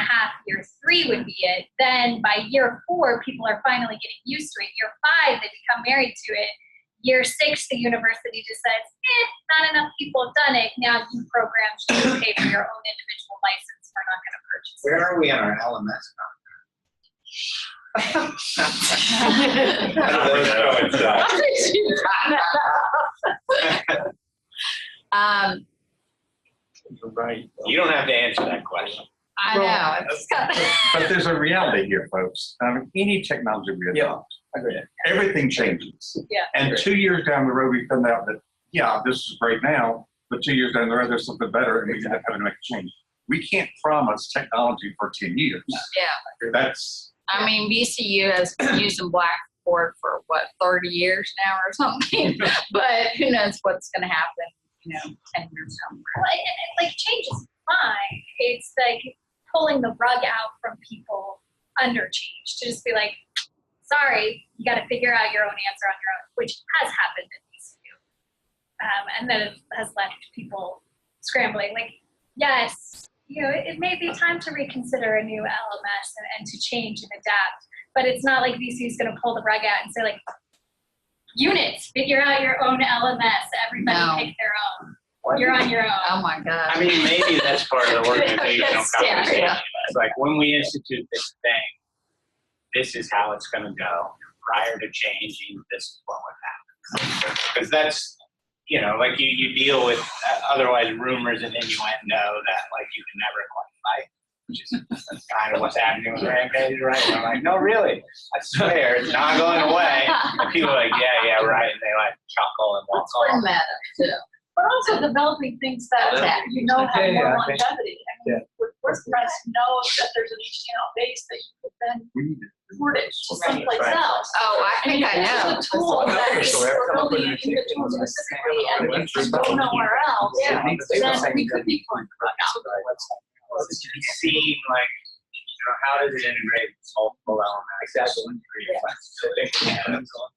year 3 would be it. Then by year 4, people are finally getting used to it. Year 5, they become married to it. Year 6, the university decides, not enough people have done it. Now you programs should pay for your own individual license. We're not going to purchase it. Where are we on our LMS Right. You don't have to answer that question. I know. It's got But there's a reality here, folks. Any technology we adopt, everything changes. Yeah. And 2 years down the road, we found out that, yeah, this is great now, but 2 years down the road, there's something better, and we end up having to make a change. We can't promise technology for 10 years. Yeah. That's. I mean, VCU has been using Blackboard for, 30 years now or something? But who knows what's going to happen, 10 years down the road. Well, and change is fine. It's like pulling the rug out from people under change to just be like, sorry, you got to figure out your own answer on your own, which has happened at VCU. And then it has left people scrambling. Like, yes, it may be time to reconsider a new LMS and to change and adapt, but it's not like VCU is going to pull the rug out and say, like, units, figure out your own LMS, everybody pick their own. You're on your own. Oh, my God. I mean, maybe that's part of the organizational Yes, yeah, conversation. yeah. It's like when we institute this thing, this is how it's gonna go. Prior to changing, this is what would happen. Because that's, you know, like you deal with otherwise rumors and innuendo that like you can never quite fight, which is kind of what's happening with Rampage, right? And I'm like, no, really, I swear, it's not going away. And people are like, yeah, right, and they like chuckle and walk It's pretty off. meta, too. But also developing things that you know have more longevity. I mean, with WordPress, know that there's an HTML base that you could then port it to someplace else. Oh, I think I know. It's a tool that is for building into the tool specifically and if you go nowhere else, then we could be going for Does it seem like, you know, how does it integrate with multiple elements? Exactly.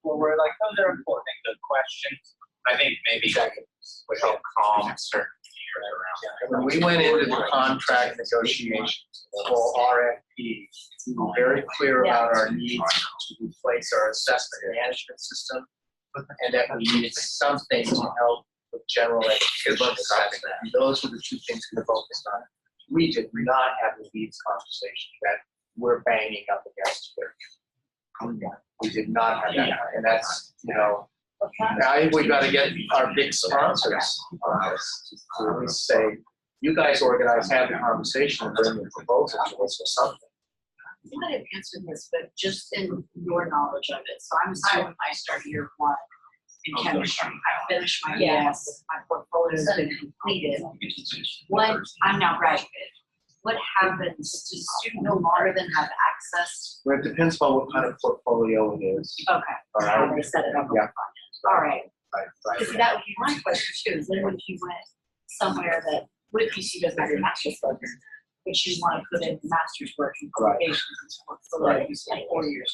Well, we're like, oh, they're important, good questions. I think maybe that would help calm certain fears around. When we went into the contract negotiations for RFP, we were very clear about our needs to replace our assessment management system, and that we needed something to help with general education assessment. And those were the two things we focused on. We did not have the needs conversation that we're banging up against here. We did not have that, and that's, you know, now we got to get our big sponsors on this to really say, you guys organize, have the conversation, and bring the proposal to us or something. You might have answered this, but just in your knowledge of it, so I'm assuming I started year one in chemistry. I finished my ES, my portfolio has been completed. What, I'm now graduated. What happens? Does the student no longer then have access? Well, it depends on what kind of portfolio it is. Okay, All how right. they set it up on the front end. All right. Because that would be my question too, is then what if you went somewhere that, what if VCU doesn't have your master's program, which you want to put in master's work in publications and portfolios, like 4 years?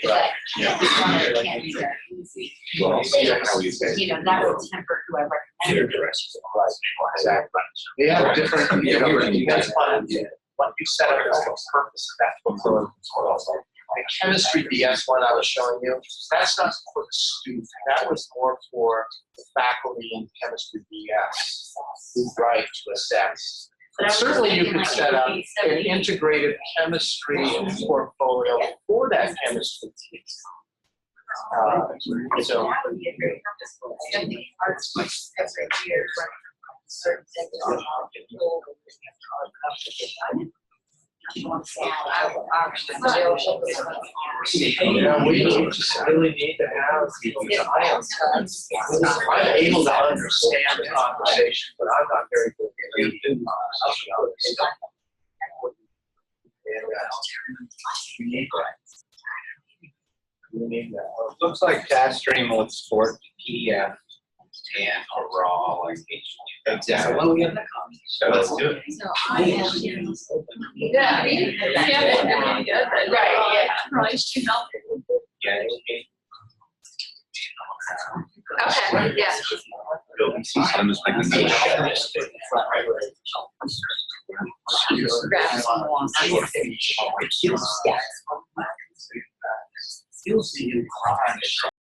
Right. Can't be that easy. You know, that would temper whoever. Exactly. They have different, you know, that's fine. What you set up as the purpose of that portfolio. The chemistry DS one I was showing you, that's not for the student. That was more for the faculty in chemistry DS who write to assess. But certainly you could set up an integrated chemistry portfolio for that chemistry team. So That would be a very purposeful. I think arts books every year, certain things are yeah, we just really need to have science. I'm able to understand the conversation, but I'm not very good at reading. We need that. Looks like task stream will export PDF and a raw like HTML. Exactly. So let's do it. So I am. Yeah, I mean, right, yeah. Right, you know. Yeah. Okay, yeah. I'm just making notes. Grab some more. Yes. You'll see in